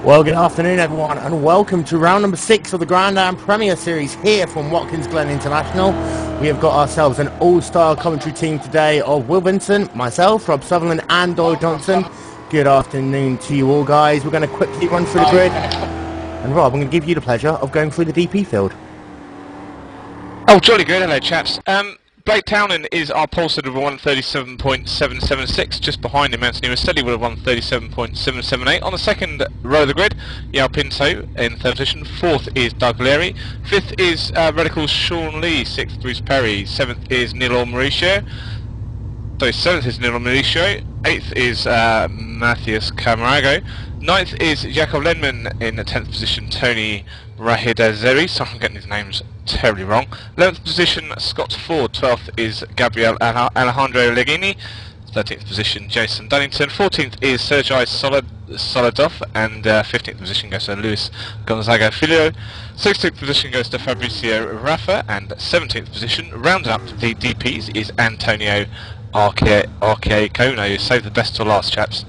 Well, good afternoon, everyone, and welcome to round number 6 of the Grand Am Premier Series here from Watkins Glen International. We have got ourselves an all-star commentary team today of Will Vincent, myself, Rob Sutherland, and Doyle Johnson. Good afternoon to you all, guys. We're going to quickly run through the grid. And Rob, I'm going to give you the pleasure of going through the DP field. Oh, jolly good. Hello, chaps. Blake Townend is our pole sitter with 137.776. Just behind him, Anthony Rosselli with a 137.778. On the second row of the grid, Yao Pinto in third position. Fourth is Doug Leary. Fifth is Radical's Sean Lee. Sixth, Bruce Perry. Seventh is Nilo Mauricio. So seventh is Nilo Mauricio. Eighth is Matthias Camargo. Ninth is Jakob Lenman in the 10th position, Tony Rahidazeri. So I'm getting his names terribly wrong. 11th position, Scott Ford. 12th is Gabriel Alejandro Leghini. 13th position, Jason Dunnington. 14th is Sergei Soledov, and 15th position goes to Luis Gonzaga Filio. 16th position goes to Fabricio Rafa, and 17th position, rounding up the DPs, is Antonio Archecono. Save the best till last, chaps.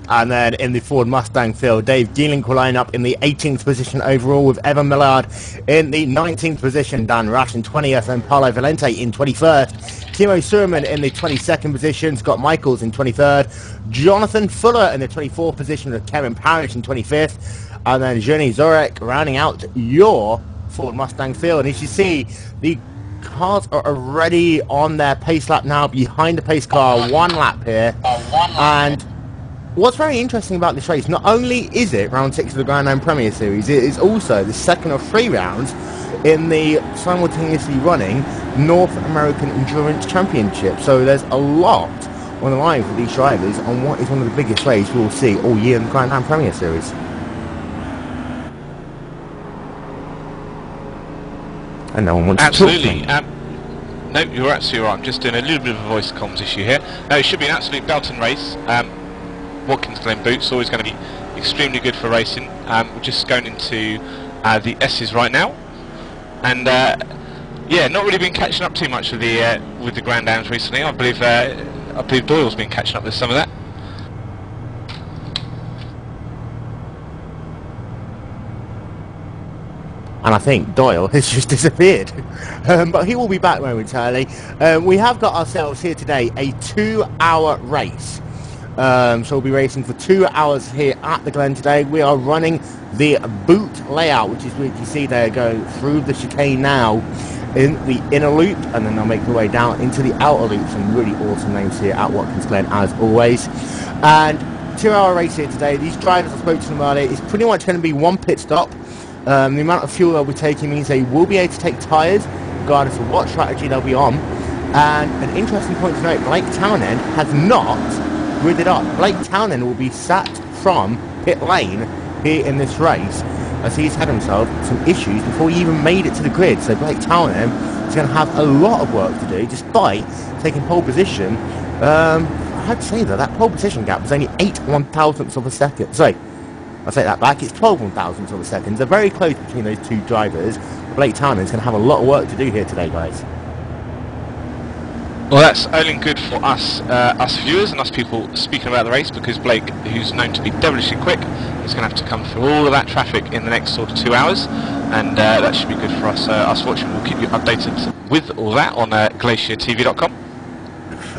And then in the Ford Mustang field, Dave Geeling will line up in the 18th position overall, with Evan Millard in the 19th position, Dan Rush in 20th, and Paulo Valente in 21st. Timo Surman in the 22nd position, Scott Michaels in 23rd, Jonathan Fuller in the 24th position with Kevin Parrish in 25th, and then Journey Zorek rounding out your Ford Mustang field. And as you see, the cars are already on their pace lap now, behind the pace car, one lap here. And what's very interesting about this race, not only is it round 6 of the Grand Am Premier Series, it is also the second of 3 rounds in the simultaneously running North American Endurance Championship. So there's a lot on the line for these drivers on what is one of the biggest races we'll see all year in the Grand Am Premier Series. And no one wants absolutely. to talk to me. No, you're absolutely right. I'm just doing a little bit of a voice comms issue here. No, it should be an absolute belting race. Watkins Glen boots always going to be extremely good for racing. We're just going into the S's right now, and yeah, not really been catching up too much with the Grand Ams recently. I believe Doyle's been catching up with some of that. And I think Doyle has just disappeared. But he will be back momentarily. We have got ourselves here today a 2-hour race. So we'll be racing for 2 hours here at the Glen today. We are running the boot layout, which is what you see there, go through the chicane now in the inner loop, and then they'll make their way down into the outer loop. Some really awesome names here at Watkins Glen, as always. And 2-hour race here today. These drivers, I spoke to them earlier, is pretty much going to be one pit stop. The amount of fuel they'll be taking means they will be able to take tyres, regardless of what strategy they'll be on. And an interesting point to note, Blake Townend has not gridded up. Blake Townend will be sat from pit lane here in this race, as he's had himself some issues before he even made it to the grid. So Blake Townend is going to have a lot of work to do, despite taking pole position. I had to say that pole position gap was only 8 1,000ths of a second. So I'll take that back, it's 12 1,000ths of a second. They're very close between those two drivers. Blake Townend is going to have a lot of work to do here today, guys. Well, that's only good for us viewers and us people speaking about the race, because Blake, who's known to be devilishly quick, is going to have to come through all of that traffic in the next sort of 2 hours, and that should be good for us watching. We'll keep you updated with all that on glaciertv.com.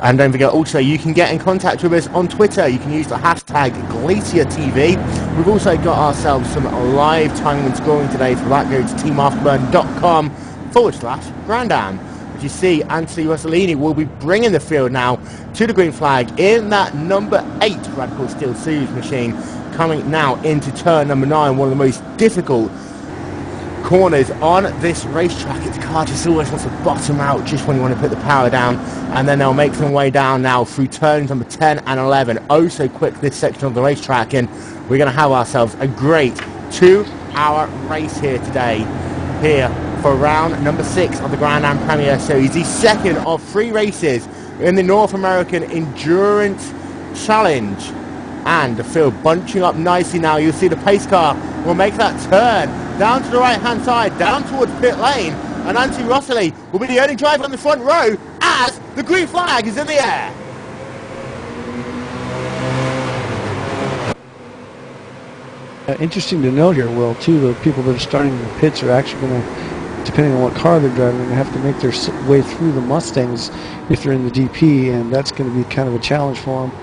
And don't forget, also, you can get in contact with us on Twitter. You can use the hashtag GlacierTV. We've also got ourselves some live timing and scoring today. For that, go to teamafterburn.com/Grand Am. As you see, Anthony Rossolini will be bringing the field now to the green flag in that number 8 Radical Steel Series machine, coming now into turn number 9, one of the most difficult corners on this racetrack. The car just always wants to bottom out just when you want to put the power down, and then they'll make their way down now through turns number 10 and 11. Oh, so quick, this section of the racetrack, and we're going to have ourselves a great 2-hour race here today, here for round number 6 of the Grand Am Premier Series, the second of 3 races in the North American Endurance Challenge. And the field bunching up nicely now. You'll see the pace car will make that turn down to the right hand side, down towards pit lane, and Anthony Rosselli will be the only driver on the front row as the green flag is in the air. Interesting to note here, Will, too, the people that are starting in the pits are actually going to, depending on what car they're driving, they're going to have to make their way through the Mustangs if they're in the DP, and that's going to be kind of a challenge for them.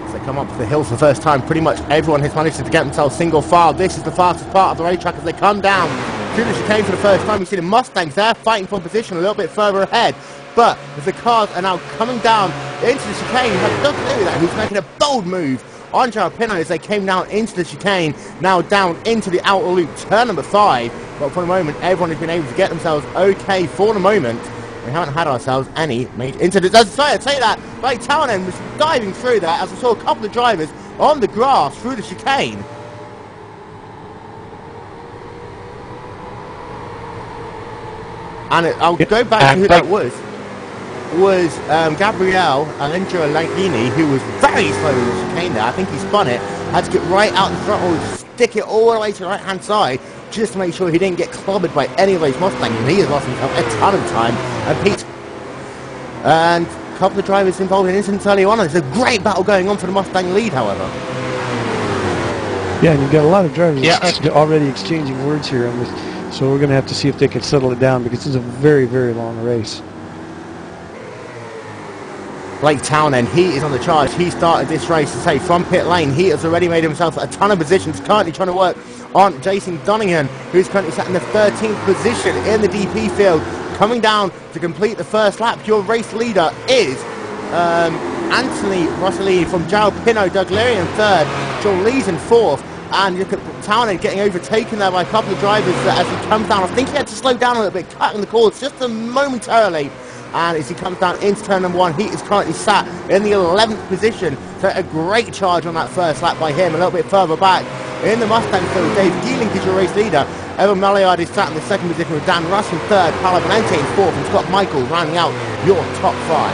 As they come up the hill for the first time, pretty much everyone has managed to get themselves single file. This is the fastest part of the racetrack as they come down through the chicane for the first time. We see the Mustangs there fighting for position a little bit further ahead. But as the cars are now coming down into the chicane, you have Doug Leary there, who's making a bold move on Jalapeno as they came down into the chicane, now down into the outer loop, turn number 5. But for the moment, everyone has been able to get themselves okay for the moment. We haven't had ourselves any major incidents. As I say that, Blake Townend was diving through that as I saw a couple of drivers on the grass through the chicane. And I'll go back to who that was Gabriele Alendra Langhini, who was very slow in the chicane there. I think he spun it, had to get right out in front or stick it all the way to the right hand side just to make sure he didn't get clobbered by any of those Mustangs, and he has lost himself a ton of time. And Pete and a couple of drivers involved in incidents early on. There's a great battle going on for the Mustang lead, however. Yeah, and you've got a lot of drivers already exchanging words here on this, so we're going to have to see if they can settle it down, because it's a very, very long race. Blake Townend, he is on the charge. He started this race, to say, from pit lane. He has already made himself a ton of positions, currently trying to work on Jason Donningham, who's currently sat in the 13th position in the DP field. Coming down to complete the first lap, your race leader is Anthony Rossellini from Jalapeno, Doug Leary in 3rd, John Lees in 4th, and look at Townend getting overtaken there by a couple of drivers as he comes down. I think he had to slow down a little bit, cutting the course just momentarily. And as he comes down into turn number 1, he is currently sat in the 11th position. So a great charge on that first lap by him. A little bit further back in the Mustang field, Dave Geeling is your race leader. Evan Maillard is sat in the 2nd position with Dan Russ in 3rd, Paolo Valente in 4th, and Scott Michaels rounding out your top 5.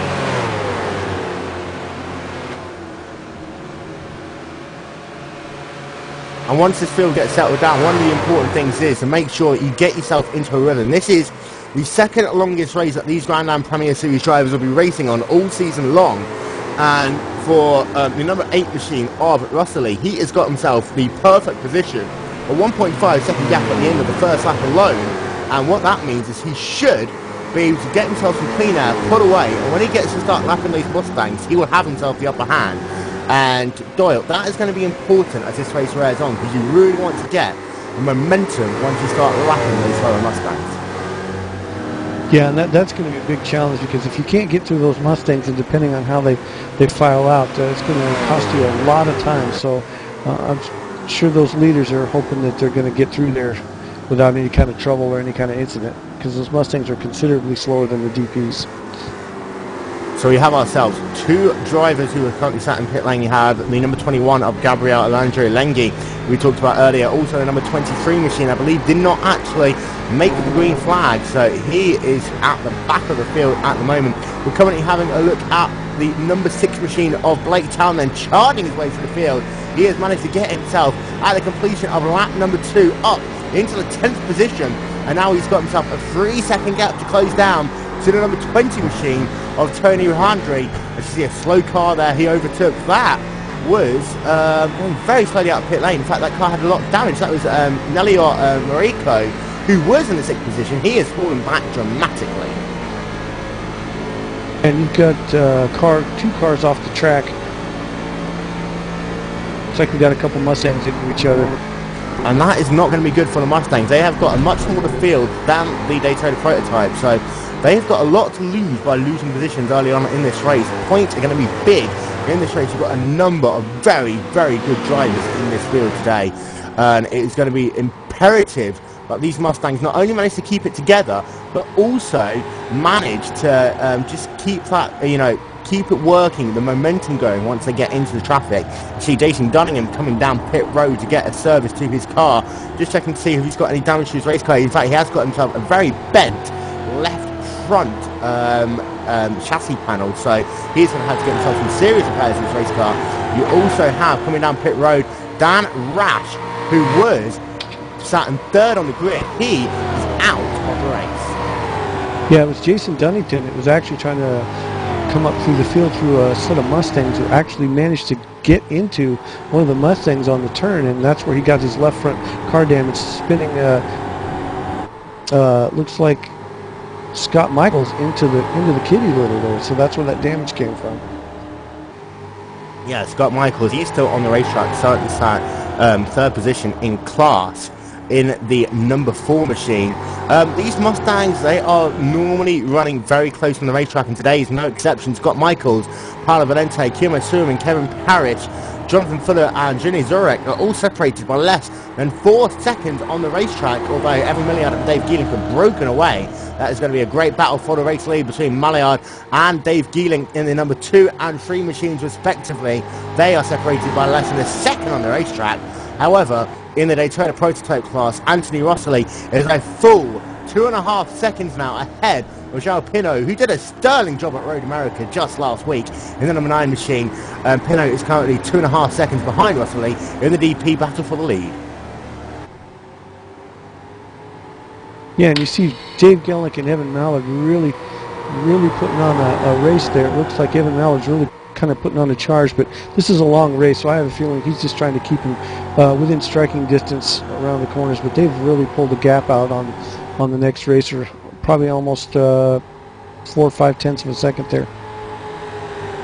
And once this field gets settled down, one of the important things is to make sure you get yourself into a rhythm. This is the second longest race that these Grand Am Premier Series drivers will be racing on all season long. And for the number 8 machine of Rossellini, he has got himself the perfect position, a 1.5 second gap at the end of the first lap alone. And what that means is he should be able to get himself some clean air, put away, and when he gets to start lapping those Mustangs, he will have himself the upper hand. And Doyle, that is going to be important as this race wears on, because you really want to get the momentum once you start lapping those slower Mustangs. Yeah, and that's going to be a big challenge, because if you can't get through those Mustangs, and depending on how they file out, it's going to cost you a lot of time. So I'm sure those leaders are hoping that they're going to get through there without any kind of trouble or any kind of incident, because those Mustangs are considerably slower than the DPs. So we have ourselves 2 drivers who are currently sat in pit lane. You have the number 21 of Gabriele Alendra Langhini, we talked about earlier. Also the number 23 machine, I believe, did not actually make the green flag, so he is at the back of the field at the moment. We're currently having a look at the number 6 machine of Blake Townend charging his way through the field. He has managed to get himself at the completion of lap number 2 up into the 10th position, and now he's got himself a 3-second gap to close down to the number 20 machine of Tony Rahandri. As you see a slow car there, he overtook. That was going very slowly out of pit lane. In fact, that car had a lot of damage. That was Nelio Marico, who was in the 6th position. He has fallen back dramatically. And you've got 2 cars off the track. Looks like we got a couple Mustangs into each other. And that is not going to be good for the Mustangs. They have got a much smaller field than the Daytona prototype, so they have got a lot to lose by losing positions early on in this race. Points are going to be big in this race. You've got a number of very, very good drivers in this field today, and it is going to be imperative that these Mustangs not only manage to keep it together, but also manage to just keep that, keep it working, the momentum going once they get into the traffic. You see Jason Donningham coming down pit road to get a service to his car, just checking to see if he's got any damage to his race car. In fact, he has got himself a very bent left front chassis panel, so he's going to have to get himself some serious repairs to his race car. You also have, coming down pit road, Dan Rash, who was sat in 3rd on the grid. He is out of the race. Yeah, it was Jason Dunnington. It was actually trying to come up through the field through a set of Mustangs who actually managed to get into one of the Mustangs on the turn, and that's where he got his left front car damage, spinning, looks like Scott Michaels into the kitty litter there, so that's where that damage came from. Yeah, Scott Michaels, he's still on the racetrack, certainly sat third position in class in the number 4 machine. These Mustangs, they are normally running very close on the racetrack, and today is no exception. Scott Michaels, Paolo Valente, Kimo Surin, Kevin Parrish, Jonathan Fuller and Ginny Zurek are all separated by less than 4 seconds on the racetrack, although Evan Milliard and Dave Geeling have broken away. That is going to be a great battle for the race lead between Milliard and Dave Geeling in the number 2 and 3 machines respectively. They are separated by less than a second on the racetrack. However, in the Daytona Prototype class, Anthony Rossley is a full 2.5 seconds now ahead of João Pinot, who did a sterling job at Road America just last week in the number 9 machine. Pinot is currently 2.5 seconds behind Rossley in the DP battle for the lead. Yeah, and you see Dave Gelnick and Evan Mallard really putting on a race there. It looks like Evan Mallard's really kind of putting on a charge, but this is a long race, so I have a feeling he's just trying to keep him within striking distance around the corners, but they've really pulled the gap out on the next racer, probably almost 4 or 5 tenths of a second there.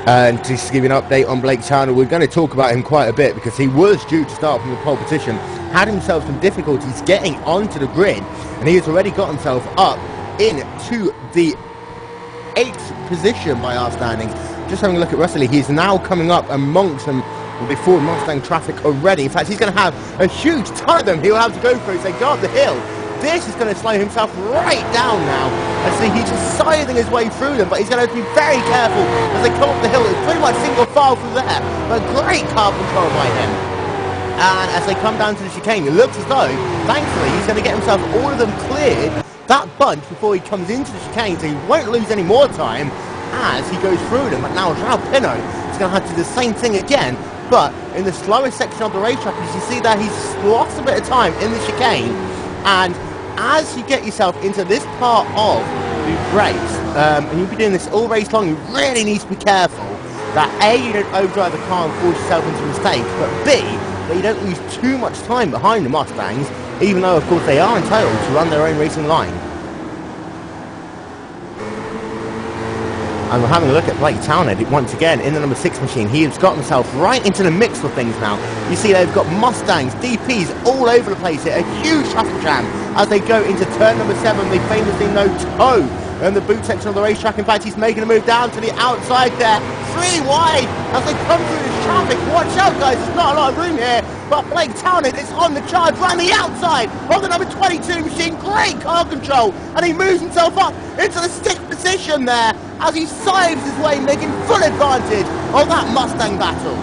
And just to give you an update on Blake Towner, we're going to talk about him quite a bit because he was due to start from the pole position, had himself some difficulties getting onto the grid, and he has already got himself up into the 8th position by our standings. Just having a look at Russell, he's now coming up amongst them before Mustang traffic already. In fact, he's going to have a huge ton of them he'll have to go through as they go up the hill. This is going to slow himself right down now. I see he's just scything his way through them, but he's going to have to be very careful as they come up the hill. It's pretty much single file through there, but great car control by him. And as they come down to the chicane, it looks as though, thankfully, he's going to get himself all of them cleared, that bunch, before he comes into the chicane, so he won't lose any more time as he goes through them. But now João Pinot is going to have to do the same thing again, but in the slowest section of the racetrack. As you see there, he's lost a bit of time in the chicane, and as you get yourself into this part of the race, and you'll be doing this all race long, you really need to be careful that A, you don't overdrive the car and force yourself into a mistake, but B, that you don't lose too much time behind the Mustangs, even though of course they are entitled to run their own racing line. And we're having a look at Blake Townend once again in the number 6 machine. He has got himself right into the mix of things now. You see they've got Mustangs, DPs all over the place here. A huge traffic jam as they go into turn number 7. They famously know toe in the boot section of the racetrack. In fact, he's making a move down to the outside there. 3 wide as they come through this traffic. Watch out, guys. There's not a lot of room here. But Blake Townend is on the charge right on the outside of the number 22 machine. Great car control. And he moves himself up into the 6th position there as he scythes his way, making full advantage of that Mustang battle.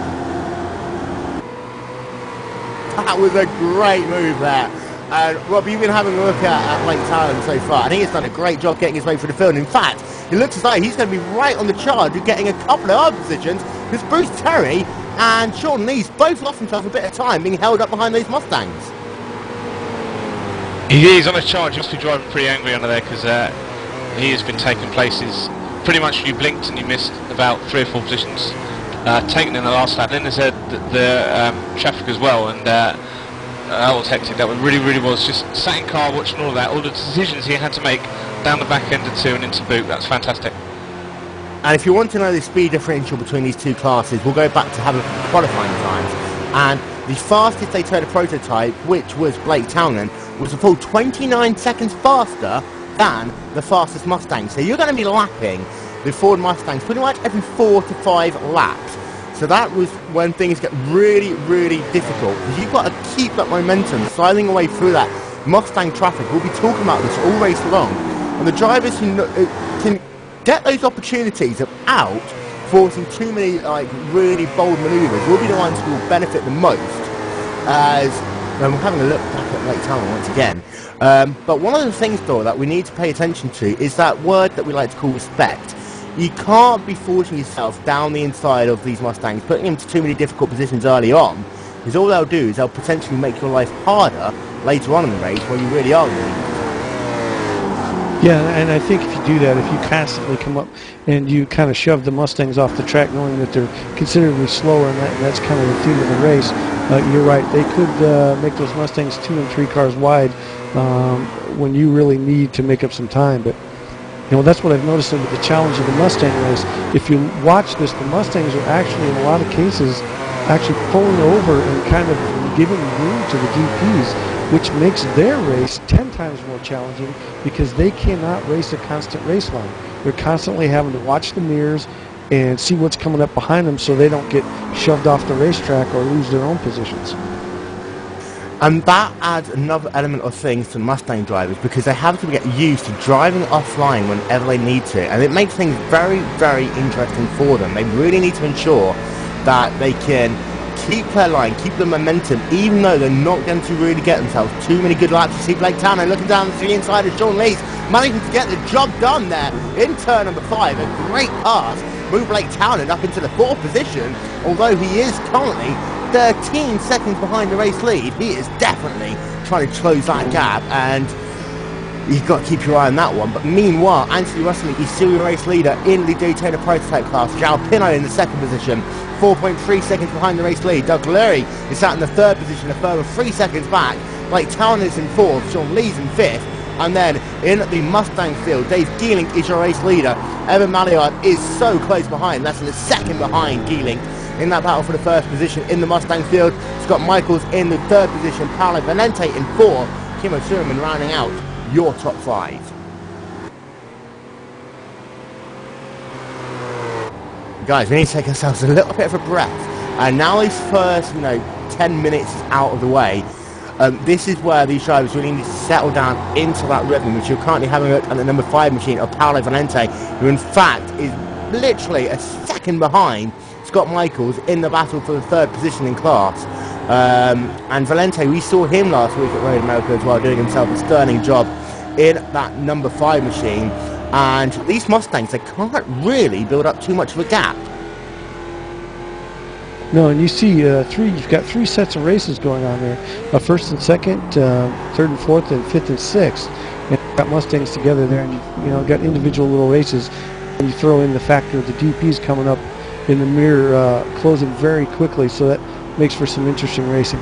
That was a great move there. And Rob, you've been having a look at Blake Townend so far, and he has done a great job getting his way through the field. In fact, it looks as though he's going to be right on the charge of getting a couple of other positions, because Bruce Terry and Sean Lees both lost themselves a bit of time being held up behind those Mustangs. He's on a charge. He must be driving pretty angry under there because he has been taking places. Pretty much you blinked and you missed about 3 or 4 positions taken in the last lap. Then there's the traffic as well, and that was hectic. That really was. Just sat in car watching all of that, all the decisions he had to make down the back end of 2 and into boot. That's fantastic. And if you want to know the speed differential between these two classes, we'll go back to having qualifying times. And the fastest Daytona prototype, which was Blake Townend, was a full 29 seconds faster than the fastest Mustang. So you're going to be lapping the Ford Mustangs pretty much every 4 to 5 laps. So that was when things get really difficult, because you've got to keep that momentum, sliding away through that Mustang traffic. We'll be talking about this all race long. And the drivers who can get those opportunities without forcing too many really bold manoeuvres will be the ones who will benefit the most. As we're having a look back at Blake Townend once again. But one of the things, though, that we need to pay attention to is that word that we like to call respect. You can't be forcing yourself down the inside of these Mustangs, putting them into too many difficult positions early on, because all they'll do is they'll potentially make your life harder later on in the race when you really are winning. Yeah, and I think if you do that, if you constantly come up and you kind of shove the Mustangs off the track knowing that they're considerably slower, and that's kind of the theme of the race, you're right. They could make those Mustangs 2 and 3 cars wide when you really need to make up some time. But that's what I've noticed with the challenge of the Mustang race. If you watch this, the Mustangs are actually, in a lot of cases, actually pulling over and kind of giving room to the DPs, which makes their race 10 times more challenging because they cannot race a constant race line. They're constantly having to watch the mirrors and see what's coming up behind them so they don't get shoved off the racetrack or lose their own positions. And that adds another element of things to the Mustang drivers because they have to get used to driving offline whenever they need to, and it makes things very, very interesting for them. They really need to ensure that they can keep their line, keep the momentum, even though they're not going to really get themselves too many good laps. You see Blake Tanner looking down to the inside of Sean Lees, managing to get the job done there in turn number 5. A great pass, move Blake Townend up into the 4th position, although he is currently 13 seconds behind the race lead. He is definitely trying to close that gap, and you've got to keep your eye on that one. But meanwhile, Anthony Russell is still the race leader in the Daytona prototype class. João Pinto in the 2nd position, 4.3 seconds behind the race lead. Doug Leary is sat in the 3rd position, a further 3 seconds back. Blake Townend is in 4th, Sean Lee's in 5th. And then in the Mustang field, Dave Geeling is your race leader. Evan Maillard is so close behind, less than a second behind Geeling in that battle for the 1st position in the Mustang field. Scott Michaels in the 3rd position, Paolo Valente in 4th, Kimmo Schumann rounding out your top 5. Guys, we need to take ourselves a little bit of a breath. And now these first, 10 minutes is out of the way. This is where these drivers really need to settle down into that rhythm, which you're currently having a look at the number 5 machine of Paolo Valente, who in fact is literally a second behind Scott Michaels in the battle for the 3rd position in class. And Valente, we saw him last week at Road America as well, doing himself a sterling job in that number 5 machine. And these Mustangs, they can't really build up too much of a gap. No, and you see you've got 3 sets of races going on there. 1st and 2nd, 3rd and 4th, and 5th and 6th. And you've got Mustangs together there, and you've got individual little races. And you throw in the factor of the DPs coming up in the mirror, closing very quickly, so that makes for some interesting racing.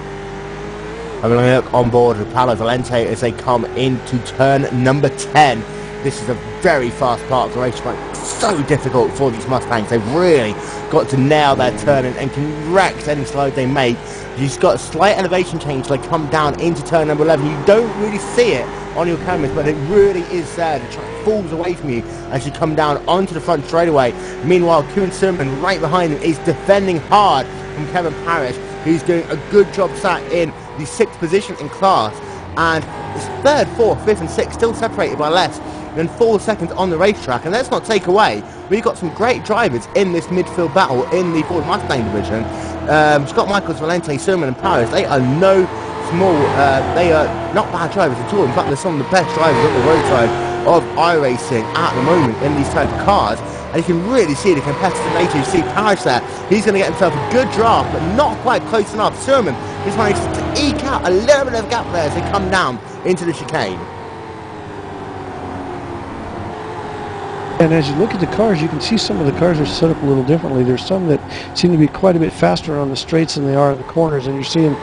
I'm going to look on board with Paolo Valente as they come into turn number 10. This is a very fast part of the racetrack. So difficult for these Mustangs. They've really got to nail their turn and correct any slide they make. You've got a slight elevation change. They come down into turn number 11. You don't really see it on your cameras, but it really is there. The track falls away from you as you come down onto the front straightaway. Meanwhile, Kieran Sirman right behind him is defending hard from Kevin Parrish, who's doing a good job sat in the 6th position in class. And it's 3rd, 4th, 5th and 6th still separated by less than 4 seconds on the racetrack. And let's not take away, we've got some great drivers in this midfield battle in the Ford Mustang division. Scott Michaels, Valente, Sirman and Paris, they are no small, they are not bad drivers at all. In fact, they're some of the best drivers on the roadside of iRacing at the moment in these type of cars. And you can really see the competitive nature. You see Parrish there, he's going to get himself a good draft, but not quite close enough. Sirman is managed to eke out a little bit of gap there as they come down into the chicane. And as you look at the cars, you can see some of the cars are set up a little differently. There's some that seem to be quite a bit faster on the straights than they are in the corners, and you're seeing,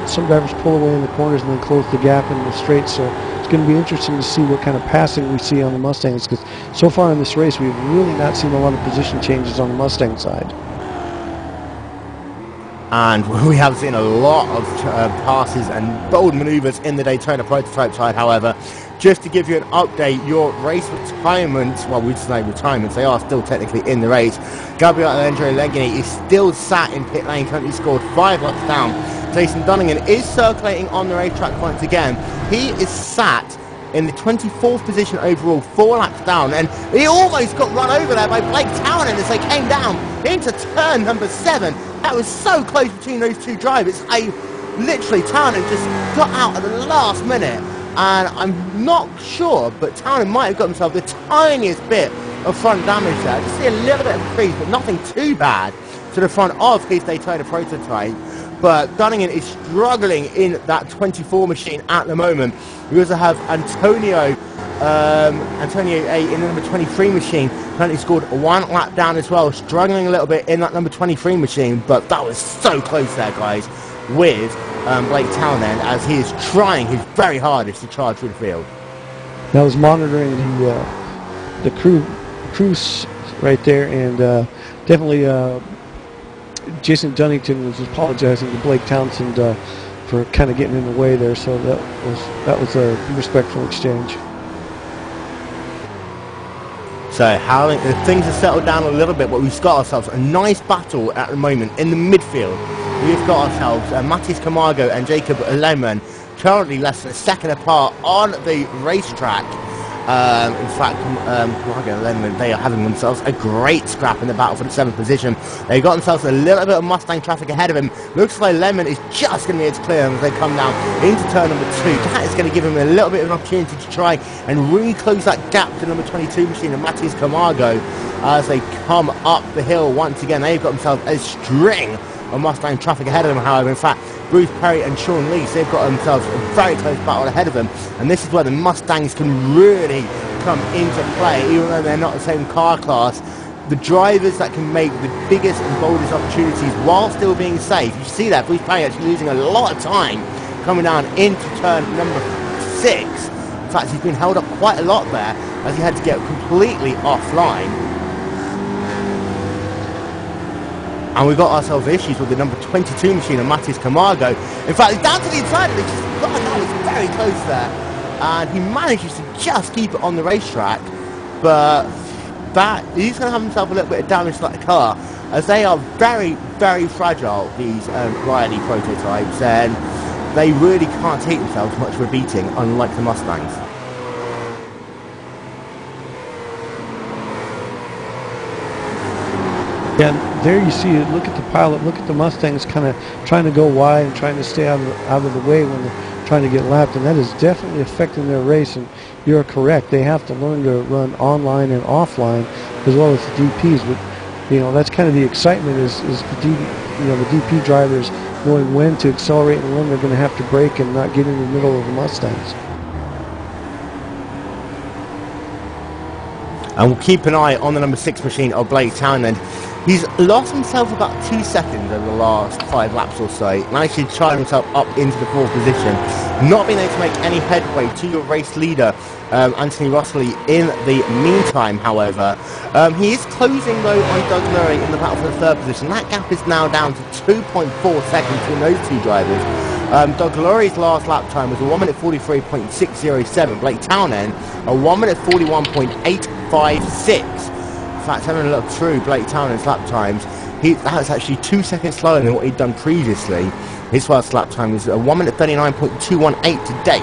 some drivers pull away in the corners and then close the gap in the straights. So it's going to be interesting to see what kind of passing we see on the Mustangs, because so far in this race we've really not seen a lot of position changes on the Mustang side. And we have seen a lot of passes and bold maneuvers in the Daytona prototype side. However, just to give you an update, your race retirements, well, we'd say retirements, they are still technically in the race. Gabriel Alejandro Legini is still sat in pit lane, currently scored 5 laps down. Jason Dunningham is circulating on the racetrack once again. He is sat in the 24th position overall, 4 laps down, and he almost got run over there by Blake Townend as they came down into turn number 7. That was so close between those two drivers. Literally, Townend just got out at the last minute, and I'm not sure, but Townend might have got himself the tiniest bit of front damage there. Just see a little bit of a crease, but nothing too bad to the front of his Daytona prototype. But Dunningham is struggling in that 24 machine at the moment. We also have Antonio Antonio A in the number 23 machine currently scored one lap down as well, struggling a little bit in that number 23 machine, but that was so close there, guys, with Blake Townend, as he is trying his very hardest to charge through the field. I was monitoring the cruise right there, and definitely Jason Dunnington was apologizing to Blake Townsend for kind of getting in the way there, so that was a respectful exchange. So things have settled down a little bit, but we've got ourselves a nice battle at the moment in the midfield. We've got ourselves Matis Camargo and Jacob Lemon, currently less than a second apart on the racetrack. In fact, Camargo and Lemon, they are having themselves a great scrap in the battle for the 7th position. They got themselves a little bit of Mustang traffic ahead of him. Looks like Lemon is just going to be able to clear them as they come down into turn number 2. That is going to give him a little bit of an opportunity to try and really close that gap to number 22 machine and Matis Camargo as they come up the hill once again. They've got themselves a string of Mustang traffic ahead of them, however. In fact, Bruce Perry and Sean Lees, they've got themselves a very close battle ahead of them, and this is where the Mustangs can really come into play, even though they're not the same car class. The drivers that can make the biggest and boldest opportunities while still being safe. You see that Bruce Perry actually losing a lot of time coming down into turn number 6. In fact, he's been held up quite a lot there as he had to get completely offline. And we've got ourselves issues with the number 22 machine of Matis Camargo. In fact, he's down to the inside of it. That was very close there. And he manages to just keep it on the racetrack. But he's going to have himself a little bit of damage to that car, as they are very, very fragile, these Riley prototypes. And they really can't take themselves much of a beating, unlike the Mustangs. Yeah, there you see it. Look at the pilot. Look at the Mustangs kind of trying to go wide and trying to stay out of the way when they're trying to get lapped, and that is definitely affecting their race. And you're correct. They have to learn to run online and offline as well as the DPs. But you know, that's kind of the excitement is the DP drivers knowing when to accelerate and when they're going to have to brake and not get in the middle of the Mustangs. And we'll keep an eye on the number 6 machine of Blake Townend. He's lost himself about 2 seconds over the last 5 laps or so. Managed to charge himself up into the 4th position. Not being able to make any headway to your race leader, Anthony Rossley, in the meantime, however. He is closing, though, on Doug Lurie in the battle for the 3rd position. That gap is now down to 2.4 seconds between those two drivers. Doug Lurie's last lap time was a 1 minute 43.607. Blake Townend, a 1 minute 41.856. In fact, having a look through Blake Townend's lap times, that was actually 2 seconds slower than what he'd done previously. His first lap time was a 1 minute 39.218 to date.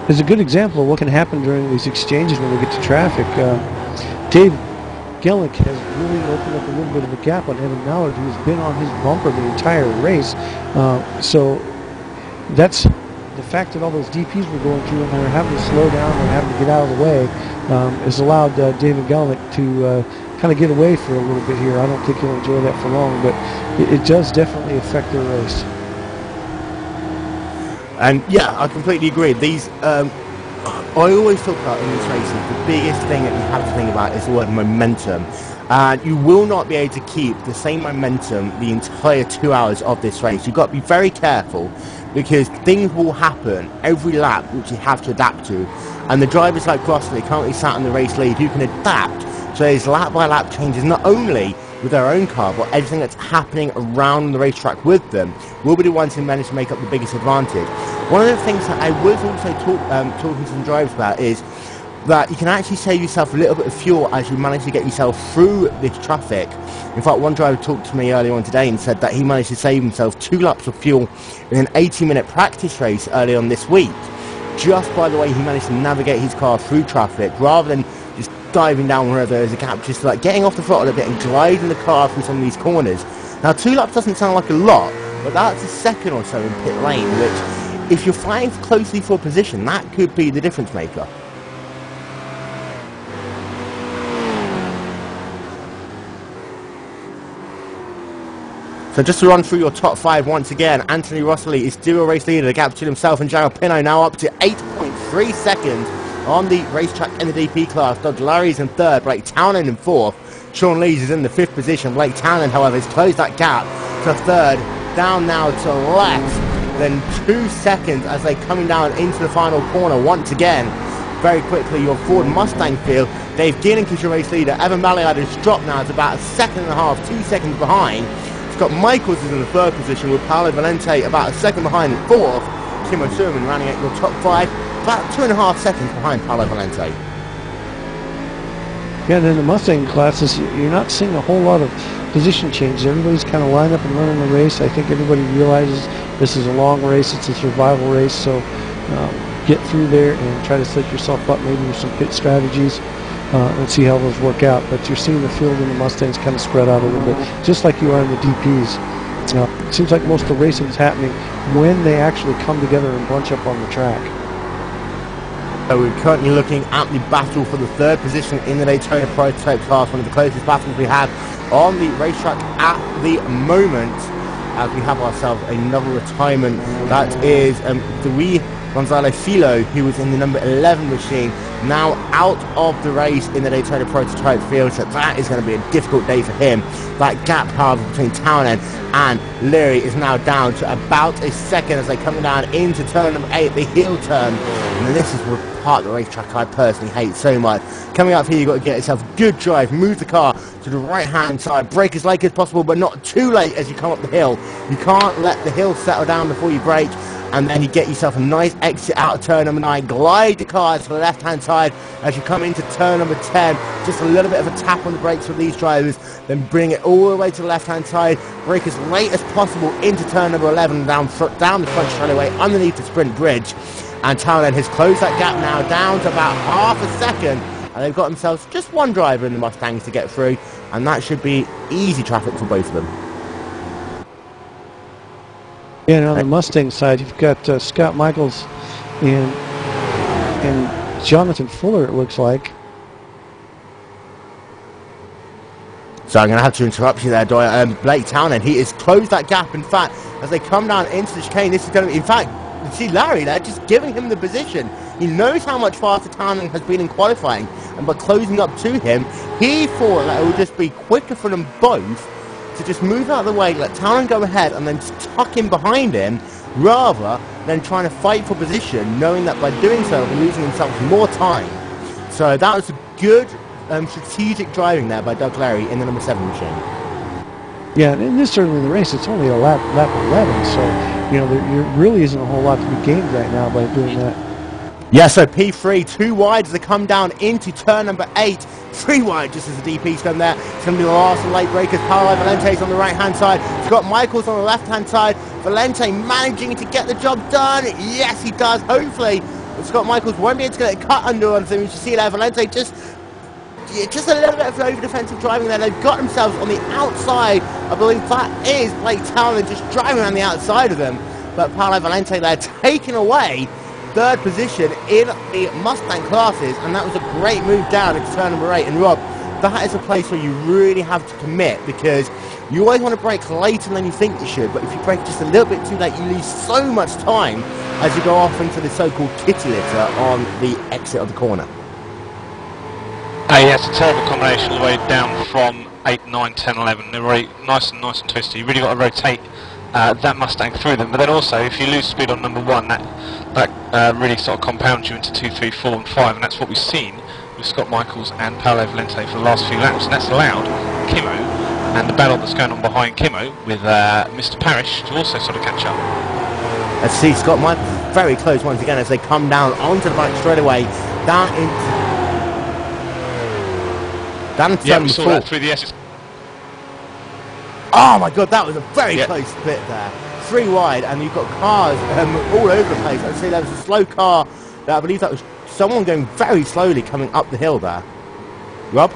There's a good example of what can happen during these exchanges when we get to traffic. Dave Gillick has really opened up a little bit of a gap on Evan Mallard, who's been on his bumper the entire race. So that's the fact that all those DPs were going through and they're having to slow down and having to get out of the way has allowed David Gillick to kind of get away for a little bit here. I don't think he'll enjoy that for long, but it does definitely affect their race. And yeah, I completely agree. I always talk about in these races, the biggest thing that you have to think about is the word momentum. And you will not be able to keep the same momentum the entire 2 hours of this race. You've got to be very careful, because things will happen every lap which you have to adapt to. And the drivers like Grossley currently sat in the race lead who can adapt to these lap by lap changes, not only with their own car, but everything that's happening around the racetrack with them, will be the ones who manage to make up the biggest advantage. One of the things that I was also talking to some drivers about is that you can actually save yourself a little bit of fuel as you manage to get yourself through this traffic. In fact, one driver talked to me earlier on today and said that he managed to save himself 2 laps of fuel in an 80-minute practice race early on this week, just by the way he managed to navigate his car through traffic, rather than just diving down wherever there's a gap, just like getting off the throttle a bit and gliding the car through some of these corners. Now, 2 laps doesn't sound like a lot, but that's a second or so in pit lane, which, if you're fighting closely for position, that could be the difference maker. So just to run through your top 5 once again, Anthony Rossley is still a race leader. The gap between himself and Gerald Pinot now up to 8.3 seconds on the racetrack in the DP class. Doug Larry's in 3rd, Blake Townend in 4th. Sean Lees is in the 5th position. Blake Townend, however, has closed that gap to 3rd, down now to less than 2 seconds as they're coming down into the final corner once again. Very quickly, your Ford Mustang field. Dave Geenan is your race leader. Evan Balliard has dropped now to about 1.5 seconds, 2 seconds behind. Scott Michaels is in the 3rd position with Paolo Valente about 1 second behind in 4th. Kim O'Surman running at your top 5, about 2.5 seconds behind Paolo Valente. Yeah, and in the Mustang classes, you're not seeing a whole lot of position changes. Everybody's kind of lined up and running the race. I think everybody realizes this is a long race. It's a survival race, so get through there and try to set yourself up maybe with some pit strategies and see how those work out. But you're seeing the field in the Mustangs kind of spread out a little bit, just like you are in the DPs. It seems like most of the racing is happening when they actually come together and bunch up on the track. So we're currently looking at the battle for the 3rd position in the Daytona Prototype class, one of the closest battles we have on the racetrack at the moment, as we have ourselves another retirement. That is Luis Gonzalo Filo, who was in the number 11 machine, now out of the race in the Daytona Prototype field, so that is going to be a difficult day for him. That gap, however, between Townend and Leary is now down to about 1 second as they come down into turn number 8, the heel turn. And this is the part of the racetrack I personally hate so much. Coming up here, you've got to get yourself a good drive, move the car to the right-hand side, brake as late as possible, but not too late as you come up the hill. You can't let the hill settle down before you brake, and then you get yourself a nice exit out of turn number 9, glide the car to the left-hand side as you come into turn number 10, just a little bit of a tap on the brakes for these drivers, then bring it all the way to the left-hand side, brake as late as possible into turn number 11, down the front straightaway underneath the sprint bridge. And Townend has closed that gap now down to about half a second, and they've got themselves just one driver in the Mustangs to get through, and that should be easy traffic for both of them. Yeah, and on the Mustang side, you've got Scott Michaels and Jonathan Fuller, it looks like. So I'm going to have to interrupt you there, Doyle. Blake Townend, he has closed that gap. In fact, as they come down into the chicane, this is going to be, in fact, you see Larry there just giving him the position. He knows how much faster Townend has been in qualifying, and by closing up to him, he thought that it would just be quicker for them both to just move out of the way, let Townend go ahead, and then just tuck in behind him, rather than trying to fight for position, knowing that by doing so, he'll be losing himself more time. So that was a good strategic driving there by Doug Larry in the number 7 machine. Yeah, and this early in the race, it's only a lap 11, so you know there really isn't a whole lot to be gained right now by doing that. Yeah, so P3, 2 wide as they come down into turn number 8. 3 wide just as the DP's come there. It's going to be the last of the late breakers. Paolo Valente's on the right-hand side. Scott Michaels on the left-hand side. Valente managing to get the job done. Yes, he does, hopefully. But Scott Michaels won't be able to get a cut under on him. You see there, Valente just a little bit of over-defensive driving there. They've got themselves on the outside. I believe that is Blake Townend just driving around the outside of them. But Paolo Valente there taking away 3rd position in the Mustang classes, and that was a great move down into turn number 8. And Rob, that is a place where you really have to commit, because you always want to brake later than you think you should, but if you brake just a little bit too late, you lose so much time as you go off into the so-called kitty litter on the exit of the corner. Yeah, it's a terrible combination all the way down from 8, 9, 10, 11. They're very nice and twisty. You really got to rotate that Mustang through them, but then also if you lose speed on number 1, that really sort of compounds you into 2, 3, 4 and 5, and that's what we've seen with Scott Michaels and Paolo Valente for the last few laps, and that's allowed Kimmo and the battle that's going on behind Kimmo with Mr. Parrish to also sort of catch up. Let's see Scott Michaels very close once again as they come down onto the back straightaway, down into yeah, we saw that through the S's. Oh my god, that was a very close bit there. 3 wide, and you've got cars all over the place. I see there was a slow car that I believe that was someone going very slowly coming up the hill there. Rob?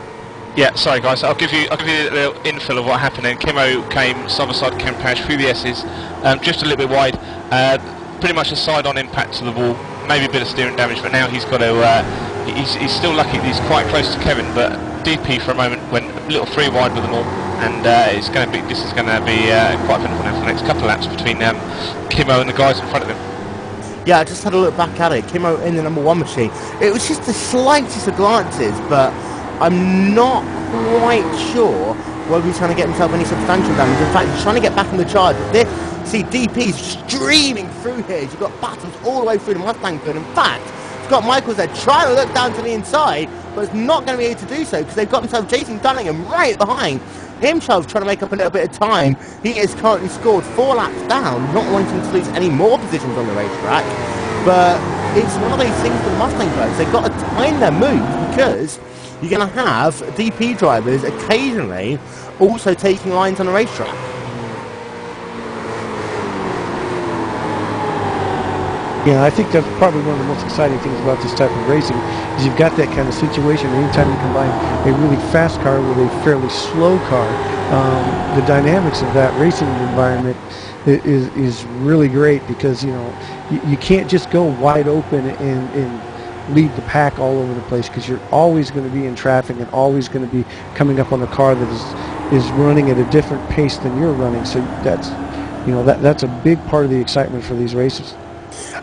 Yeah, sorry guys, I'll give you a little infill of what happened then. Kimmo came side by side, Ken Parrish through the S's, just a little bit wide, pretty much a side-on impact to the wall, maybe a bit of steering damage, but now he's got to, he's still lucky that he's quite close to Kevin, but DP for a moment went a little 3 wide with them all, and this is going to be quite eventful now for the next couple of laps between Kimmo and the guys in front of him. Yeah, I just had a look back at it. Kimmo in the number 1 machine. It was just the slightest of glances, but I'm not quite sure whether he's trying to get himself any substantial damage. In fact, he's trying to get back on the charge. But see, DP's streaming through here. You've got battles all the way through the Mustang field. In fact, Scott Michaels there trying to look down to the inside, but it's not going to be able to do so because they've got themselves Jason Dunningham right behind himself, trying to make up a little bit of time. He is currently scored 4 laps down, not wanting to lose any more positions on the racetrack. But it's one of those things for the Mustang drivers. They've got to time their moves because you're going to have DP drivers occasionally also taking lines on the racetrack. Yeah, I think that's probably one of the most exciting things about this type of racing is you've got that kind of situation. Anytime you combine a really fast car with a fairly slow car, the dynamics of that racing environment is really great because, you know, you can't just go wide open and lead the pack all over the place because you're always going to be in traffic and always going to be coming up on a car that is running at a different pace than you're running. So that's, you know, that's a big part of the excitement for these races.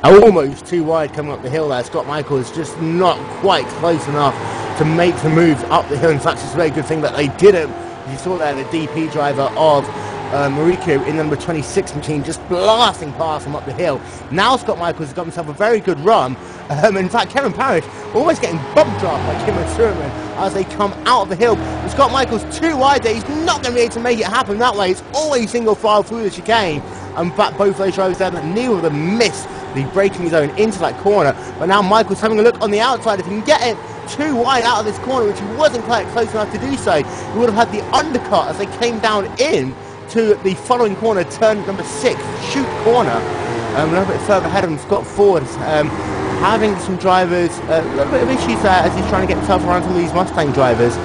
Almost too wide coming up the hill there. Scott Michaels just not quite close enough to make the move up the hill. In fact, it's a very good thing that they didn't. You saw there the DP driver of Mariko in the number 26 machine just blasting past him up the hill. Now Scott Michaels has got himself a very good run. In fact, Kevin Parrish almost getting bump dropped by Kimmo Surman as they come out of the hill. But Scott Michaels too wide there. He's not going to be able to make it happen that way. It's always single file through the chicane. And in fact, both those drivers there, neither of them missed the braking zone into that corner. But now Michael's having a look on the outside. If he can get it too wide out of this corner, which he wasn't quite close enough to do so, he would have had the undercut as they came down in to the following corner, turn number 6, shoot corner. A little bit further ahead of him, Scott Ford having some drivers, a little bit of issues there as he's trying to get himself around some of these Mustang drivers.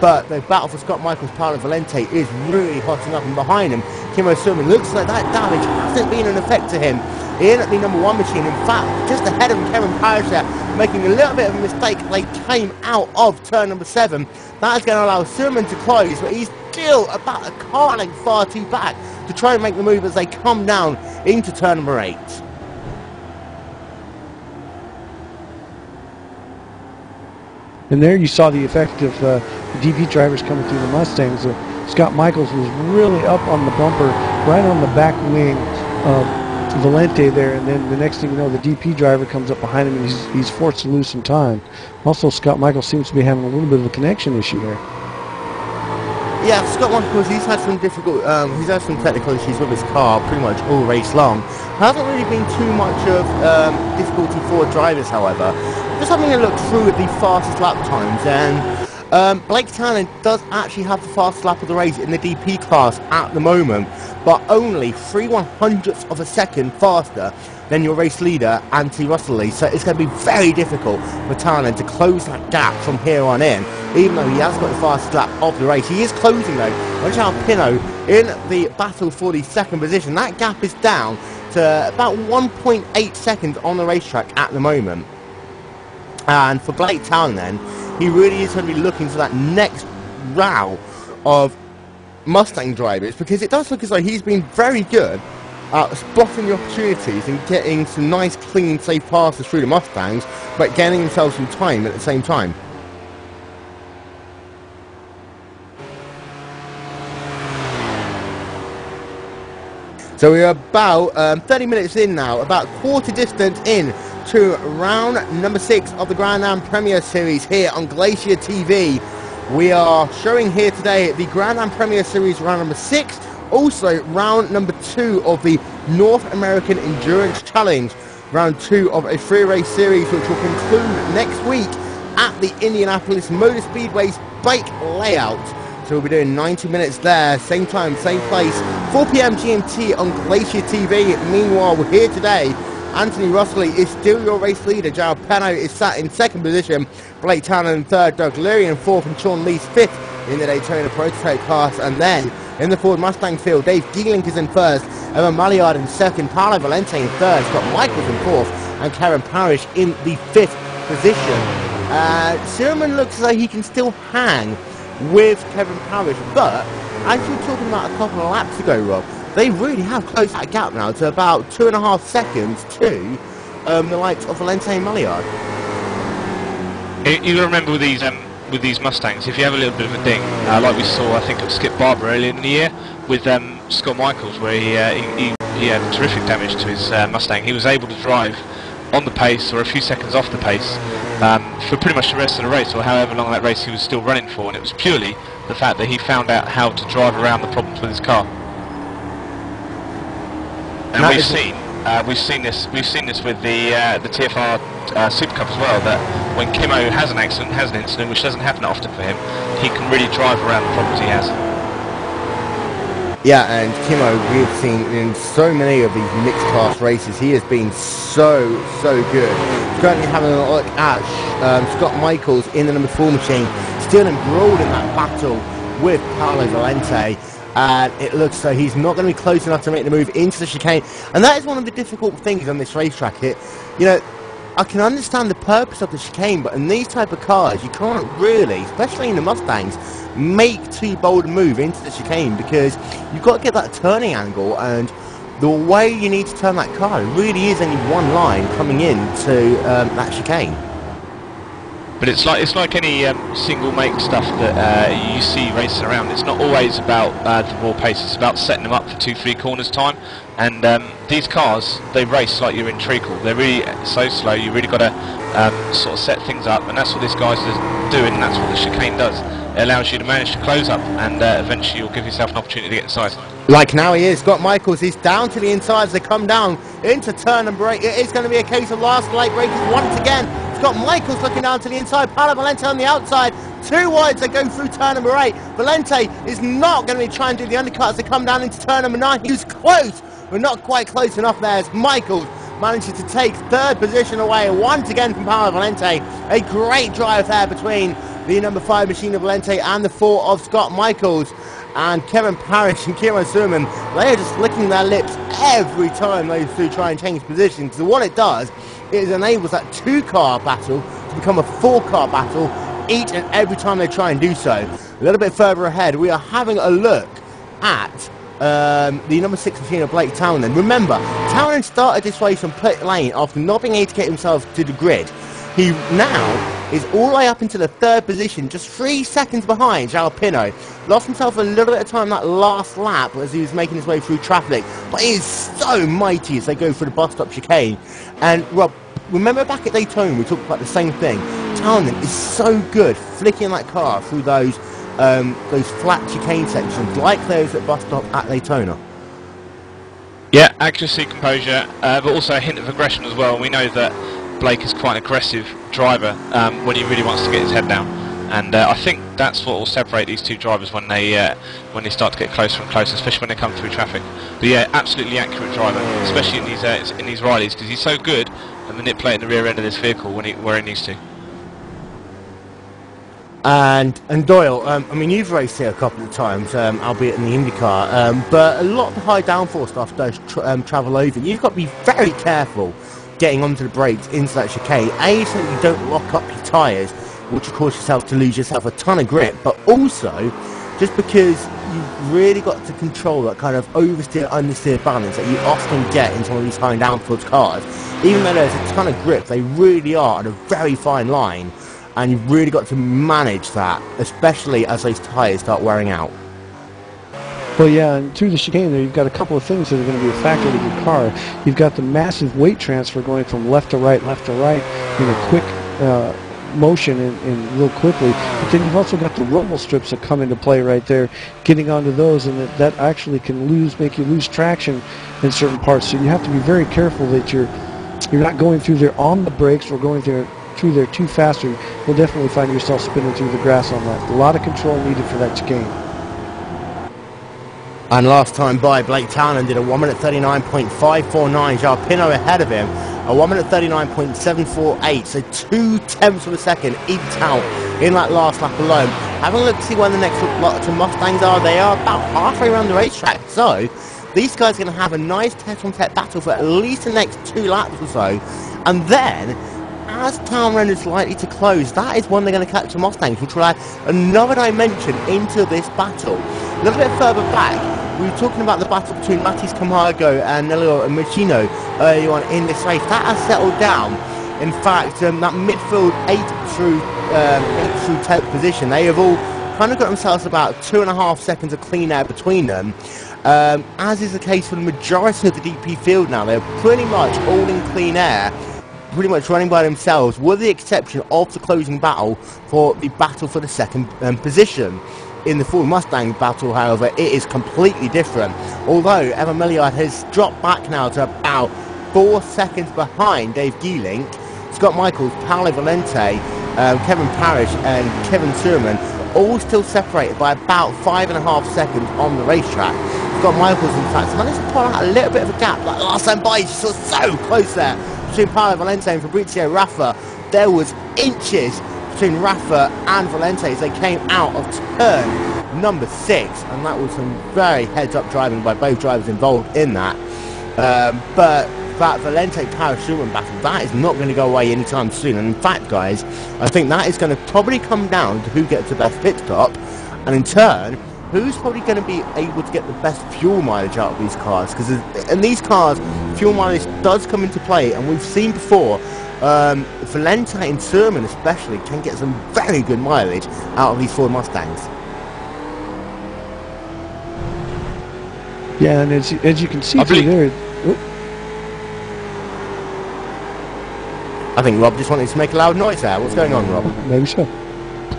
But the battle for Scott Michaels' Paolo Valente is really hotting up, and behind him, Kimmo Surman looks like that damage hasn't been an effect to him in the number 1 machine. In fact, just ahead of him, Kevin Parrish there, making a little bit of a mistake. They came out of turn number 7. That is going to allow Surman to close, but he's still about a car length far too back to try and make the move as they come down into turn number 8. And there you saw the effect of the DP drivers coming through the Mustangs. Scott Michaels was really up on the bumper, right on the back wing of Valente there, and then the next thing you know, the DP driver comes up behind him and he's forced to lose some time. Also, Scott Michaels seems to be having a little bit of a connection issue there. Yeah, Scott Michaels, he's had some technical issues with his car pretty much all race long. Hasn't really been too much of difficulty for drivers, however. Just having a look through at the fastest lap times, and Blake Townend does actually have the fastest lap of the race in the DP class at the moment, but only 3/100ths of a second faster than your race leader, Anthony Russell. So it's going to be very difficult for Townend to close that gap from here on in, even though he has got the fastest lap of the race. He is closing though. Watch out, Pinot in the battle for the second position. That gap is down to about 1.8 seconds on the racetrack at the moment. And for Blake Townend, he really is going to be looking for that next row of Mustang drivers, because it does look as though he's been very good at spotting the opportunities and getting some nice, clean, safe passes through the Mustangs, but gaining himself some time at the same time. So we're about 30 minutes in now, about quarter distance in to round number 6 of the Grand Am Premier Series here on Glacier TV. We are showing here today the Grand Am Premier Series round number 6, also round number 2 of the North American Endurance Challenge, round 2 of a 3-race series which will conclude next week at the Indianapolis Motor Speedway's bike layout. So we'll be doing 90 minutes there, same time, same place, 4 PM GMT on Glacier TV. Meanwhile, we're here today. Anthony Russell is still your race leader. Jared Peno is sat in 2nd position. Blake Townend in 3rd. Doug Leary in 4th. And Sean Lee's 5th in the Daytona Prototype class. And then in the Ford Mustang field, Dave Geelink is in 1st. Evan Maillard in 2nd. Paolo Valente in 3rd. Scott Michaels in 4th. And Karen Parrish in the 5th position. Surman looks as though he can still hang with Kevin Parrish. But as you were talking about a couple of laps ago, Rob, they really have closed that gap now to about 2.5 seconds to the likes of Valente and Maillard. You remember with these Mustangs, if you have a little bit of a ding, like we saw, I think at Skip Barber earlier in the year with Scott Michaels, where he had terrific damage to his Mustang. He was able to drive on the pace or a few seconds off the pace for pretty much the rest of the race, or however long that race he was still running for, and it was purely the fact that he found out how to drive around the problems with his car. And we've seen this with the TFR Super Cup as well, that when Kimmo has an accident, has an incident, which doesn't happen often for him, he can really drive around the problems he has. Yeah, and Kimmo, we've seen in so many of these mixed class races, he has been so good. Currently having a look at Scott Michaels in the number 4 machine, still embroiled in that battle with Paolo Valente. And it looks so he's not going to be close enough to make the move into the chicane. And that is one of the difficult things on this racetrack. I can understand the purpose of the chicane, but in these type of cars, you can't really, especially in the Mustangs, make too bold a move into the chicane, because you've got to get that turning angle, and the way you need to turn that car, it really is only one line coming into that chicane. But it's like any single make stuff that you see racing around. It's not always about the raw pace. It's about setting them up for 2-3 corners time. And these cars, they race like you're in treacle. They're really so slow. You really got to sort of set things up, and that's what this guy's doing. And that's what the chicane does. It allows you to manage to close up, and eventually you'll give yourself an opportunity to get inside. Like now he is. Scott Michaels is down to the inside as they come down into turn number 8. It is going to be a case of last late breakers once again. Scott Michaels looking down to the inside. Paolo Valente on the outside. 2 wides they go through turn number 8. Valente is not going to be trying to do the undercut as they come down into turn number 9. He was close, but not quite close enough there as Michaels manages to take 3rd position away once again from Paolo Valente. A great drive there between the number 5 machine of Valente and the 4 of Scott Michaels. And Kevin Parrish and Kieran Surman, they are just licking their lips every time those two try and change position, because what it does is enables that 2-car battle to become a 4-car battle each and every time they try and do so. A little bit further ahead, we are having a look at the number 6 machine of Blake Townend. Remember, Townend started this race on pit lane after not being able to get himself to the grid. He now is all the way up into the 3rd position, just 3 seconds behind João Pinto. Lost himself a little bit of time that last lap as he was making his way through traffic, but he is so mighty as they go through the bus stop chicane. And Rob, remember back at Daytona we talked about the same thing. Townend is so good flicking that car through those flat chicane sections like those at bus stop at Daytona. Yeah, accuracy, composure, but also a hint of aggression as well. We know that Blake is quite an aggressive driver when he really wants to get his head down, and I think that's what will separate these two drivers when they start to get closer and closer, especially when they come through traffic. But yeah, absolutely accurate driver, especially in these Rileys, because he's so good at manipulating the rear end of this vehicle where he needs to. And Doyle, I mean, you've raced here a couple of times, albeit in the IndyCar, but a lot of the high downforce stuff does travel over. You've got to be very careful getting onto the brakes into that chicane, A, so that you don't lock up your tyres, which will cause yourself to lose yourself a ton of grip, but also just because you've really got to control that kind of oversteer, understeer balance that you often get in some of these high downforce cars. Even though there's a ton of grip, they really are at a very fine line, and you've really got to manage that, especially as those tyres start wearing out. Well, yeah, and through the chicane there, you've got a couple of things that are going to be a factor with your car. You've got the massive weight transfer going from left to right in a quick motion and real quickly. But then you've also got the rumble strips that come into play right there, getting onto those, and that actually can make you lose traction in certain parts. So you have to be very careful that you're not going through there on the brakes or going through there too fast. You'll definitely find yourself spinning through the grass on that. A lot of control needed for that chicane. And last time by, Blake Townend did a 1 minute 39.549. João Pinto ahead of him, a 1 minute 39.748. So 0.2 of a second eked out in that last lap alone. Having a look to see when the next lot of Mustangs are, they are about halfway around the racetrack. So these guys are going to have a nice tete-on-tete battle for at least the next 2 laps or so. And then as Townend is likely to close, that is when they're going to catch the Mustangs, which will add another dimension into this battle. A little bit further back, we were talking about the battle between Matis Camargo and Nelio Machino earlier on in this race. That has settled down. In fact, that midfield 8 through 10th position, they have all kind of got themselves about 2.5 seconds of clean air between them. As is the case for the majority of the DP field now, they're pretty much all in clean air, pretty much running by themselves, with the exception of the closing battle for the battle for the second position. In the Ford Mustang battle, however, it is completely different. Although Evan Milliard has dropped back now to about 4 seconds behind Dave Geelink, Scott Michaels, Paolo Valente, Kevin Parrish and Kevin Surman all still separated by about 5.5 seconds on the racetrack. Scott Michaels, in fact, managed to pull out a little bit of a gap. Like last time by, you saw so close there between Paolo Valente and Fabrizio Raffa. There was inches between Raffa and Valente as they came out of turn number 6, and that was some very heads-up driving by both drivers involved in that. But that Valente-Parrish-Surman battle, that is not going to go away anytime soon. And in fact, guys, I think that is going to probably come down to who gets the best pit stop, and in turn, who's probably going to be able to get the best fuel mileage out of these cars. Because in these cars, fuel mileage does come into play, and we've seen before, Valente and Surman especially can get some very good mileage out of these Ford Mustangs. Yeah, and as you can see through there... I think Rob just wanted to make a loud noise there. What's going on, Rob? Maybe so.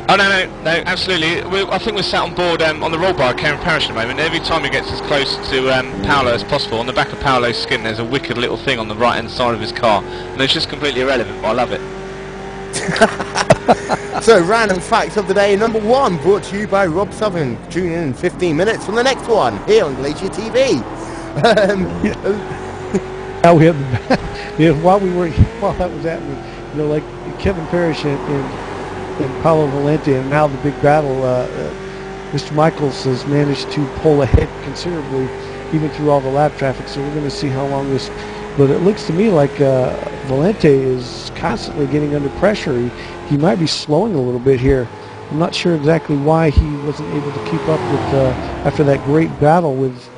Oh, no, absolutely. I think we're sat on board on the roll bar of Kevin Parrish at the moment. Every time he gets as close to Paolo as possible, on the back of Paolo's skin there's a wicked little thing on the right-hand side of his car. And it's just completely irrelevant, but I love it. So, random facts of the day, number 1, brought to you by Rob Southern. Tune in 15 minutes from the next one, here on Glacier TV. Now we have while that was happening, you know, like Kevin Parrish and Paolo Valente, and now the big battle, Mr. Michaels has managed to pull ahead considerably even through all the lap traffic, so we're going to see how long this, but it looks to me like Valente is constantly getting under pressure. He might be slowing a little bit here. I'm not sure exactly why he wasn't able to keep up with, after that great battle with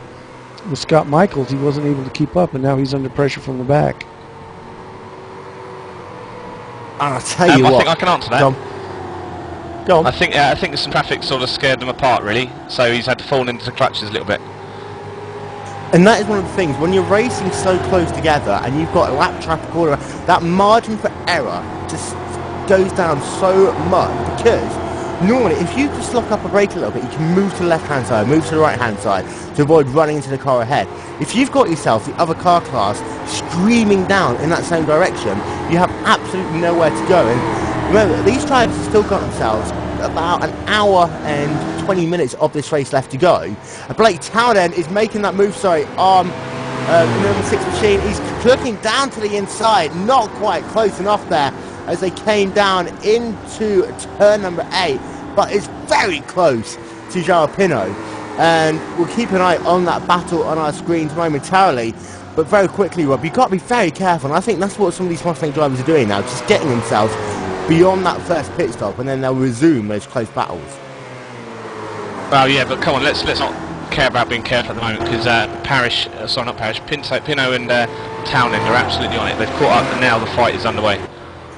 Scott Michaels, he wasn't able to keep up, and now he's under pressure from the back. I'll tell you what. I think I can answer that. Go on. I think some traffic sort of scared them apart, really. So he's had to fall into the clutches a little bit. And that is one of the things, when you're racing so close together and you've got lap traffic all around, that margin for error just goes down so much, because normally if you just lock up a brake a little bit, you can move to the left hand side, move to the right hand side to avoid running into the car ahead. If you've got yourself the other car class screaming down in that same direction, you have absolutely nowhere to go. And remember, these drivers have still got themselves about an hour and 20 minutes of this race left to go. Blake Townend is making that move, on number 6 machine. He's looking down to the inside, not quite close enough there as they came down into turn number 8, but it's very close to João Pinot. And we'll keep an eye on that battle on our screens momentarily. But very quickly, Rob, you've got to be very careful, and I think that's what some of these Mustang drivers are doing now, just getting themselves beyond that first pit stop, and then they'll resume those close battles. Well, yeah, but come on, let's not care about being careful at the moment, because Pinot and Townend are absolutely on it. They've caught up, and now the fight is underway.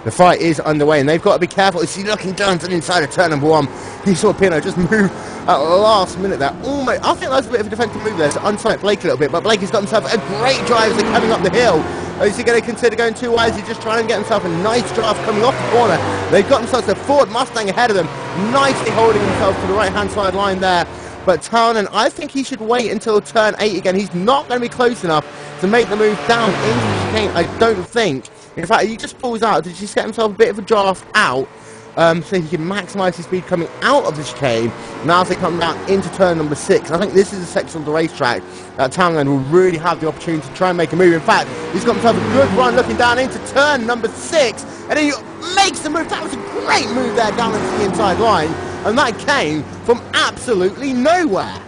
The fight is underway, and they've got to be careful. Is he looking down to the inside of turn number 1? He saw Pinot just move at the last minute there. Almost, I think that's a bit of a defensive move there to unsight Blake a little bit, but Blake has got himself a great drive as they're coming up the hill. Is he going to consider going too wide? Is he just trying to get himself a nice draft coming off the corner? They've got themselves a Ford Mustang ahead of them, nicely holding himself to the right-hand side line there. But Townend, I think he should wait until turn 8 again. He's not going to be close enough to make the move down into the chicane, I don't think. In fact, he just pulls out to just get himself a bit of a draft out, so he can maximise his speed coming out of the chicane. Now as they come down into turn number 6, I think this is a section of the racetrack that Townend will really have the opportunity to try and make a move. In fact, he's got himself a good run looking down into turn number 6, and he makes the move. That was a great move there down into the inside line, and that came from absolutely nowhere.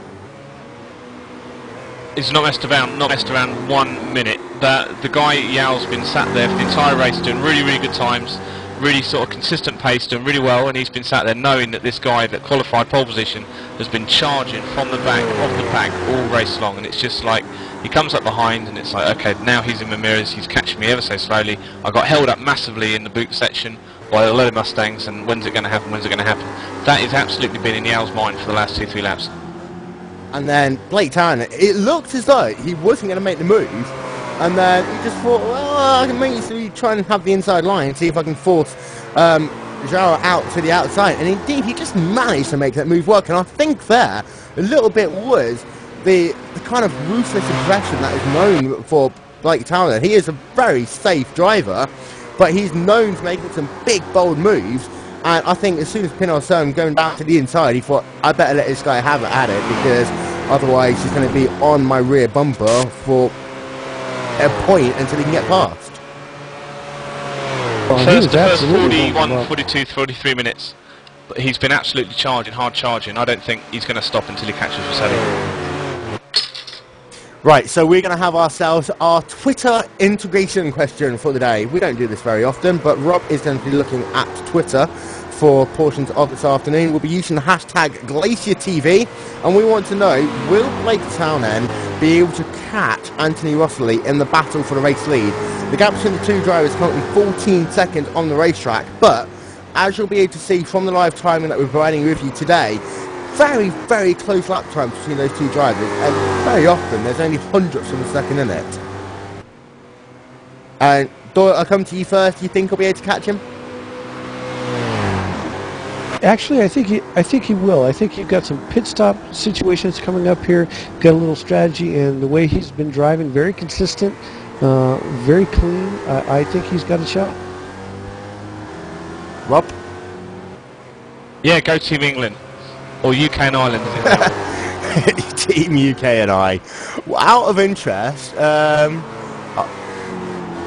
It's not messed around 1 minute. that the guy Yao's been sat there for the entire race doing really, really good times, really sort of consistent pace, doing really well, and he's been sat there knowing that this guy that qualified pole position has been charging from the back of the pack all race long, and it's just like he comes up behind and it's like, okay, now he's in my mirrors, he's catching me ever so slowly. I got held up massively in the boot section by a load of Mustangs, and when's it going to happen, when's it going to happen? That has absolutely been in Yao's mind for the last 2-3 laps. And then Blake Town, it looked as though he wasn't going to make the move, and then he just thought, well, I can basically try and have the inside line, see if I can force Zhao out to the outside, and indeed he just managed to make that move work. And I think there a little bit was the kind of ruthless aggression that is known for Blake Town. He is a very safe driver, but he's known for making some big bold moves. And I think as soon as Pinot saw him going back to the inside, he thought, I better let this guy have it at it, because otherwise he's going to be on my rear bumper for a point until he can get past. Well, First 41, 42, 43 minutes. But he's been absolutely charging, hard charging. I don't think he's going to stop until he catches Rosselli. Right, so we're going to have ourselves our Twitter integration question for the day. We don't do this very often, but Rob is going to be looking at Twitter for portions of this afternoon. We'll be using the hashtag GlacierTV, and we want to know, will Blake Townend be able to catch Anthony Rosselli in the battle for the race lead? The gap between the two drivers is currently 14 seconds on the racetrack, but as you'll be able to see from the live timing that we're providing with you today, very, very close lap times between those two drivers, and very often there's only hundredths of a second in it. And Doyle, I'll come to you first. Do you think I'll be able to catch him? Actually, I think he will. I think you've got some pit stop situations coming up here. Got a little strategy, and the way he's been driving, very consistent, very clean. I think he's got a shot. Rob? Yeah, go Team England. Or UK and Ireland, as it now. Team UK and I. Well, out of interest,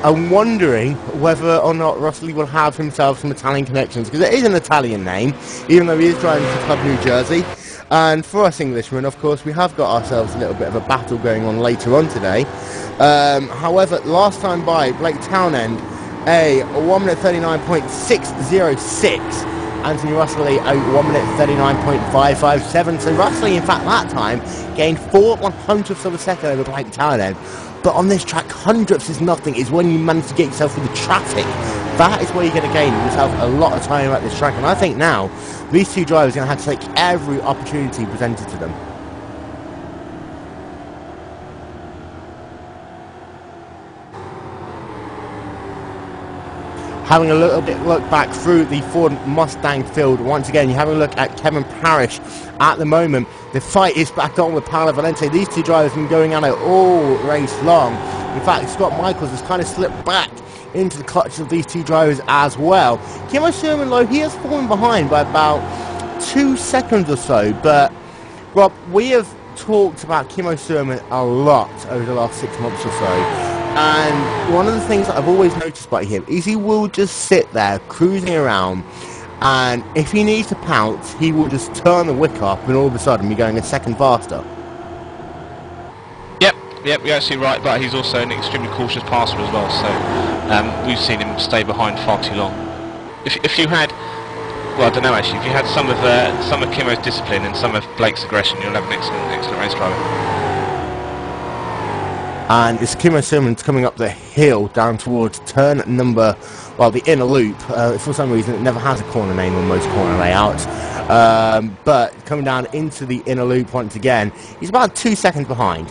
I'm wondering whether or not Rosselli will have himself some Italian connections, because it is an Italian name, even though he is driving for Club New Jersey. And for us Englishmen, of course, we have got ourselves a little bit of a battle going on later on today. However, last time by, Blake Townend, a 1 minute 39.606. Anthony Rosselli, a 1 minute 39.557. So Rosselli, in fact, that time gained 4 100ths of a second over Blake Townend. But on this track, hundredths is nothing. Is when you manage to get yourself through the traffic. That is where you're going to gain yourself a lot of time at this track. And I think now these two drivers are going to have to take every opportunity presented to them. Having a little bit look back through the Ford Mustang field once again, you're having a look at Kevin Parrish at the moment. The fight is back on with Paolo Valente. These two drivers have been going at it all race long. In fact, Scott Michaels has kind of slipped back into the clutches of these two drivers as well. Kimo Sherman, though, he has fallen behind by about 2 seconds or so. But, Rob, we have talked about Kimo Sherman a lot over the last 6 months or so. And one of the things that I've always noticed about him is he will just sit there cruising around, and if he needs to pounce, he will just turn the wick up and all of a sudden be going a second faster. Yep, you're actually right, but he's also an extremely cautious passer as well, so we've seen him stay behind far too long. If you had, well, I don't know actually, if you had some of Kimo's discipline and some of Blake's aggression, you'll have an excellent race driver. And it's Kimo Sherman coming up the hill down towards turn number, well, the inner loop. For some reason, it never has a corner name on most corner layouts. But coming down into the inner loop once again, he's about 2 seconds behind.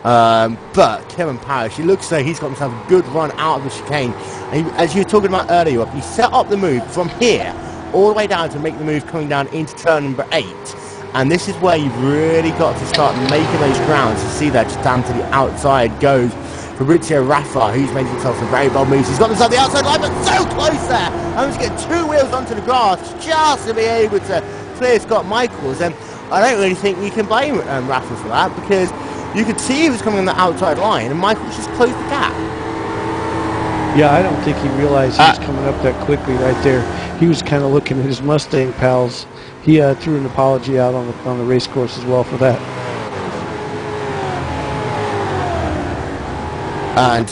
But Kevin Parrish, he looks like he's got himself a good run out of the chicane. And as you were talking about earlier, he set up the move from here all the way down to make the move coming down into turn number 8. And this is where you've really got to start making those grounds. You see that just down to the outside goes Fabrizio Raffa, who's made himself some very bold moves. He's got himself the outside line, but so close there. And he's getting 2 wheels onto the grass just to be able to clear Scott Michaels. And I don't really think you can blame Raffa for that, because you could see he was coming on the outside line and Michaels just closed the gap. Yeah, I don't think he realized he was coming up that quickly right there. He was kind of looking at his Mustang pals. He threw an apology out on the race course as well for that. And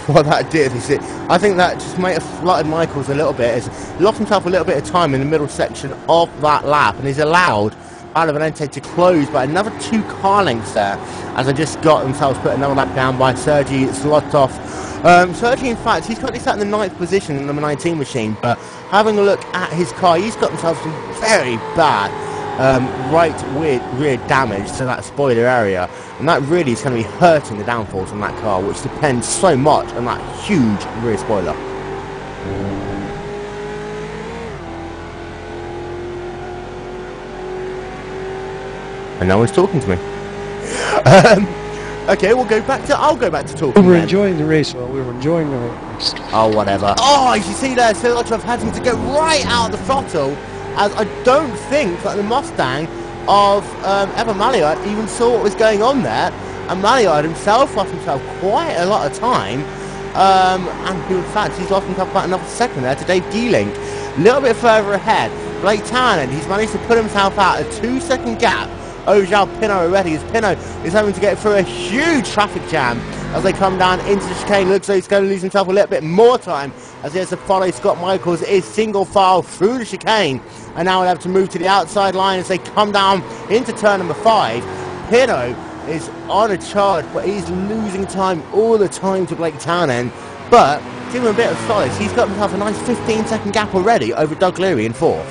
what that did is I think that just might have fluttered Michaels a little bit. He's lost himself a little bit of time in the middle section of that lap, and he's allowed Valente to close by another 2 car lengths there, as they just got themselves put another lap down by Sergei Zlotov. Sergei, in fact, he's currently sat in the 9th position in the number 19 machine, but having a look at his car, he's got himself some very bad right rear damage to that spoiler area, and that really is going to be hurting the downforce on that car, which depends so much on that huge rear spoiler. And no one's talking to me. Okay, I'll go back to talking. We were enjoying the race. Well, we were enjoying the race. Oh, whatever. Oh, as you see there, Zlotov having to go right out of the throttle, as I don't think that the Mustang of Evan Maillard even saw what was going on there, and Maillard himself lost himself quite a lot of time, and in fact he's lost himself about another second there to Dave Geeling. A little bit further ahead, Blake Townend, he's managed to put himself out a 2-second gap over João Pinot already, as Pinot is having to get through a huge traffic jam as they come down into the chicane. Looks like he's going to lose himself a little bit more time as he has to follow Scott Michaels. It is single file through the chicane, and now we'll have to move to the outside line as they come down into turn number 5. Pinot is on a charge, but he's losing time all the time to Blake Townend, but give him a bit of solace. He's got himself a nice 15-second gap already over Doug Leary in 4th.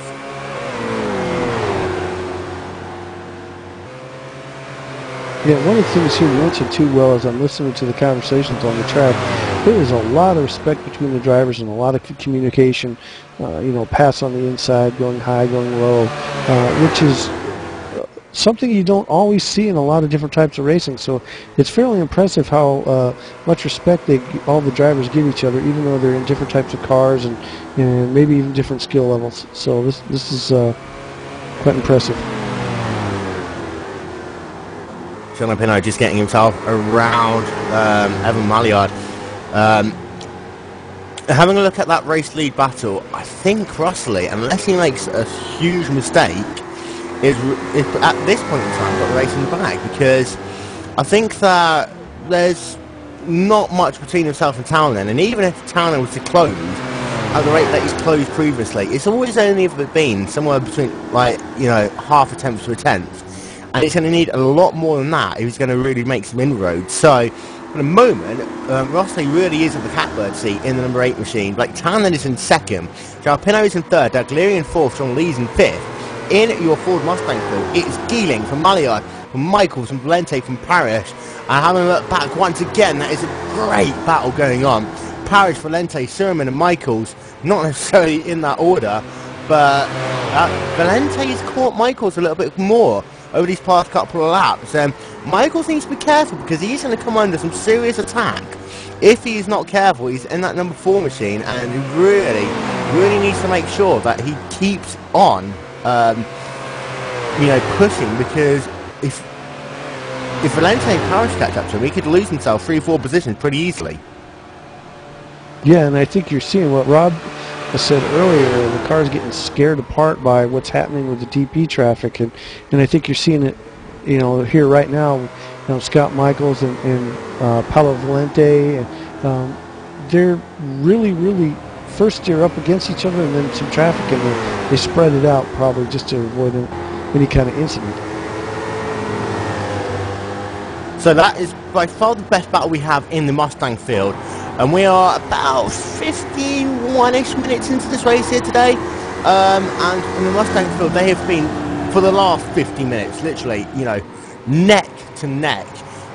Yeah, one of the things you mentioned too well as I'm listening to the conversations on the track, there is a lot of respect between the drivers and a lot of communication, pass on the inside, going high, going low, which is something you don't always see in a lot of different types of racing. So it's fairly impressive how much respect all the drivers give each other, even though they're in different types of cars and maybe even different skill levels. So this is quite impressive. Sean Pinot just getting himself around Evan Maillard. Having a look at that race lead battle, I think Rossley, unless he makes a huge mistake, is at this point in time got the race in the bag, because I think that there's not much between himself and Townend, and even if Townend was to close at the rate that he's closed previously, it's always only ever been somewhere between, half a tenth to a tenth. And it's going to need a lot more than that if he's going to really make some inroads. So, for the moment, Rossley really is at the catbird seat in the number 8 machine. Blake Townend is in 2nd, João Pinot is in 3rd, Doug Leary in 4th, Sean Lee's in 5th. In your Ford Mustang field, it is Geeling from Maillard, from Michaels, from Valente, from Parrish. And having a look back once again, that is a great battle going on. Parrish, Valente, Surman and Michaels, not necessarily in that order, but Valente's caught Michaels a little bit more over these past couple of laps. Michaels needs to be careful, because he's going to come under some serious attack if he's not careful. He's in that number 4 machine, and he really needs to make sure that he keeps on pushing, because if Valente and Parrish catch up to him, he could lose himself 3-4 positions pretty easily. Yeah, and I think you're seeing what Rob said earlier, the car's getting scared apart by what's happening with the DP traffic, and I think you're seeing it, here right now. Scott Michaels and Paulo Valente, they're really first they're up against each other, and then some traffic, and they spread it out probably just to avoid any kind of incident. So that is by far the best battle we have in the Mustang field. And we are about 51-ish minutes into this race here today. And in the Mustang field, they have been, for the last 50 minutes, literally, neck to neck.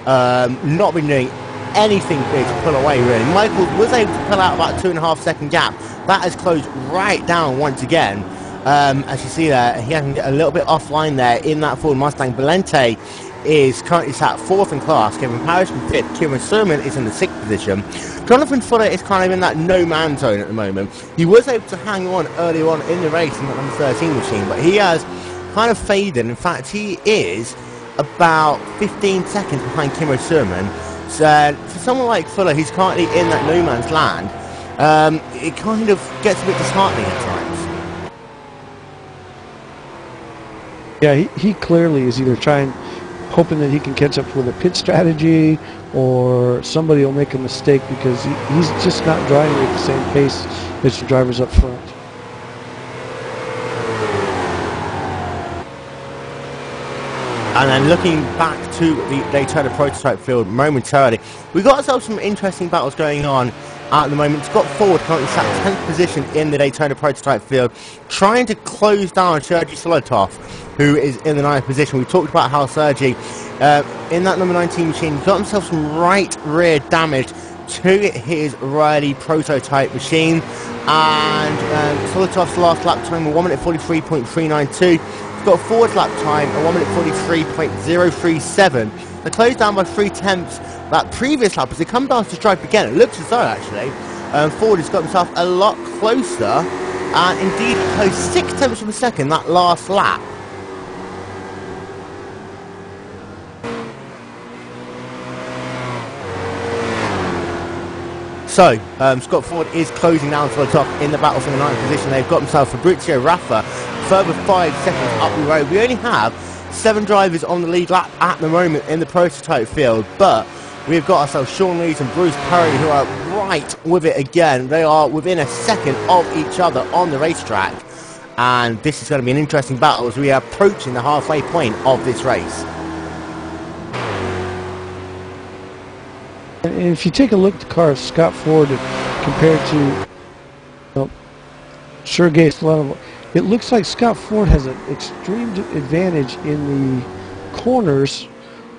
Not been doing anything big to pull away, really. Michael was able to pull out about a 2.5-second gap. That has closed right down once again. As you see there, he can get a little bit offline there in that Ford Mustang. Valente is currently sat 4th in class, Kevin Parrish in 5th, Kieran Surman is in the 6th position. Jonathan Fuller is kind of in that no-man zone at the moment. He was able to hang on early on in the race in that number 13 machine, but he has kind of faded. In fact, he is about 15 seconds behind Kieran Surman. So for someone like Fuller, who's currently in that no-man's land, it kind of gets a bit disheartening at times. Yeah, he clearly is either trying hoping that he can catch up with a pit strategy, or somebody will make a mistake because he's just not driving at the same pace as the drivers up front. And then looking back to the Daytona prototype field momentarily, we've got ourselves some interesting battles going on at the moment. Scott Ford currently sat 10th position in the Daytona prototype field, trying to close down Sergey Solotov, who is in the 9th position. We talked about how Sergey, in that number 19 machine, got himself some right rear damage to his Riley prototype machine, and Solotov's last lap time was 1 minute 43.392. Got Ford's lap time at 1 minute 43.037. They closed down by 3/10 that previous lap as they come down to stripe again. It looks as though actually Ford has got himself a lot closer, and indeed closed 0.6 of a second that last lap. So, Scott Ford is closing down to the top in the battle for the 9th position. They've got themselves Fabrizio Raffa further 5 seconds up the road. We only have 7 drivers on the lead lap at the moment in the prototype field, but we've got ourselves Sean Rees and Bruce Perry, who are right with it again. They are within a second of each other on the racetrack, and this is going to be an interesting battle as we are approaching the halfway point of this race. And if you take a look at the car of Scott Ford compared to Sergey Solotov, it looks like Scott Ford has an extreme advantage in the corners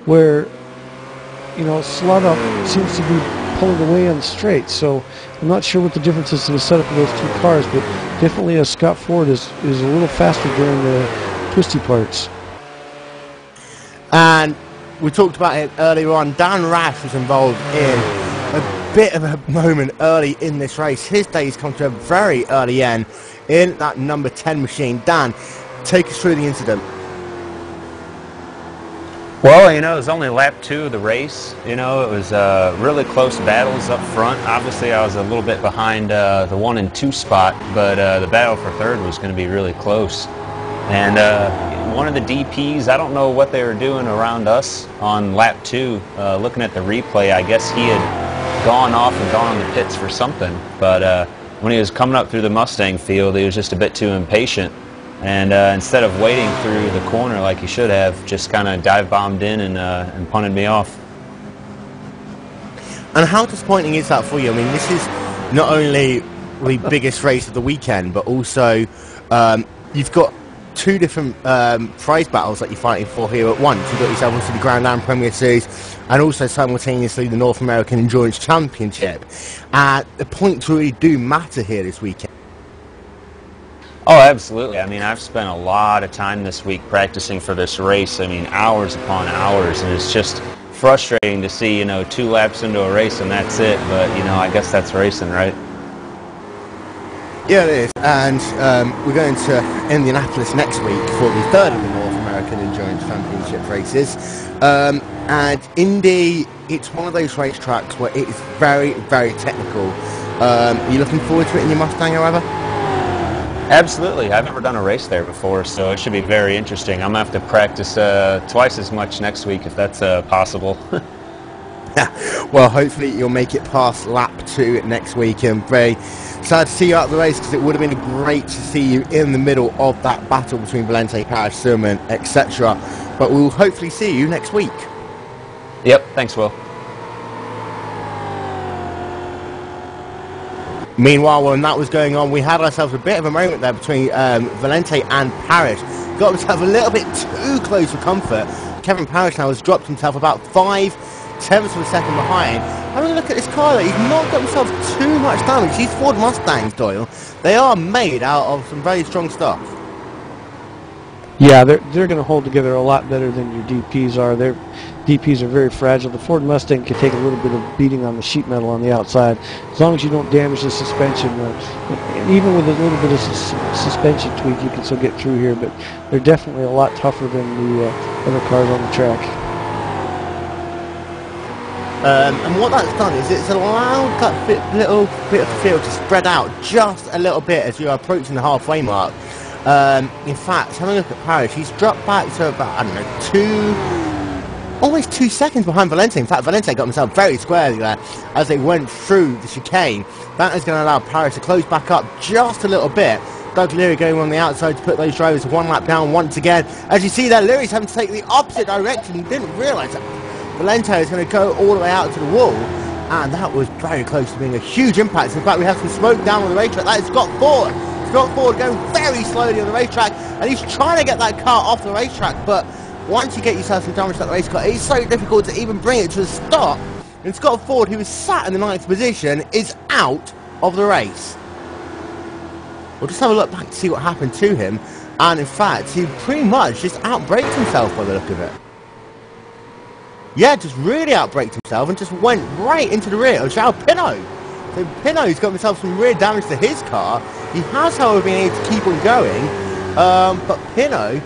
where, Solotov seems to be pulling away on the straight. So I'm not sure what the difference is in the setup of those two cars, but definitely Scott Ford is a little faster during the twisty parts. And we talked about it earlier on. Dan Rash was involved in a bit of a moment early in this race. His days come to a very early end in that number 10 machine. Dan, take us through the incident. Well, it was only lap 2 of the race. It was really close battles up front. Obviously, I was a little bit behind the 1 and 2 spot, but the battle for third was going to be really close. And one of the DPs, I don't know what they were doing around us on lap 2. Looking at the replay, I guess he had gone off and gone on the pits for something. But when he was coming up through the Mustang field, he was just a bit too impatient. And instead of waiting through the corner like he should have, just kind of dive bombed in and punted me off. And how disappointing is that for you? I mean, this is not only the biggest race of the weekend, but also you've got 2 different prize battles that you're fighting for here at once. You've got yourself also the Grand Am Premier Series and also simultaneously the North American Endurance Championship. The points really do matter here this weekend. Oh, absolutely. I mean, I've spent a lot of time this week practicing for this race. I mean, hours upon hours, and it's just frustrating to see, 2 laps into a race and that's it. But, I guess that's racing, right? Yeah, it is. And we're going to Indianapolis next week for the 3rd of the North American Endurance Championship races. And Indy, it's one of those racetracks where it is very, very technical. Are you looking forward to it in your Mustang, however? Absolutely. I've never done a race there before, so it should be very interesting. I'm going to have to practice twice as much next week if that's possible. Well, hopefully you'll make it past lap 2 next week, and very sad to see you out of the race because it would have been great to see you in the middle of that battle between Valente, Parrish, Silverman, etc. But we'll hopefully see you next week. Yep, thanks, Will. Meanwhile, when that was going on, we had ourselves a bit of a moment there between Valente and Parrish. Got himself a little bit too close for comfort. Kevin Parrish now has dropped himself about 5/10 of a second behind. Having a look at this car though, he's not got himself too much damage. These Ford Mustangs, Doyle, they are made out of some very strong stuff. Yeah, they're going to hold together a lot better than your DPs are. Their DPs are very fragile. The Ford Mustang can take a little bit of beating on the sheet metal on the outside, as long as you don't damage the suspension. And even with a little bit of suspension tweak, you can still get through here. But they're definitely a lot tougher than the other cars on the track. And what that's done is it's allowed that little bit of the field to spread out just a little bit as you're approaching the halfway mark. In fact, having a look at Parrish, he's dropped back to about, I don't know, almost 2 seconds behind Valente. In fact, Valente got himself very squarely there as they went through the chicane. That is going to allow Paris to close back up just a little bit. Doug Leary going on the outside to put those drivers one lap down once again. As you see there, Leary's having to take the opposite direction. He didn't realise that Valente is going to go all the way out to the wall. And that was very close to being a huge impact. In fact, we have some smoke down on the racetrack. That is Scott Ford. Scott Ford going very slowly on the racetrack. And he's trying to get that car off the racetrack. But once you get yourself some damage to that race car, it's so difficult to even bring it to a stop. And Scott Ford, who was sat in the 9th position, is out of the race. We'll just have a look back to see what happened to him. And in fact, he pretty much just outbraked himself by the look of it. Yeah, just really outbraked himself and just went right into the rear of João Pinot. So Pinot's got himself some rear damage to his car. He has, however, been able to keep on going. But Pinot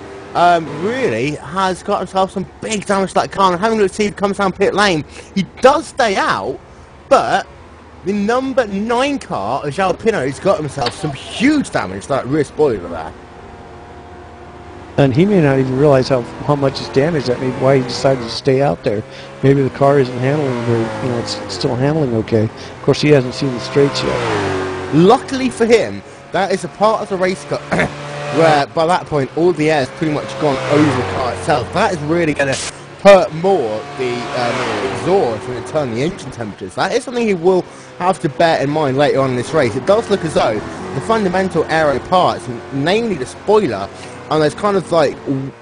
really has got himself some big damage to that car. And having a look to see if he comes down pit lane, he does stay out, but the number 9 car of João Pinot's got himself some huge damage to that rear spoiler there. And he may not even realize how much is damaged. That may be why he decided to stay out there. Maybe the car isn't handling very, it's still handling okay. Of course, he hasn't seen the straights yet. Luckily for him, that is a part of the race car where by that point all the air has pretty much gone over the car itself. That is really going to hurt more the exhaust when it turns the engine temperatures. That is something he will have to bear in mind later on in this race. It does look as though the fundamental aero parts, namely the spoiler, and there's kind of like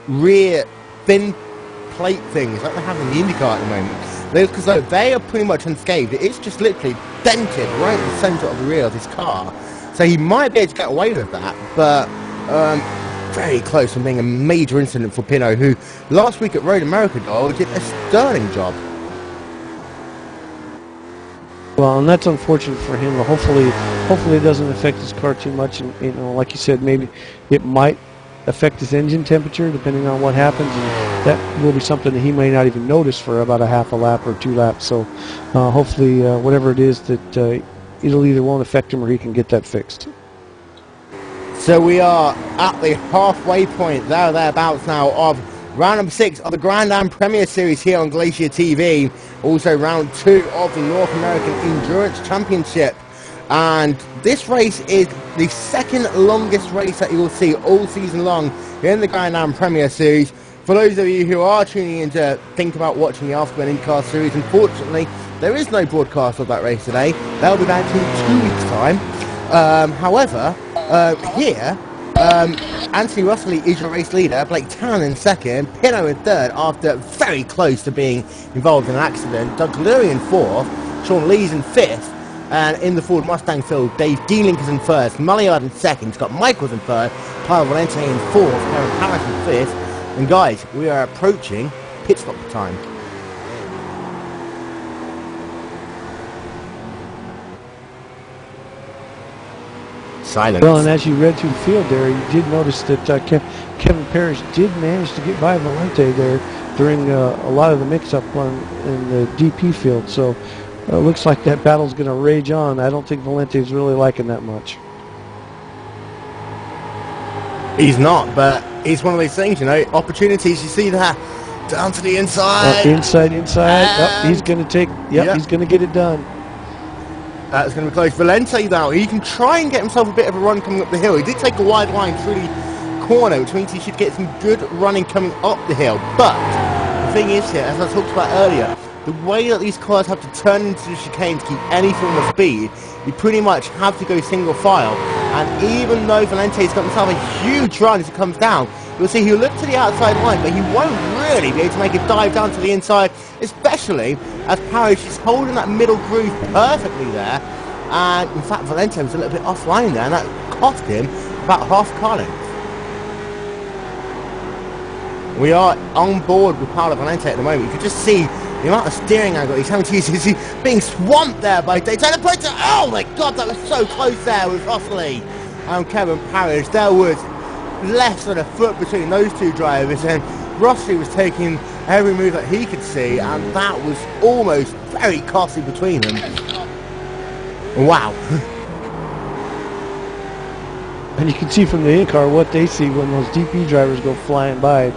rear thin plate things like they have in the IndyCar at the moment, they look as though they are pretty much unscathed. It's just literally dented right in the centre of the rear of his car. So he might be able to get away with that, but very close from being a major incident for Pinot, who last week at Road America did a sterling job. Well, and that's unfortunate for him. Hopefully it doesn't affect his car too much. And like you said, maybe it might affect his engine temperature depending on what happens, and that will be something that he may not even notice for about a half a lap or 2 laps. So hopefully whatever it is, that it'll either won't affect him or he can get that fixed. So we are at the halfway point thereabouts now of round number 6 of the Grand Am Premier Series here on Glacier TV. Also round 2 of the North American Endurance Championship. And this race is the second longest race that you will see all season long in the Grand Am Premier Series. For those of you who are tuning in to think about watching the Afterburn IndyCar Series, unfortunately, there is no broadcast of that race today. They'll be back in 2 weeks' time. However, here, Anthony Russell is your race leader, Blake Town in second, Pinot in third after very close to being involved in an accident, Doug Leary in fourth, Sean Lees in fifth, and in the Ford Mustang field, Dave Dealink is in first, Mulliard in second, Scott Michaels in third, Paolo Valente in fourth, Karen Harris in fifth, and guys, we are approaching pit stop time. Silence. Well, and as you read through the field there, you did notice that Kevin Parrish did manage to get by Valente there during a lot of the mix-up in the DP field. So it looks like that battle's going to rage on. I don't think Valente's really liking that much. He's not, but it's one of those things, opportunities. You see that down to the inside. Inside. He's going to take. Yep, he's going to get it done. That's going to be close. Valente now, he can try and get himself a bit of a run coming up the hill. He did take a wide line through the corner, which means he should get some good running coming up the hill. But the thing is here, as I talked about earlier, the way that these cars have to turn into the chicane to keep any form of speed, you pretty much have to go single file. And even though Valente's got himself a huge run as he comes down, you'll see he'll look to the outside line, but he won't really be able to make a dive down to the inside, especially as Parrish is holding that middle groove perfectly there. And in fact, Valente was a little bit offline there, and that cost him about half a car length. We are on board with Paolo Valente at the moment. You can just see the amount of steering angle he's having to use. He's being swamped there by Daytona Pointer. Oh my God, that was so close there with Russell and Kevin Parrish. There was less than a foot between those two drivers, and Rossi was taking every move that he could see, and that was almost very costly between them. Wow. And you can see from the in-car what they see when those DP drivers go flying by.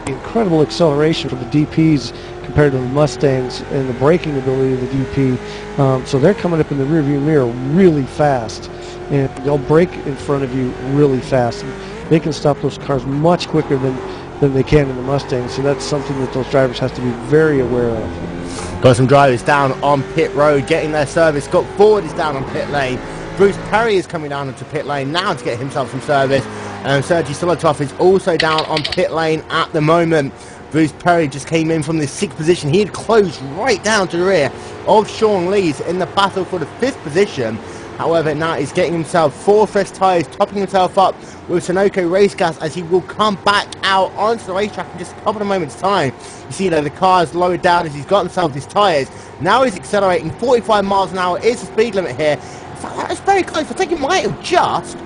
incredible acceleration for the DPs compared to the Mustangs and the braking ability of the DP. So they're coming up in the rearview mirror really fast, and they'll brake in front of you really fast. And they can stop those cars much quicker than they can in the Mustangs. So that's something that those drivers have to be very aware of. Got some drivers down on pit road getting their service. Scott Ford is down on pit lane. Bruce Perry is coming down onto pit lane now to get himself some service. And Sergei Solotov is also down on pit lane at the moment. Bruce Perry just came in from the 6th position. He had closed right down to the rear of Sean Lees in the battle for the 5th position. However, now he's getting himself 4 fresh tyres, topping himself up with Sunoco race gas as he will come back out onto the racetrack in just a couple of moments' time. You see that the car's lowered down as he's got himself his tyres. Now he's accelerating 45 miles an hour is the speed limit here. In fact, that is very close. I think he might have just...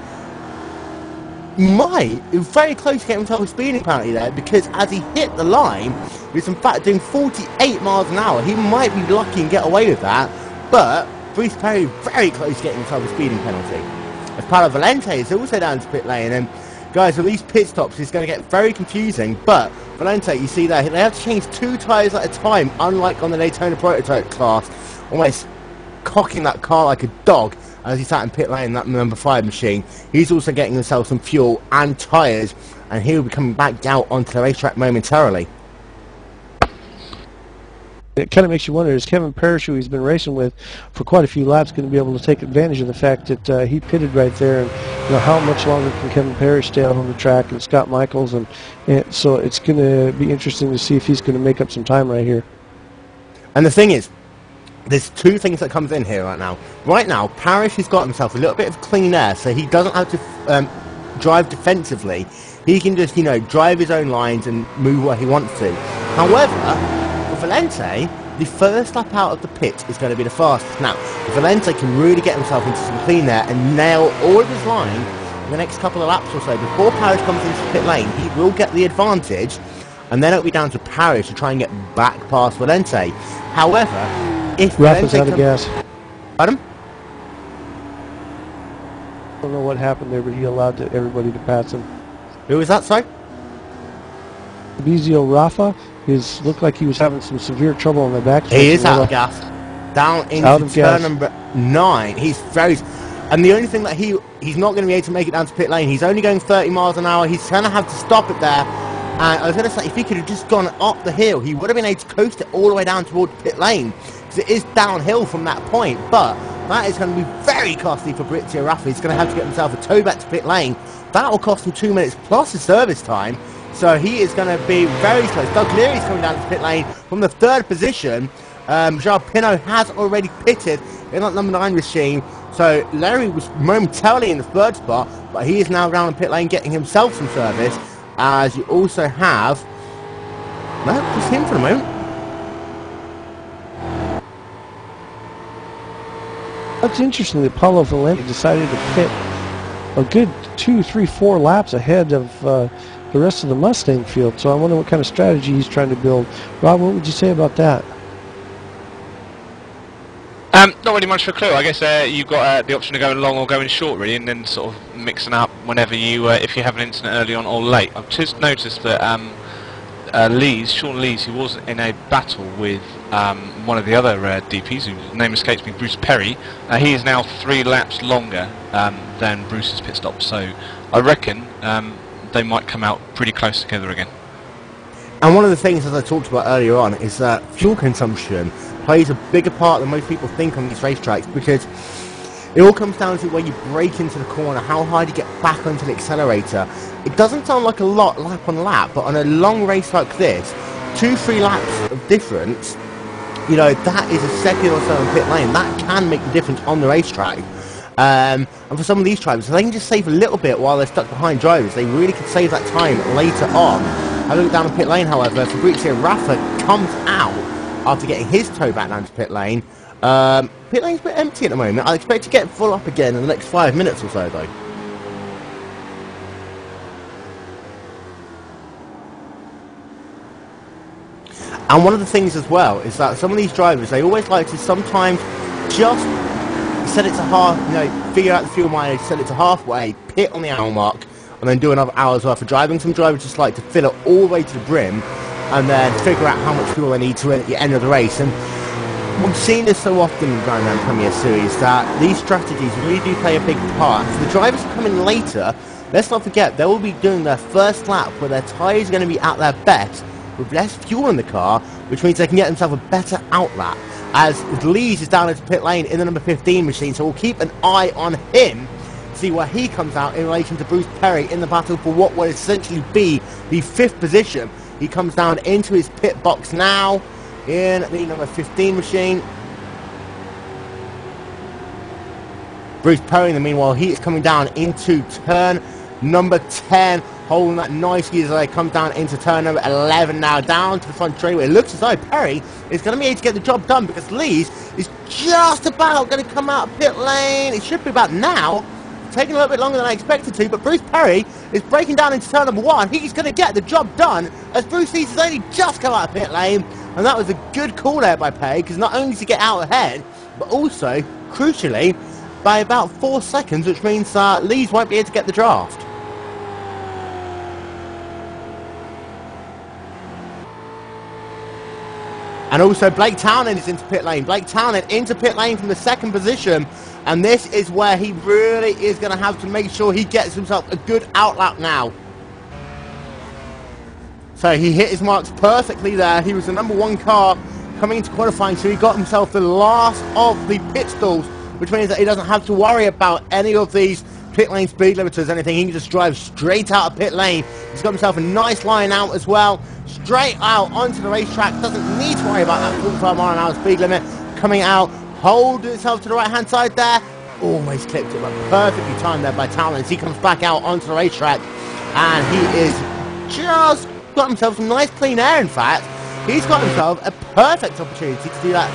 very close to getting himself a speeding penalty there, because as he hit the line, he's in fact doing 48 miles an hour. He might be lucky and get away with that, but Bruce Perry very close to getting himself a speeding penalty. As Paolo Valente is also down to pit lane, and guys, with these pit stops, it's going to get very confusing, but Valente, you see there, they have to change 2 tyres at a time, unlike on the Daytona Prototype class, almost cocking that car like a dog as he sat in pit lane, that number 5 machine. He's also getting himself some fuel and tyres, and he'll be coming back out onto the racetrack momentarily. It kind of makes you wonder, is Kevin Parrish, who he's been racing with for quite a few laps, going to be able to take advantage of the fact that he pitted right there, and how much longer can Kevin Parrish stay out on the track, and Scott Michaels, and so it's going to be interesting to see if he's going to make up some time right here. And the thing is, there's 2 things that comes in here right now. Right now, Parrish has got himself a little bit of clean air, so he doesn't have to drive defensively. He can just, drive his own lines and move where he wants to. However, for Valente, the first lap out of the pit is going to be the fastest. Now, if Valente can really get himself into some clean air and nail all of his line in the next couple of laps or so, before Parrish comes into pit lane, he will get the advantage, and then it'll be down to Parrish to try and get back past Valente. However, if Rafa's out of gas. Pardon? I don't know what happened there, but he allowed everybody to pass him. Who was that, sorry? Bizio Rafa looked like he was having some severe trouble on the back. He is out of gas. Down into turn number 9. He's very... And the only thing that he's not going to be able to make it down to pit lane. He's only going 30 miles an hour. He's going to have to stop it there. And I was going to say, if he could have just gone up the hill, he would have been able to coast it all the way down toward pit lane. Because it is downhill from that point. But that is going to be very costly for Fabrizio Raffa. He's going to have to get himself a tow back to pit lane. That will cost him 2 minutes plus his service time. So he is going to be very close. Doug Leary's coming down to pit lane from the 3rd position. Joao Pinot has already pitted in that number 9 machine. So Larry was momentarily in the 3rd spot, but he is now down in pit lane getting himself some service. As you also have... No, just him for the moment. That's interesting that Paulo Valente decided to pit a good 2, 3, 4 laps ahead of the rest of the Mustang field. So I wonder what kind of strategy he's trying to build. Rob, what would you say about that? Not really much of a clue. I guess you've got the option of going long or going short, really, and then sort of mixing up whenever you, if you have an incident early on or late. I've just noticed that Sean Lees, who was in a battle with one of the other DPs, whose name escapes me, Bruce Perry, he is now 3 laps longer than Bruce's pit stop. So I reckon they might come out pretty close together again. And one of the things, as I talked about earlier on, is that fuel consumption plays a bigger part than most people think on these racetracks, because it all comes down to when you brake into the corner, how hard you get back onto the accelerator. It doesn't sound like a lot lap on lap, but on a long race like this, 2-3 laps of difference, that is a second or so in pit lane. That can make the difference on the racetrack. And for some of these drivers, if they can just save a little bit while they're stuck behind drivers, they really could save that time later on. Having a look down the pit lane, however, Fabrizio Raffa comes out after getting his tow back down to pit lane. Pit lane's a bit empty at the moment. I expect to get full up again in the next 5 minutes or so, though. And one of the things as well is that some of these drivers, they always like to sometimes just set it to half, figure out the fuel mileage, set it to halfway, pit on the hour mark, and then do another hour's worth of driving. Some drivers just like to fill it all the way to the brim and then figure out how much fuel they need to win at the end of the race. And we've seen this so often in Grand Am Premier Series that these strategies really do play a big part. So the drivers coming later, let's not forget, they will be doing their first lap where their tyres are going to be at their best with less fuel in the car, which means they can get themselves a better outlap. As Lees is down into pit lane in the number 15 machine, so we'll keep an eye on him, see where he comes out in relation to Bruce Perry in the battle for what will essentially be the 5th position. He comes down into his pit box now in the number 15 machine. Bruce Perry, in the meanwhile, he is coming down into turn number 10, holding that nicely as they come down into turn number 11 now, down to the front straightaway. It looks as though Perry is going to be able to get the job done because Lees is just about going to come out of pit lane. It should be about now. Taking a little bit longer than I expected to, but Bruce Perry is breaking down into turn number 1. He's going to get the job done as Bruce Lees has only just come out of pit lane, and that was a good call there by Perry because not only does he get out ahead, but also, crucially, by about 4 seconds, which means Lees won't be able to get the draft. And also Blake Townend is into pit lane. Blake Townend into pit lane from the 2nd position. And this is where he really is going to have to make sure he gets himself a good outlap now. So he hit his marks perfectly there. He was the number 1 car coming into qualifying, so he got himself the last of the pit stalls, which means that he doesn't have to worry about any of these pit lane speed limiters, anything. He can just drive straight out of pit lane. He's got himself a nice line out as well, straight out onto the racetrack. Doesn't need to worry about that 45 mile an hour speed limit. Coming out, hold itself to the right hand side there, almost clipped it, but perfectly timed there by Townend as he comes back out onto the racetrack, and he is just got himself some nice clean air. In fact, he's got himself a perfect opportunity to do that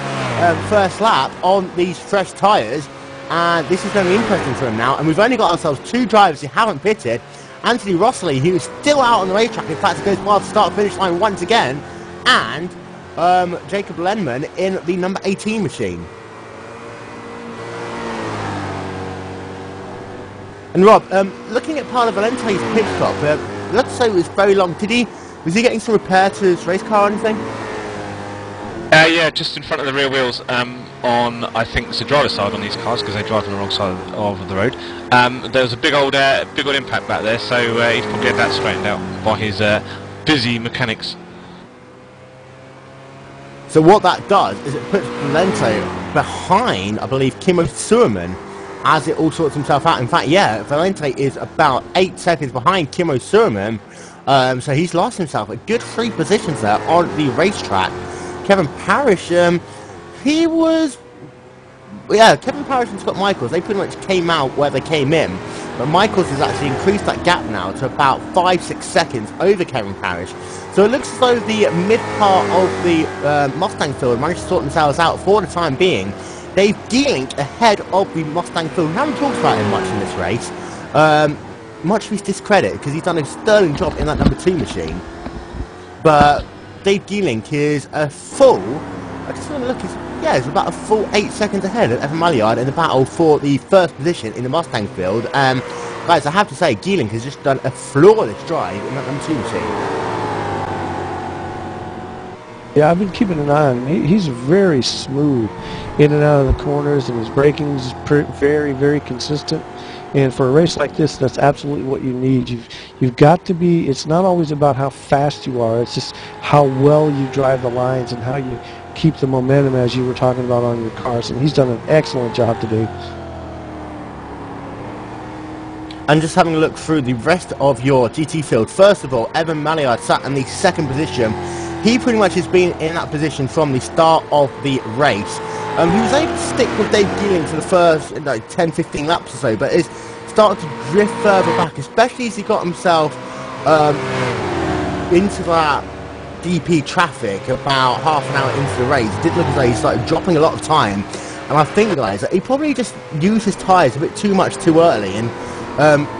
first lap on these fresh tyres, and this is going to be interesting for him now. And we've only got ourselves 2 drivers who haven't pitted. Anthony Rossley, who is still out on the racetrack, in fact, it goes past the start-finish line once again, and Jacob Lenman in the number 18 machine. And Rob, looking at Paolo Valente's pit stop, let's say it was very long. Was he getting some repair to his race car or anything? Yeah, just in front of the rear wheels on, I think it's the driver's side on these cars because they drive on the wrong side of the road. There was a big old impact back there, so he's probably had that straightened out by his busy mechanics. So what that does is it puts Valente behind, I believe, Kimmo Suerman as it all sorts himself out. In fact, yeah, Valente is about 8 seconds behind Kimmo Suerman, so he's lost himself a good 3 positions there on the racetrack. Kevin Parrish, he was... Yeah, Kevin Parrish and Scott Michaels, they pretty much came out where they came in. But Michaels has actually increased that gap now to about 5-6 seconds over Kevin Parrish. So it looks as though the mid part of the Mustang field managed to sort themselves out for the time being. Dave Geelink ahead of the Mustang field. We haven't talked about him much in this race. Much to his discredit, because he's done a sterling job in that number 2 machine. But Dave Geelink is a full... I just want to look... It's about a full 8 seconds ahead of Evan Maillard in the battle for the 1st position in the Mustang field. Guys, I have to say, Geelink has just done a flawless drive in that number 2 machine. Yeah, I've been keeping an eye on him. He's very smooth in and out of the corners, and his braking is very, very consistent. And for a race like this, that's absolutely what you need. You've got to be... It's not always about how fast you are. It's just how well you drive the lines and how you keep the momentum, as you were talking about on your cars. And he's done an excellent job today. And just having a look through the rest of your GT field. First of all, Evan Maillard sat in the 2nd position. He pretty much has been in that position from the start of the race. He was able to stick with Dave Geelink for the first 10-15 laps or so, but is started to drift further back, especially as he got himself into that DP traffic about half an hour into the race. It did look as though he started dropping a lot of time, and I think, guys, that he probably just used his tyres a bit too much too early. And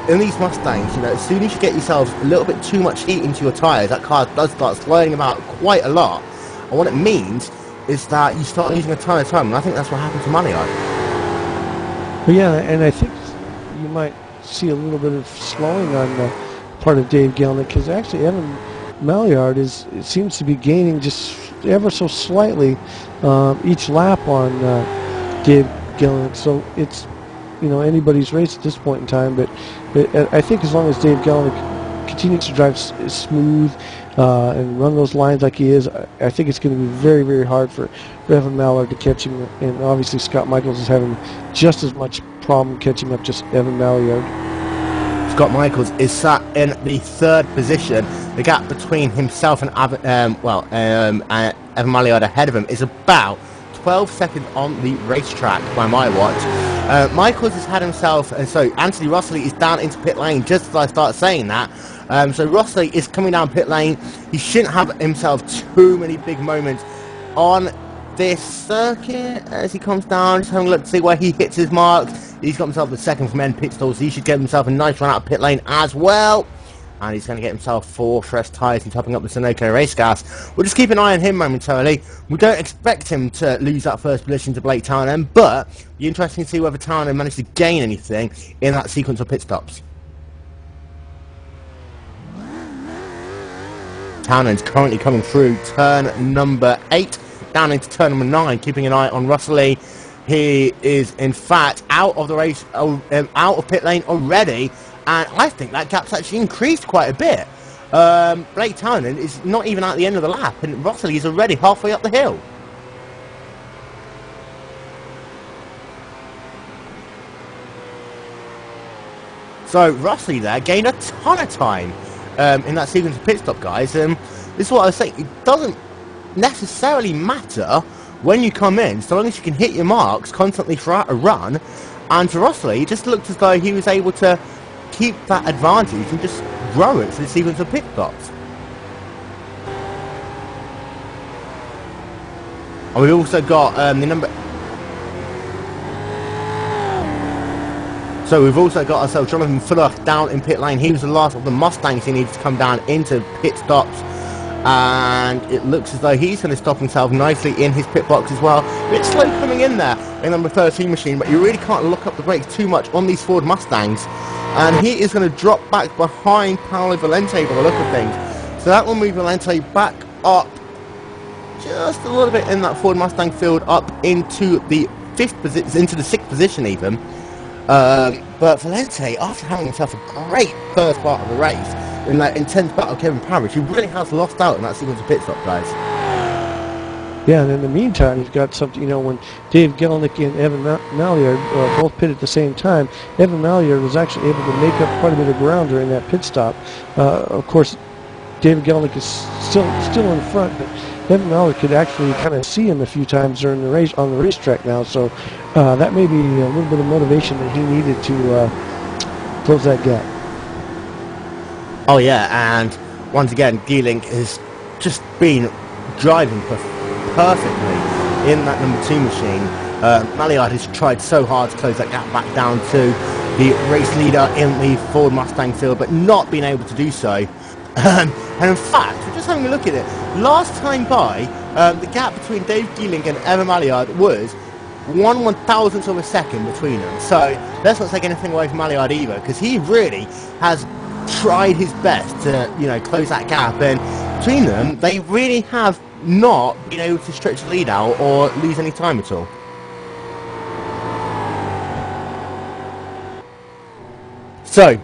in these Mustangs, as soon as you get yourselves a little bit too much heat into your tyres, that car does start sliding about quite a lot. And what it means is that you start losing a ton of time, and I think that's what happened to Maillard. Well, yeah, and I think you might see a little bit of slowing on the part of Dave Gelnick, because actually Evan Maillard it seems to be gaining just ever so slightly each lap on Dave Gelnick. So it's, you know, anybody's race at this point in time, but I think as long as Dave Gelnick continues to drive smooth and run those lines like he is, I think it's going to be very, very hard for Evan Maillard to catch him, and obviously Scott Michaels is having just as much problem catching up just Evan Maillard. Scott Michaels is sat in the 3rd position. The gap between himself and Evan Maillard ahead of him is about 12 seconds on the racetrack by my watch. Michaels has had himself, and so Anthony Rossley is down into pit lane just as I start saying that. So Rossley is coming down pit lane. He shouldn't have himself too many big moments on this circuit as he comes down. Just having a look to see where he hits his marks. He's got himself the 2nd from end pit stall, so he should get himself a nice run out of pit lane as well. And he's going to get himself 4 fresh tyres and topping up the Sunoco race gas. We'll just keep an eye on him momentarily. We don't expect him to lose that 1st position to Blake Townend, but it'll be interesting to see whether Townend managed to gain anything in that sequence of pit stops. Townend's currently coming through turn number 8, down into turn number 9, keeping an eye on Rossley. He is, in fact, out of the race, out of pit lane already, and I think that gap's actually increased quite a bit. Blake Townend is not even at the end of the lap, and Rossley is already halfway up the hill. So Rossley there gained a ton of time in that sequence of pit stop, guys. This is what I was saying. It doesn't necessarily matter when you come in, so long as you can hit your marks constantly throughout a run. And for Rossley, it just looked as though he was able to keep that advantage and just grow it for the sequence of pit stops. And we've also got the number. So we've also got ourselves Jonathan Fuller down in pit lane. He was the last of the Mustangs who needed to come down into pit stops. And it looks as though he's going to stop himself nicely in his pit box as well. A bit slow coming in there in number 13 machine, but you really can't look up the brakes too much on these Ford Mustangs. And he is going to drop back behind Paolo Valente by the look of things. So that will move Valente back up just a little bit in that Ford Mustang field, up into the 5th position, into the 6th position even. But Valente, after having himself a great first part of the race, in that intense battle of Kevin Parrish, he really has lost out in that sequence of pit stop, guys. Yeah, and in the meantime, you've got something, you know, when Dave Gelnick and Evan Maillard both pit at the same time, Evan Maillard was actually able to make up quite a bit of ground during that pit stop. Of course, David Gelnick is still in front, but Evan Maillard could actually kind of see him a few times during the race on the racetrack now, so that may be a little bit of motivation that he needed to close that gap. Oh yeah, and once again, Geeling has just been driving perfectly in that number 2 machine. Maillard has tried so hard to close that gap back down to the race leader in the Ford Mustang field, but not being able to do so. And in fact, we're just having a look at it. Last time by, the gap between Dave Geeling and Evan Maillard was 1/1000th of a second between them. So let's not take anything away from Maillard either, because he really has tried his best to, you know, close that gap, and between them they really have not been able to stretch the lead out or lose any time at all. So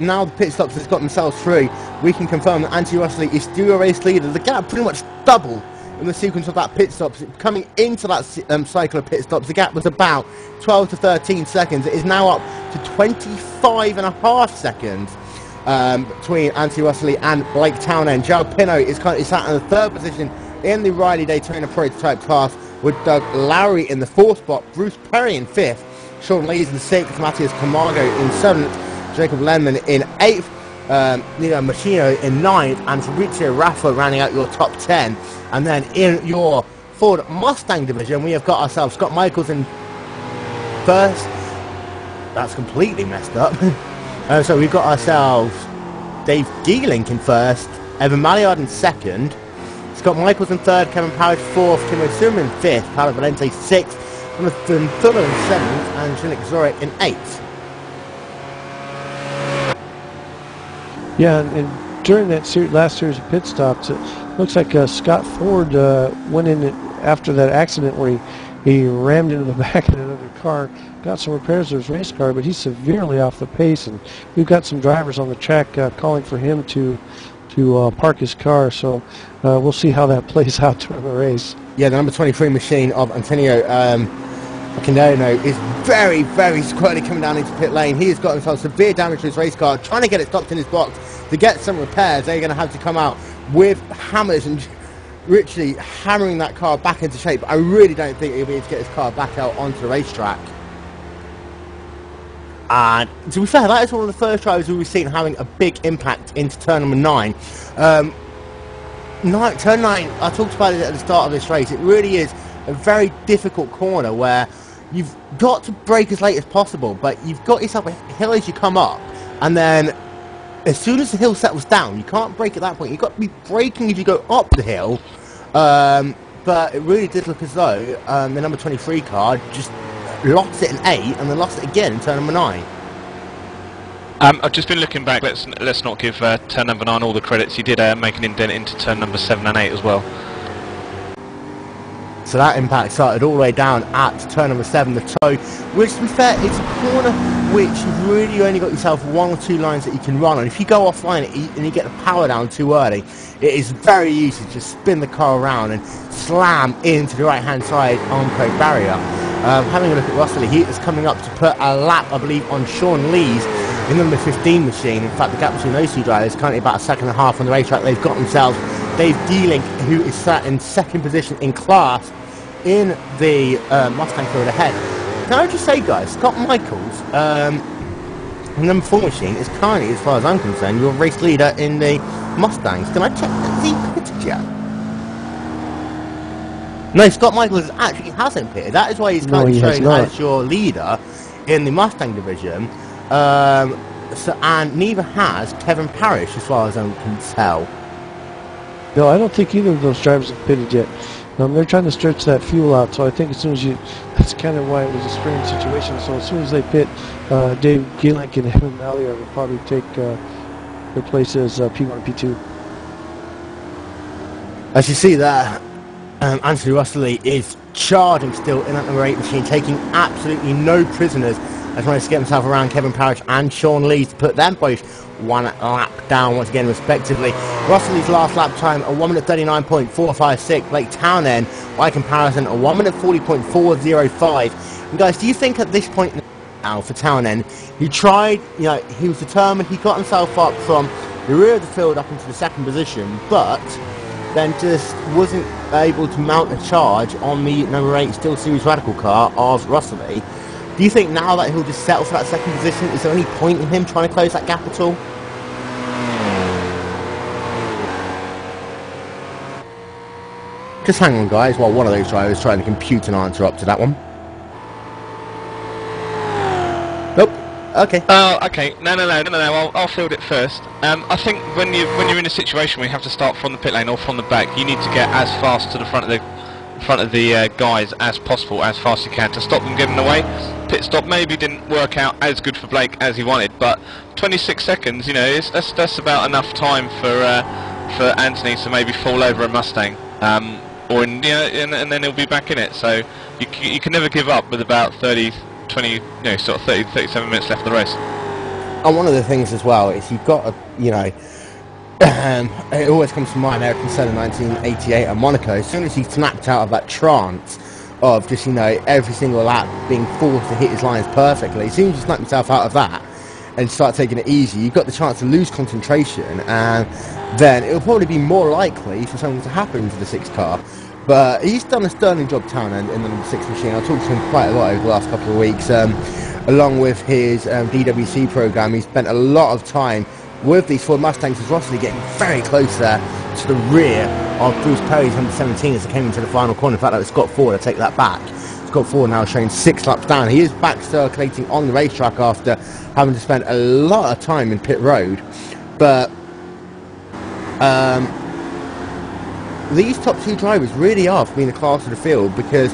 now the pit stops has got themselves through, we can confirm that Anthony Rossley is still a race leader. The gap pretty much doubled in the sequence of that pit stops. Coming into that cycle of pit stops, the gap was about 12 to 13 seconds. It is now up to 25.5 seconds between Anthony Rossley and Blake Townend. Joe Pino is currently sat in the 3rd position in the Riley Daytona prototype class, with Doug Lowry in the 4th spot, Bruce Perry in 5th, Sean Lees in 6th, Matthias Camargo in 7th, Jacob Lemon in 8th, Nino Machino in 9th, and Fabrizio Raffa rounding out your top 10. And then in your Ford Mustang division, we have got ourselves Scott Michaels in 1st. That's completely messed up. So we've got ourselves Dave Geeling in 1st, Evan Maillard in 2nd, Scott Michaels in 3rd, Kevin Parrish 4th, Timo Suma in 5th, Paolo Valente 6th, Jonathan Fuller in 7th, and Zdenek Zorek in 8th. Yeah, and during that last series of pit stops, it looks like Scott Ford went in after that accident where he rammed into the back of another car, got some repairs to his race car, but he's severely off the pace, and we've got some drivers on the track calling for him to park his car, so we'll see how that plays out during the race. Yeah, the number 23 machine of Antonio Candono is very, very squarely coming down into pit lane. He has got himself severe damage to his race car, trying to get it stopped in his box to get some repairs. They're going to have to come out with hammers and literally hammering that car back into shape. I really don't think he'll be able to get his car back out onto the racetrack. And to be fair, that is one of the first drivers we've seen having a big impact into turn number 9. Turn 9, I talked about it at the start of this race, it really is a very difficult corner where you've got to brake as late as possible, but you've got yourself a hill as you come up, and then as soon as the hill settles down, you can't brake at that point. You've got to be braking as you go up the hill, but it really did look as though the number 23 car just lost it in 8 and then lost it again in turn number 9. I've just been looking back. Let's not give turn number 9 all the credits. He did make an indent into turn number 7 and 8 as well. So that impact started all the way down at turn number 7, the toe, which, to be fair, it's a corner which you've really only got yourself 1 or 2 lines that you can run on. If you go offline and you get the power down too early, it is very easy to just spin the car around and slam into the right-hand side on-coat barrier. Having a look at Russell, he is coming up to put a lap, I believe, on Sean Lee's in number 15 machine. In fact, the gap between those two drivers is currently about 1.5 seconds on the racetrack. They've got themselves Dave Dealing, who is sat in second position in class in the Mustang field ahead. Can I just say, guys, Scott Michaels, number 4 machine, is currently, as far as I'm concerned, your race leader in the Mustangs. Can I check that he pitted yet? No, Scott Michaels actually hasn't pitted. That is why he's currently showing as your leader in the Mustang division. And neither has Kevin Parrish, as far as I can tell. No, I don't think either of those drivers have pitted yet. They're trying to stretch that fuel out, so I think as soon as that's kind of why it was a strange situation. So as soon as they pit, Dave Gielik and Evan Mallier will probably take their place as P1 and P2. As you see there, Anthony Russell is charging still in that number 8 machine, taking absolutely no prisoners, as trying to get himself around Kevin Parrish and Sean Lee to put them both 1 lap down once again respectively. Russell's last lap time a 1 minute 39.456. Blake Townend by comparison a 1 minute 40.405. And guys, do you think at this point now for Townend, he tried, he was determined, he got himself up from the rear of the field up into the second position, but then just wasn't able to mount a charge on the number 8 Steel Series Radical car of Russell? Do you think now that he'll just settle for that second position, is there any point in him trying to close that gap at all? Just hang on, guys, while one of those drivers trying to compute an answer up to that one. Nope. Okay. Oh, okay. No. I'll field it first. I think when you're in a situation where you have to start from the pit lane or from the back, you need to get as fast to the front of the guys as possible, as fast as you can, to stop them getting away. Pit stop maybe didn't work out as good for Blake as he wanted, but 26 seconds, that's about enough time for Anthony to maybe fall over a Mustang, and then he'll be back in it. So you can never give up with about 30, 20, sort of 30, 37 minutes left of the race. And one of the things as well is you've got to, it always comes to mind Eric Senna 1988 at Monaco. As soon as he snapped out of that trance of just, every single lap being forced to hit his lines perfectly, as soon as you snap yourself out of that and start taking it easy, you've got the chance to lose concentration, and then it'll probably be more likely for something to happen to the 6 car. But he's done a sterling job, Townend, in the number 6 machine. I've talked to him quite a lot over the last couple of weeks. Along with his DWC program, he spent a lot of time with these Ford Mustangs, as Rossley getting very close there to the rear of Bruce Perry's number 17 as they came into the final corner. In fact, that was Scott Ford. I take that back. Scott Ford now showing 6 laps down. He is back circulating on the racetrack after having to spend a lot of time in pit road. But these top 2 drivers really are for being the class of the field, because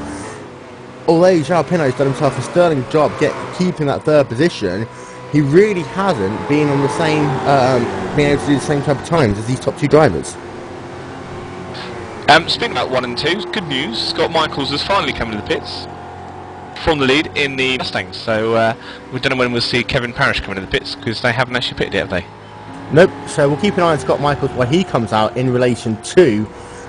although João Pinot's done himself a sterling job keeping that 3rd position, he really hasn't been on the same, being able to do the same type of times as these top two drivers. Speaking about 1 and 2, good news. Scott Michaels has finally come into the pits from the lead in the Mustangs. So we don't know when we'll see Kevin Parrish come into the pits because they haven't actually pitted yet, have they? Nope. So we'll keep an eye on Scott Michaels while he comes out in relation to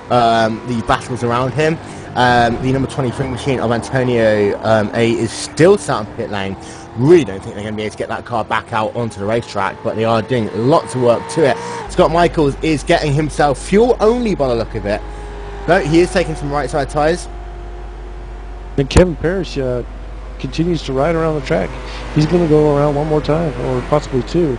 the battles around him. The number 23 machine of Antonio A is still sat on pit lane. Really don't think they're going to be able to get that car back out onto the racetrack, but they are doing lots of work to it. Scott Michaels is getting himself fuel only by the look of it. No, he is taking some right side tyres. And Kevin Parrish continues to ride around the track. He's going to go around one more time, or possibly two.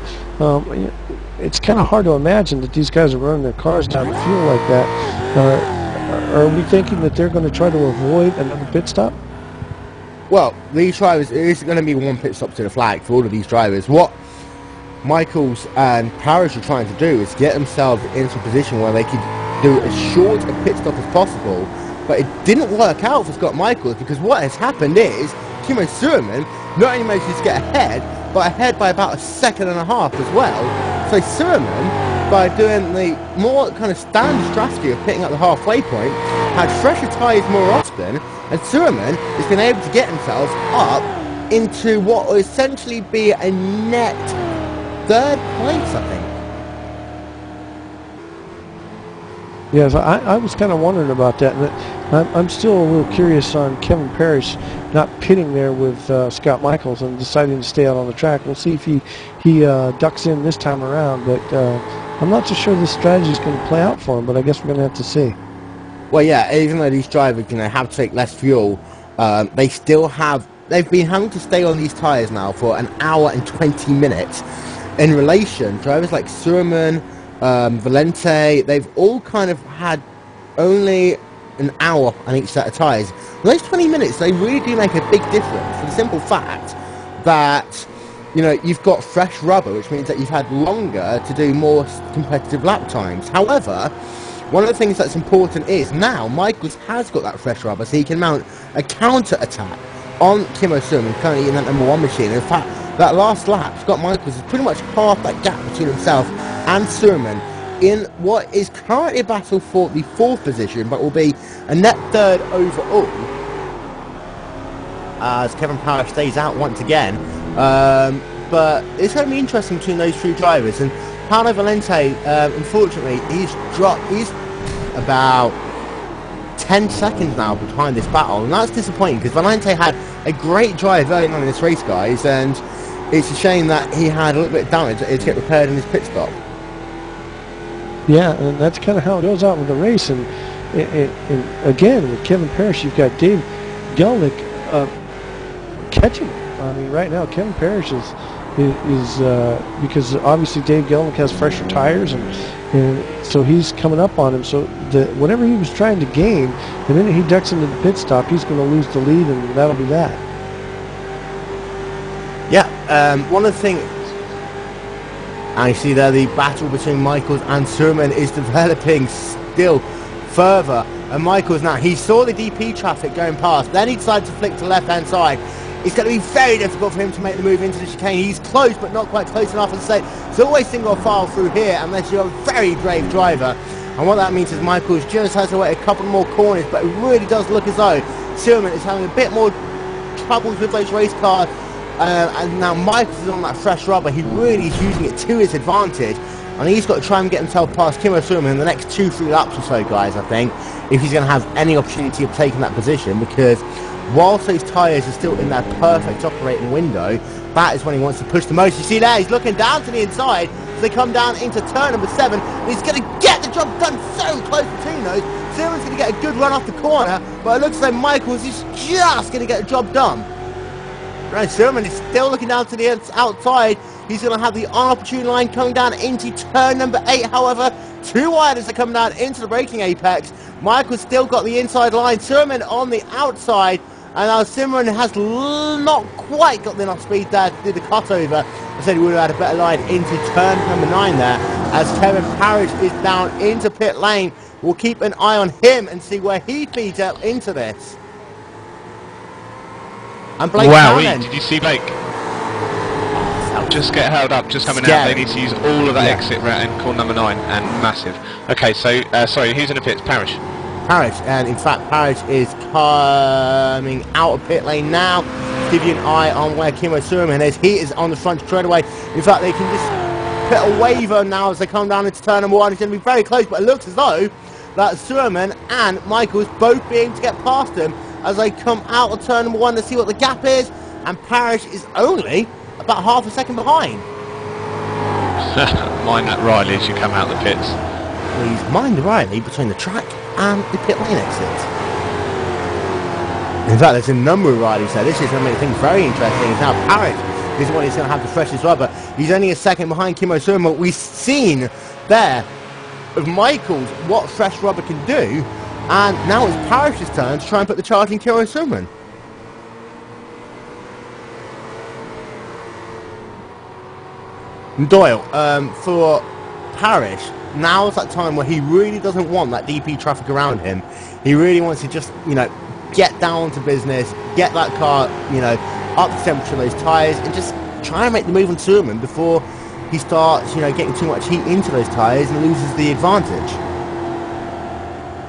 It's kind of hard to imagine that these guys are running their cars down the fuel like that. Are we thinking that they're going to try to avoid another pit stop? Well, these drivers, it is going to be one pit stop to the flag for all of these drivers. What Michaels and Parrish are trying to do is get themselves into a position where they could do as short a pit stop as possible, but it didn't work out for Scott Michaels because what has happened is Timo Suerman not only managed to get ahead, but ahead by about a second and a half as well. So Suerman, by doing the more kind of standard strategy of pitting at the halfway point, had fresher tyres more often, and Suerman has been able to get himself up into what will essentially be a net third place, I think. Yes, I was kind of wondering about that. And I'm still a little curious on Kevin Parrish not pitting there with Scott Michaels and deciding to stay out on the track. We'll see if he ducks in this time around, but I'm not so sure this strategy is going to play out for him, but I guess we're going to have to see. Well, yeah, even though these drivers have to take less fuel, they've been having to stay on these tyres now for an hour and 20 minutes. In relation, drivers like Suerman, Valente, they've all kind of had only an hour on each set of tyres. Those 20 minutes, they really do make a big difference for the simple fact that, you've got fresh rubber, which means that you've had longer to do more competitive lap times. However, one of the things that's important is now Michaels has got that fresh rubber, so he can mount a counter-attack on Timo Suerman, currently in that number 1 machine. In fact, that last lap, Scott Michaels is pretty much half that gap between himself and Suerman in what is currently a battle for the 4th position, but will be a net 3rd overall, as Kevin Parrish stays out once again. But it's going to be interesting between those three drivers, and Paolo Valente, unfortunately, he's about 10 seconds now behind this battle, and that's disappointing because Valente had a great drive early on in this race, guys, and it's a shame that he had a little bit of damage that he had to get repaired in his pit stop. Yeah, and that's kind of how it goes out with the race, and again, with Kevin Parrish, you've got Dave Gelnick catching him. I mean, right now, Kevin Parrish is because obviously Dave Gelnick has fresher tires, and so he's coming up on him. So whatever he was trying to gain, the minute he ducks into the pit stop, he's going to lose the lead, and that'll be that. Yeah, one of the things I see there, the battle between Michaels and Suerman is developing still further. And Michaels now, he saw the DP traffic going past, then he decided to flick to the left-hand side. It's going to be very difficult for him to make the move into the chicane. He's close, but not quite close enough. As I say, it's always single file through here unless you're a very brave driver. And what that means is Michaels just has to wait a couple more corners, but it really does look as though Suerman is having a bit more troubles with those race cars. And now Michaels is on that fresh rubber. He really is using it to his advantage. And he's got to try and get himself past Timo Suerman in the next 2-3 laps or so, guys, I think, if he's going to have any opportunity of taking that position, because whilst those tyres are still in their perfect operating window, that is when he wants to push the most. You see there, he's looking down to the inside as they come down into turn number 7. And he's going to get the job done so close between those. Suerman's going to get a good run off the corner, but it looks like Michaels is just going to get the job done. Right, Suerman is still looking down to the outside. He's going to have the opportune line coming down into turn number 8. However, 2 wide as they come down into the braking apex. Michael's still got the inside line. Suerman on the outside. And now Suerman has not quite got enough speed there to do the cutover. I said he would have had a better line into turn number 9 there. As Kevin Parrish is down into pit lane. We'll keep an eye on him and see where he feeds up into this. And Blake wow, Townend. did you see Blake? out. Just get held up, just coming out. They need to use all of that exit route in corner number 9, and massive. Okay, so, sorry, who's in the pits? Parrish. Parrish, and in fact, Parrish is coming out of pit lane now. To give you an eye on where Kimmo Surman is. He is on the front straightaway. In fact, they can just put a waiver now as they come down into turn number 1. It's going to be very close, but it looks as though that Surman and Michaels both be able to get past him as they come out of turn number 1 to see what the gap is. And Parrish is only about half a second behind. Mind that Riley as you come out the pits. Please mind the Riley between the track and the pit lane exit. In fact, there's a number of riders there. This is going to make things very interesting. Now Parrish is the one who's going to have the freshest rubber. He's only a second behind Kimmo Surma. We've seen there of Michaels what fresh rubber can do, and now it's Parrish's turn to try and put the charge in Kimmo Surman. Doyle, for Parrish, now's that time where he really doesn't want that DP traffic around him. He really wants to just, you know, get down to business, get that car, you know, up to temperature of those tyres, and just try and make the move on Surman before he starts, you know, getting too much heat into those tyres and loses the advantage.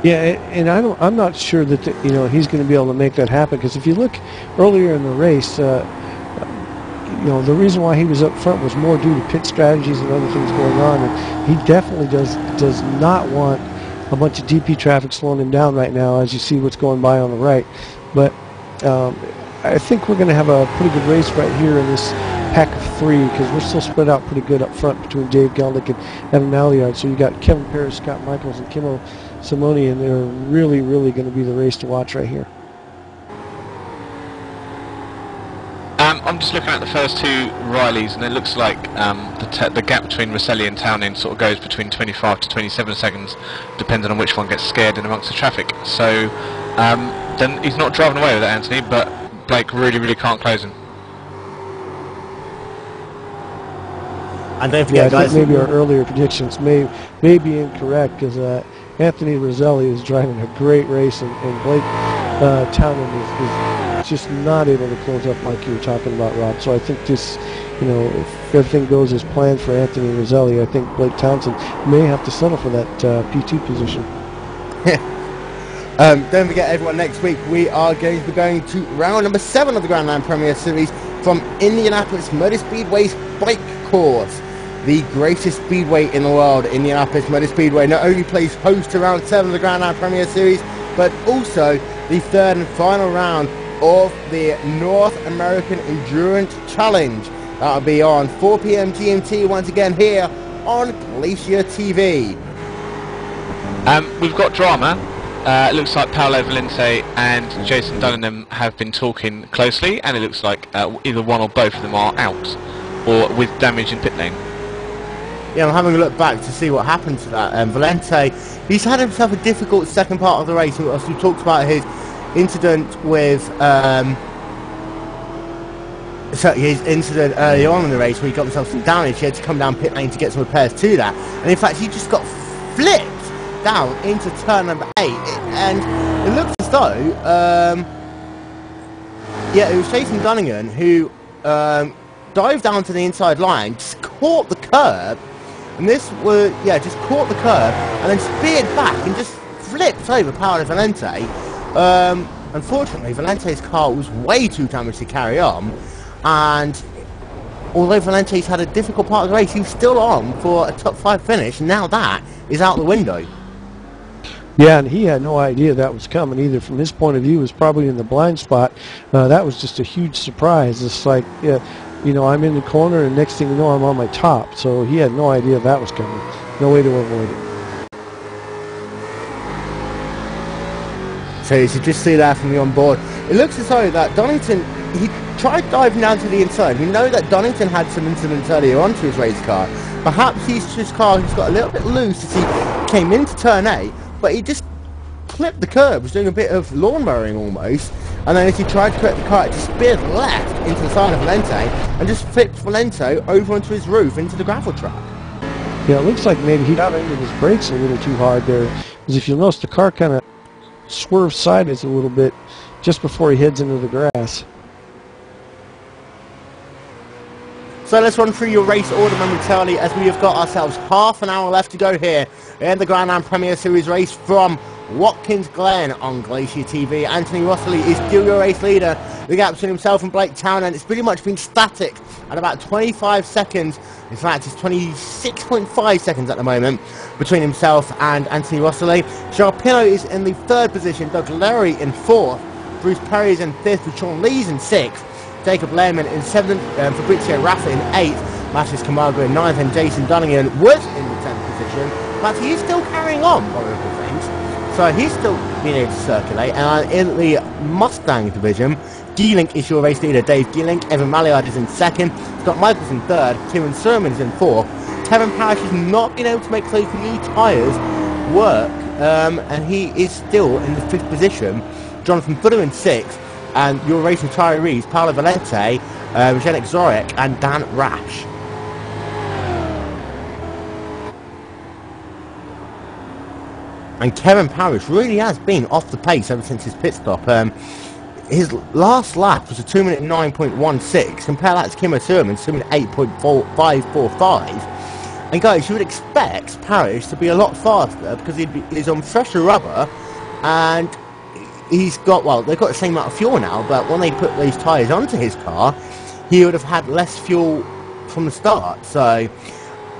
Yeah, and I'm not sure that you know, he's going to be able to make that happen, because if you look earlier in the race, you know, the reason why he was up front was more due to pit strategies and other things going on, and he definitely does not want a bunch of DP traffic slowing him down right now, as you see what's going by on the right. But I think we're going to have a pretty good race right here in this pack of 3, because we're still spread out pretty good up front between Dave Geldick and Evan Maillard. So you got Kevin Parrish, Scott Michaels, and Kimmo Simone, and they're really, really going to be the race to watch right here. I'm just looking at the first 2 Rileys, and it looks like the gap between Rosselli and Townend sort of goes between 25 to 27 seconds, depending on which one gets scared in amongst the traffic. So then he's not driving away with it, Anthony, but Blake really, really can't close him. And don't forget, I think maybe our earlier predictions may be incorrect, because Anthony Rosselli is driving a great race, and Blake Townend is just not able to close up like you were talking about, Rob. So I think this, you know, if everything goes as planned for Anthony Rosselli, I think Blake Townsend may have to settle for that P2 position. Don't forget, everyone, next week we are going to be going to round number 7 of the Grand Am Premier Series from Indianapolis Motor Speedway's bike course. The greatest speedway in the world, Indianapolis Motor Speedway, not only plays host to round 7 of the Grand Am Premier Series, but also the 3rd and final round of the North American Endurance Challenge. That'll be on 4 p.m. GMT once again here on Glacier TV. We've got drama. It looks like Paolo Valente and Jason Dunningham have been talking closely, and it looks like either one or both of them are out or with damage in pit lane. Yeah, I'm having a look back to see what happened to that. Valente, he's had himself a difficult second part of the race. As we talked about his incident with his incident early on in the race where he got himself some damage. He had to come down pit lane to get some repairs to that, and in fact he just got flipped down into turn number 8, and it looks as though yeah, it was Jason Dunningham who dived down to the inside line, just caught the curb, and this was, yeah, just caught the curb and then speared back and just flipped over Paolo Valente. Unfortunately, Valente's car was way too damaged to carry on, and although Valente's had a difficult part of the race, he was still on for a top 5 finish, and now that is out the window. Yeah, and he had no idea that was coming either. From his point of view, he was probably in the blind spot. That was just a huge surprise. It's like, yeah, you know, I'm in the corner, and next thing you know, I'm on my top. So he had no idea that was coming. No way to avoid it. So you should just see that from the onboard. It looks as though that Donington, he tried diving down to the inside. We know that Donington had some incidents earlier on to his race car. Perhaps his car just got a little bit loose as he came into turn 8, but he just clipped the curb, was doing a bit of lawn mowing almost, and then as he tried to correct the car, it just speared left into the side of Valente and just flipped Valente over onto his roof into the gravel track. Yeah, it looks like maybe he got into his brakes a little too hard there, because if you'll notice, the car kind of swerves sideways a little bit just before he heads into the grass. So let's run through your race order momentarily, as we have got ourselves half an hour left to go here in the Grand Am Premier Series race from Watkins Glen on Glacier TV. Anthony Rossley is still your race leader. The gap between himself and Blake Townend, it's pretty much been static at about 25 seconds. In fact, it's 26.5 seconds at the moment between himself and Anthony Rossley. Charles Pinot is in the 3rd position, Doug Larry in 4th, Bruce Perry is in 5th, with Sean Lees in 6th, Jacob Lehman in 7th, Fabrizio Raffa in 8th, Mathis Camargo in 9th, and Jason Dunningham was in the 10th position, but he is still carrying on, one of the things. So he's still being able to circulate. And in the Mustang division, Geelink is your race leader, Dave Geelink. Evan Malliard is in 2nd, Scott Michaels in 3rd, Kieran Sermon is in 4th. Kevin Parrish has not been able to make those new tyres work, and he is still in the 5th position. Jonathan Fuller in 6th, and your racing retirees, Paolo Valente, Zdenek Zorek, and Dan Rash. And Kevin Parrish really has been off the pace ever since his pit stop. His last lap was a 2 minute 9.16. Compare that to Kim O'Surman's 2 minute 8.545. And guys, you would expect Parrish to be a lot faster because he's on fresher rubber, and he's got, well, they've got the same amount of fuel now, but when they put these tyres onto his car, he would have had less fuel from the start. So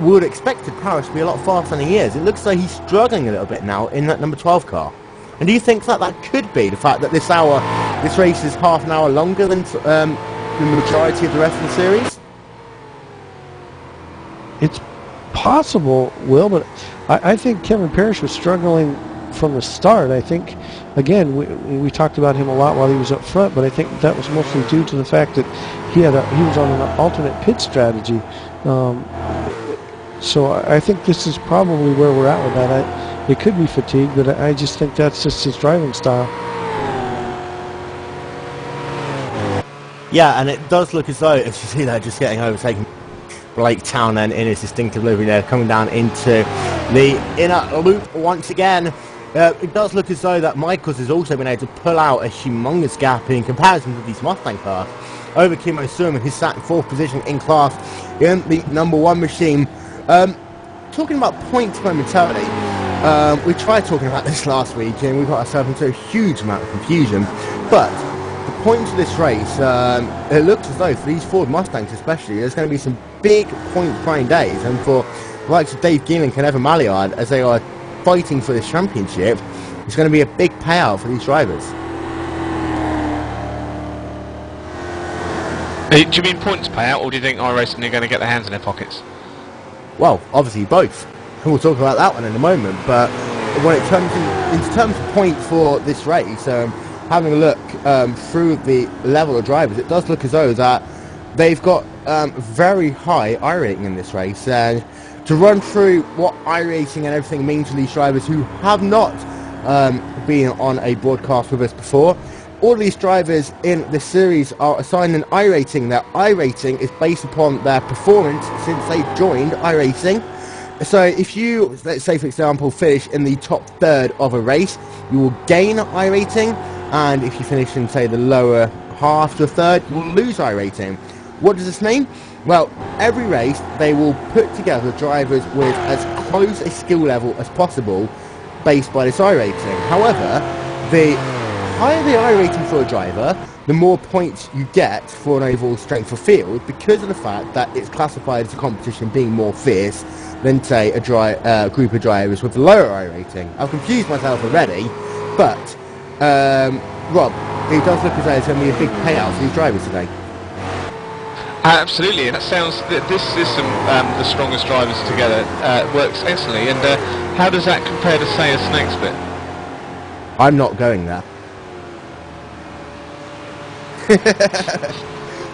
we would have expected Parrish to be a lot faster than he is. It looks like he's struggling a little bit now in that number 12 car. And do you think that that could be the fact that this race is half an hour longer than the majority of the rest of the series? It's possible, Will, but I think Kevin Parrish was struggling from the start. I think, again, we talked about him a lot while he was up front, but I think that was mostly due to the fact that he was on an alternate pit strategy. So I think this is probably where we're at with that. It could be fatigue, but I just think that's just his driving style. Yeah, and it does look as though, as you see there, just getting overtaken Blake Townend in his distinctive livery there, coming down into the inner loop once again. It does look as though that Michaels has also been able to pull out a humongous gap in comparison to these Mustang cars over Kim O'Surman, who's sat in 4th position in class in the number 1 machine. Talking about points momentarily, we tried talking about this last week and we got ourselves into a huge amount of confusion, but the points of this race, it looks as though for these Ford Mustangs especially, there's going to be some big point prime days, and for the likes of Dave Geelink and Evan Malliard, as they are fighting for this championship, it's going to be a big payout for these drivers. Do you mean points payout, or do you think iRacing are going to get their hands in their pockets? Well, obviously both. We'll talk about that one in a moment, but when it comes in terms of points for this race, having a look through the level of drivers, it does look as though that they've got very high iRating in this race. And to run through what iRacing and everything means to these drivers who have not been on a broadcast with us before, all of these drivers in this series are assigned an iRating. Their iRating is based upon their performance since they joined iRacing. So if you, let's say for example, finish in the top 3rd of a race, you will gain iRating, and if you finish in, say, the lower half to a 3rd, you will lose iRating. What does this mean? Well, every race they will put together drivers with as close a skill level as possible based by this iRating. However, the higher the iRating for a driver, the more points you get for an overall strength of field, because of the fact that it's classified as a competition being more fierce than, say, a group of drivers with a lower iRating. I've confused myself already, but Rob, it does look as though it's going to be a big payout for these drivers today. Absolutely, and that sounds that this system, the strongest drivers together, works excellently. And how does that compare to, say, a snake split? I'm not going there.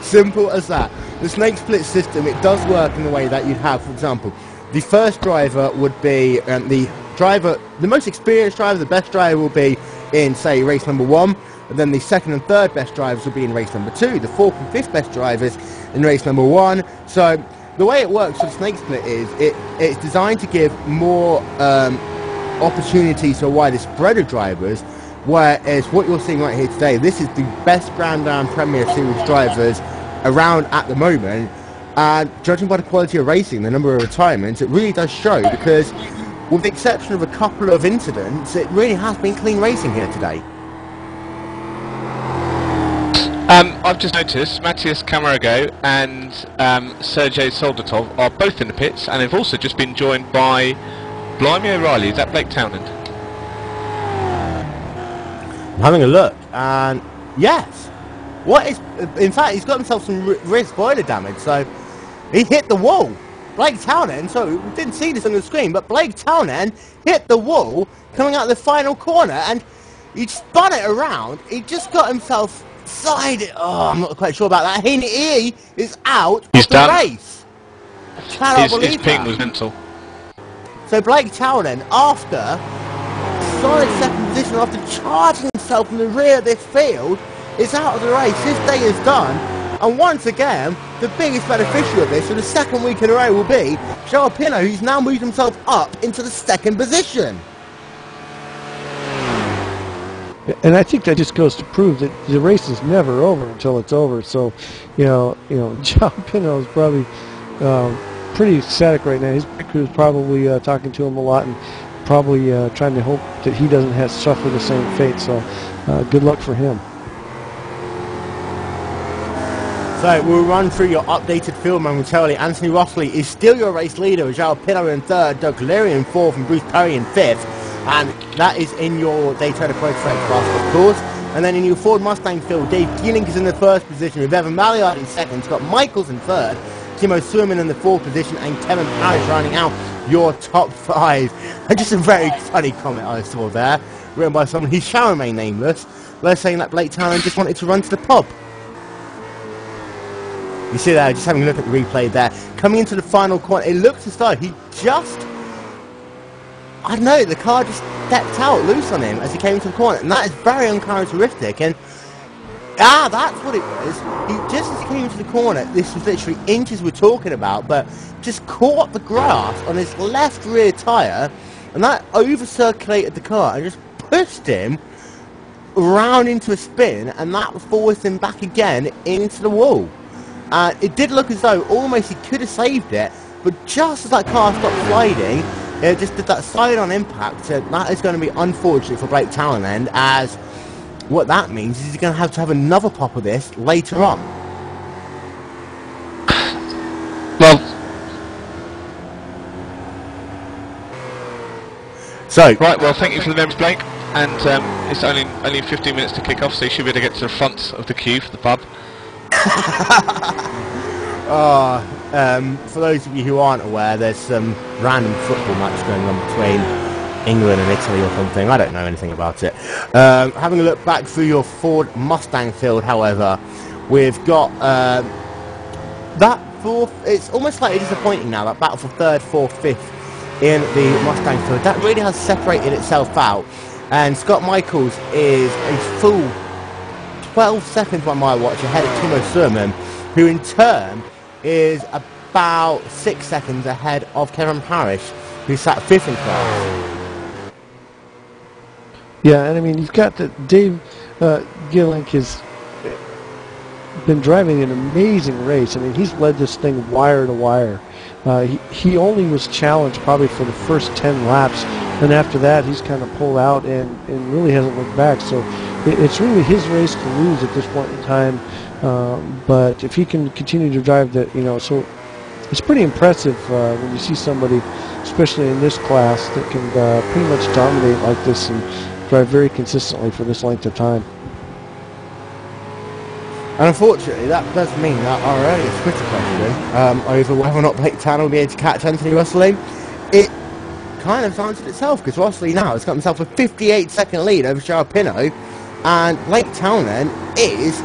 Simple as that. The snake split system, it does work in the way that you'd have, for example, the first driver would be the most experienced driver, the best driver will be in, say, race number 1, and then the 2nd and 3rd best drivers will be in race number 2, the 4th and 5th best drivers in race number 1. So the way it works for the snake split is it's designed to give more opportunities to a wider spread of drivers, whereas what you're seeing right here today, this is the best Grand Am Premier Series drivers around at the moment, And judging by the quality of racing, the number of retirements, it really does show, because with the exception of a couple of incidents, it really has been clean racing here today. I've just noticed Matthias Camargo and Sergei Soldatov are both in the pits, and they've also just been joined by Blimey O'Reilly. Is that Blake Townend? I'm having a look, and yes. In fact, he's got himself some rear spoiler damage, so he hit the wall. Blake Townend, so we didn't see this on the screen, but Blake Townend hit the wall coming out of the final corner, and he spun it around. He just got himself sided. Oh, I'm not quite sure about that. He is out of the race. I cannot believe his ping was mental. So Blake Townend, after solid second position, after charging himself from the rear of this field, is out of the race. His day is done. And once again, the biggest beneficiary of this for the second week in a row will be Joao Pinot, who's now moved himself up into the second position. And I think that just goes to prove that the race is never over until it's over. So, you know, Joao Pinot is probably pretty ecstatic right now. His crew is probably talking to him a lot and probably trying to hope that he doesn't suffer the same fate. So, good luck for him. So we'll run through your updated field momentarily. Anthony Rossley is still your race leader, with Joao Pinot in third, Doug Leary in fourth, and Bruce Perry in fifth. And that is in your Daytona Pro Straight class, of course. And then in your Ford Mustang field, Dave Geelink is in the first position, with Evan Malliard in second, Scott Michaels in third, Timo Suerman in the fourth position, and Kevin Parrish rounding out your top five. And just a very funny comment I saw there, written by someone who shall remain nameless. They're saying that Blake Townend just wanted to run to the pub. You see there, just having a look at the replay there. Coming into the final corner, it looks as though he just... I don't know, the car just stepped out loose on him as he came into the corner. And that is very uncharacteristic. And, that's what it was. He just as he came into the corner, this was literally inches we're talking about, but just caught the grass on his left rear tyre. And that over-circulated the car and just pushed him around into a spin. And that forced him back again into the wall. It did look as though almost he could have saved it, but just as that car stopped sliding, it just did that side-on impact. So that is going to be unfortunate for Blake Townend, as what that means is he's going to have another pop of this later on. Well, so right. Well, thank you for the names, Blake. And it's only 15 minutes to kick off, so you should be able to get to the front of the queue for the pub. For those of you who aren't aware, there's some random football match going on between England and Italy or something. I don't know anything about it. Having a look back through your Ford Mustang field, however, we've got that fourth. It's almost slightly disappointing now, that battle for third, fourth, fifth in the Mustang field. That really has separated itself out, and Scott Michaels is a full 12 seconds by my watch ahead of Timo Suerman, who in turn is about 6 seconds ahead of Kevin Parrish, who sat fifth in class. Yeah, and I mean, you've got Dave Geelink has been driving an amazing race. I mean, he's led this thing wire to wire. He only was challenged probably for the first 10 laps, and after that he's kind of pulled out and really hasn't looked back. So it's really his race to lose at this point in time. But if he can continue to drive that, so it's pretty impressive when you see somebody, especially in this class, that can pretty much dominate like this and drive very consistently for this length of time. And unfortunately, that does mean that our earliest Twitter question over whether or not Blake Townend will be able to catch Anthony Rossley, it kind of answered itself, because Rossley now has got himself a 58-second lead over Joao Pinot, and Blake Townend is,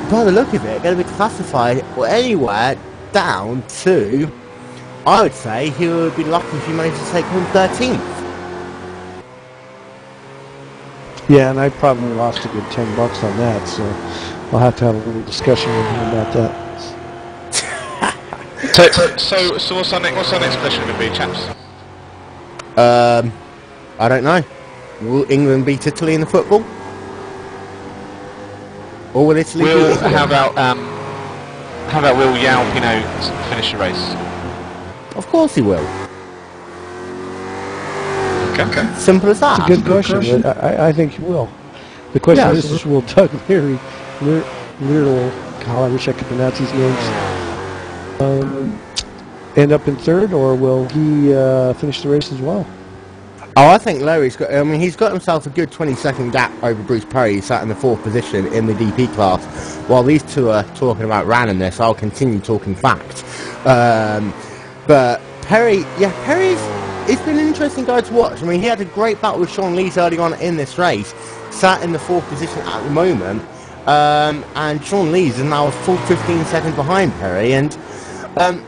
by the look of it, going to be classified anywhere down to, I would say, he would be lucky if he managed to take home 13th. Yeah, and I probably lost a good $10 on that, so I'll have to have a little discussion with him about that. So what's our next question going to be, chaps? I don't know. Will England beat Italy in the football? Or will Italy beat Italy? How about How about will Yao Pinot finish the race? Of course he will. Okay. Simple as that. It's a good question. I think he will. The question is will Doug Leary, God, I wish I could pronounce these names, end up in third, or will he finish the race as well? Oh, I think Leary's got. I mean, he's got himself a good 20-second gap over Bruce Perry. He sat in the 4th position in the DP class. While these two are talking about randomness, I'll continue talking fact. But Perry, he's been an interesting guy to watch. I mean, he had a great battle with Sean Lees early on in this race. Sat in the 4th position at the moment, and Sean Lees is now a full 15 seconds behind Perry. And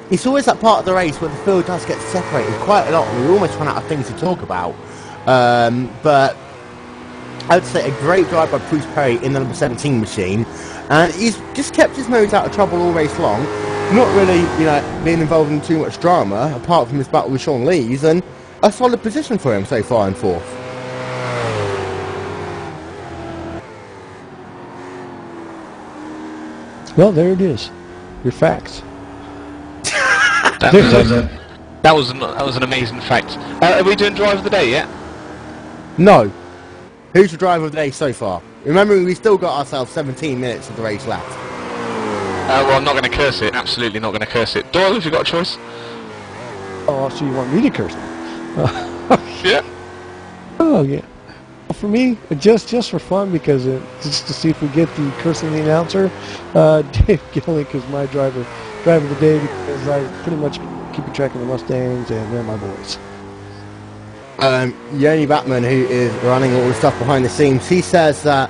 it's always that part of the race where the field does get separated quite a lot, and we almost run out of things to talk about. But I would say a great drive by Bruce Perry in the number 17 machine, and he's just kept his nose out of trouble all race long, not really, being involved in too much drama apart from his battle with Sean Lees, and a solid position for him so far in 4th. Well, there it is. Your facts. That was an amazing fact. Are we doing drive of the day yet? No. Who's the driver of the day so far? Remembering we still got ourselves 17 minutes of the race left. Well, I'm not going to curse it. Absolutely not going to curse it. Doyle, have you got a choice? Oh, so you want me to curse? Yeah. Oh, yeah. For me, just for fun, because just to see if we get the cursing the announcer, Dave Gillick is my driver of the day, because I pretty much keep track of the Mustangs and they're my boys. Yoni Batman, who is running all the stuff behind the scenes, he says that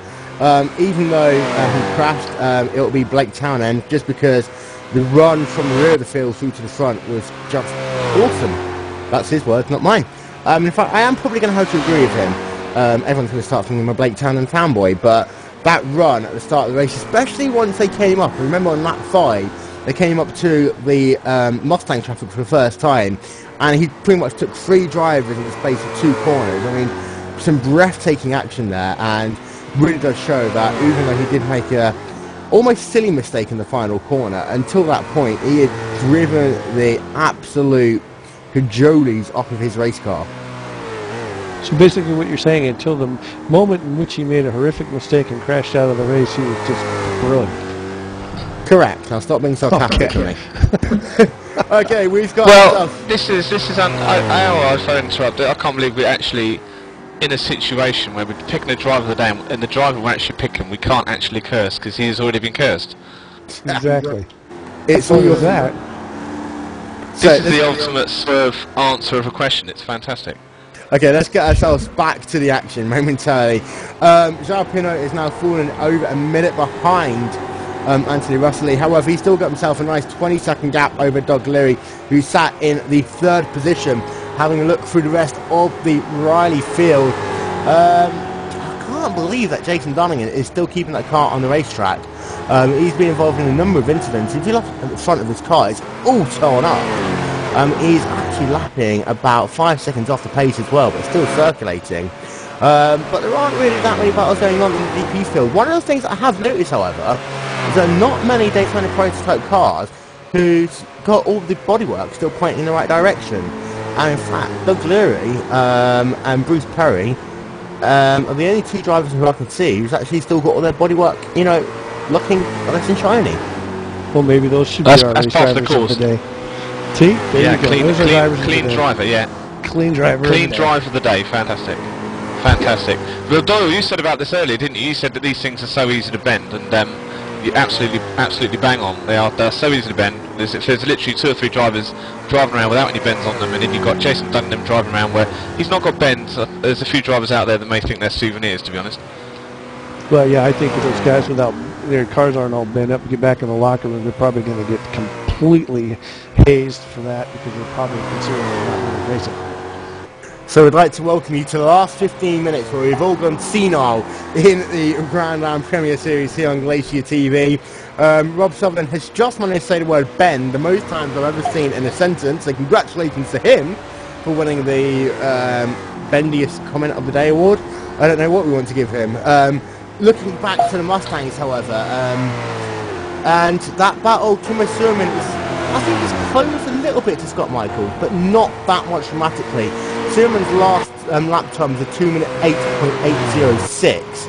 even though he crashed, it'll be Blake Townend, just because the run from the rear of the field through to the front was just awesome. That's his words, not mine. In fact, I am probably going to have to agree with him. Everyone's going to start thinking I'm a Blake Townend fanboy, but that run at the start of the race, especially once they came up, I remember on lap 5, they came up to the Mustang traffic for the first time, and he pretty much took 3 drivers in the space of 2 corners. I mean, some breathtaking action there, and really does show that even though he did make a almost silly mistake in the final corner, until that point he had driven the absolute cajoles off of his race car. So basically what you're saying, until the moment in which he made a horrific mistake and crashed out of the race, he was just brilliant. Correct. Now stop being sarcastic to me. Okay, we've got... Well, this is if I interrupt, I can't believe we're actually in a situation where we're picking a driver of the day, and the driver we're actually picking, we can't actually curse, because he has already been cursed. Exactly. It's all of that. This is the ultimate swerve answer of a question. It's fantastic. Okay, let's get ourselves back to the action momentarily. João Pinot is now falling over a minute behind Anthony Russell. However, he still got himself a nice 20-second gap over Doug Leary, who sat in the 3rd position, having a look through the rest of the Riley field. I can't believe that Jason Dunningen is still keeping that car on the racetrack. He's been involved in a number of incidents. If you look at the front of his car, it's all torn up. He's actually lapping about 5 seconds off the pace as well, but still circulating. But there aren't really that many battles going on in the DP field. One of the things I have noticed, however, is there are not many Daytona prototype cars who's got all the bodywork still pointing in the right direction. And in fact, Doug Leary and Bruce Perry are the only 2 drivers who I can see who's actually still got all their bodywork, looking nice and shiny. Well, maybe those should be our race drivers of the day. See? There you go. Clean driver, yeah. Clean driver. Clean drive of the day, fantastic. Fantastic. Well, Doyle, you said about this earlier, didn't you? You said that these things are so easy to bend, and you absolutely bang on. They're so easy to bend. There's literally 2 or 3 drivers driving around without any bends on them, and then you've got Jason Dunningen driving around where he's not got bends. There's a few drivers out there that may think they're souvenirs, to be honest. Well, yeah, I think those guys without their cars aren't all bent up, get back in the locker room, they're probably going to get completely hazed for that, because they're probably considering not really racing. So we'd like to welcome you to the last 15 minutes where we've all gone senile in the Grand Am Premier Series here on Glacier TV. Rob Sutherland has just managed to say the word bend the most times I've ever seen in a sentence, so congratulations to him for winning the Bendiest Comment of the Day award. I don't know what we want to give him. Looking back to the Mustangs, however, And that battle, Timo Schumann, I think it's close a little bit to Scott Michaels, but not that much dramatically. Schumann's last lap time was a 2 minute 8.806.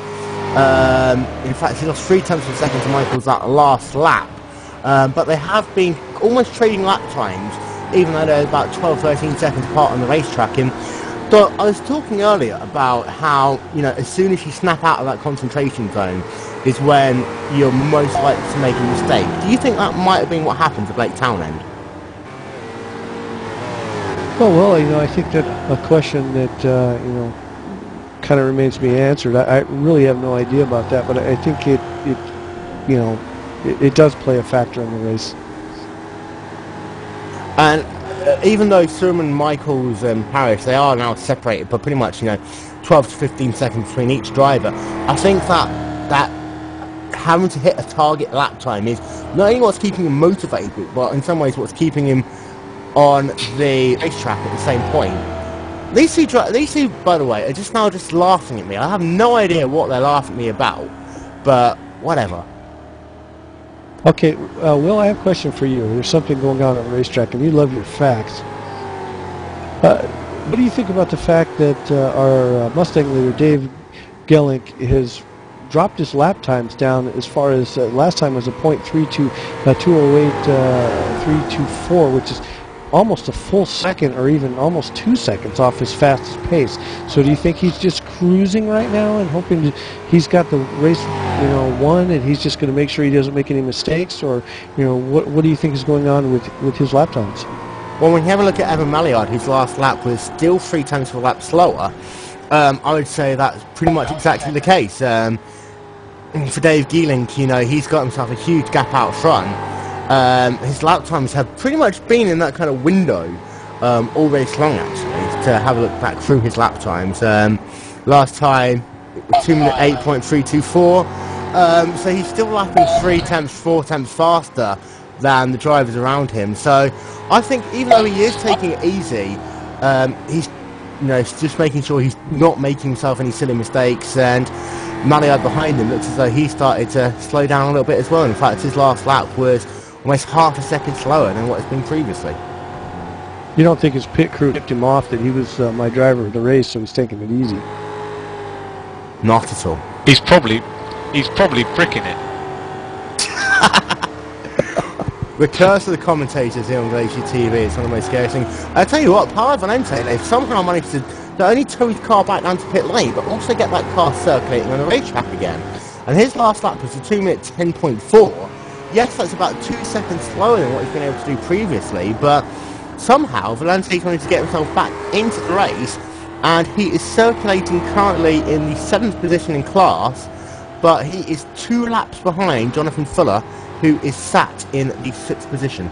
In fact, he lost 3 tenths of a second to Michaels that last lap. But they have been almost trading lap times, even though they're about 12-13 seconds apart on the racetrack. And so I was talking earlier about how, as soon as you snap out of that concentration zone is when you're most likely to make a mistake. Do you think that might have been what happened to Blake Townend? Oh, well, I think that a question that, kind of remains to be answered. I really have no idea about that, but I think it does play a factor in the race. And even though Schumann, Michaels and Parrish, they are now separated by pretty much, 12 to 15 seconds between each driver, I think that having to hit a target lap time is not only what's keeping him motivated, but in some ways what's keeping him on the racetrack at the same point. These two, by the way, are just laughing at me. I have no idea what they're laughing at me about, but whatever. Okay, Will, I have a question for you. There's something going on the racetrack, and you love your facts. What do you think about the fact that our Mustang leader, Dave Gelink, has dropped his lap times down as far as last time was a .32, 208.324, which is almost a full second or even almost 2 seconds off his fastest pace. So do you think he's just cruising right now and hoping he's got the race won and he's just going to make sure he doesn't make any mistakes? Or what do you think is going on with his lap times? Well, when you have a look at Evan Malliard, whose last lap was still 3 tenths of a lap slower, I would say that's pretty much exactly the case. For Dave Gelink, he's got himself a huge gap out front. His lap times have pretty much been in that kind of window all race long, actually, to have a look back through his lap times. Last time, 2 minute 8.324, so he's still lapping 3 tenths, 4 tenths faster than the drivers around him. So I think even though he is taking it easy, he's just making sure he's not making himself any silly mistakes, and Malliard behind him looks as though he started to slow down a little bit as well. In fact, his last lap was almost half a second slower than what it's been previously. You don't think his pit crew tipped him off that he was my driver of the race, so he's taking it easy? Not at all. He's probably bricking it. The curse of the commentators here on Glacier TV is one of the most scary things. I tell you what, Paolo Van Ente, they've somehow managed to not only tow his car back down to pit lane, but also get that car circulating on the racetrack again. And his last lap was a 2 minute 10.4. Yes, that's about 2 seconds slower than what he's been able to do previously, but somehow Valente's managed to get himself back into the race, and he is circulating currently in the 7th position in class, but he is 2 laps behind Jonathan Fuller, who is sat in the 6th position.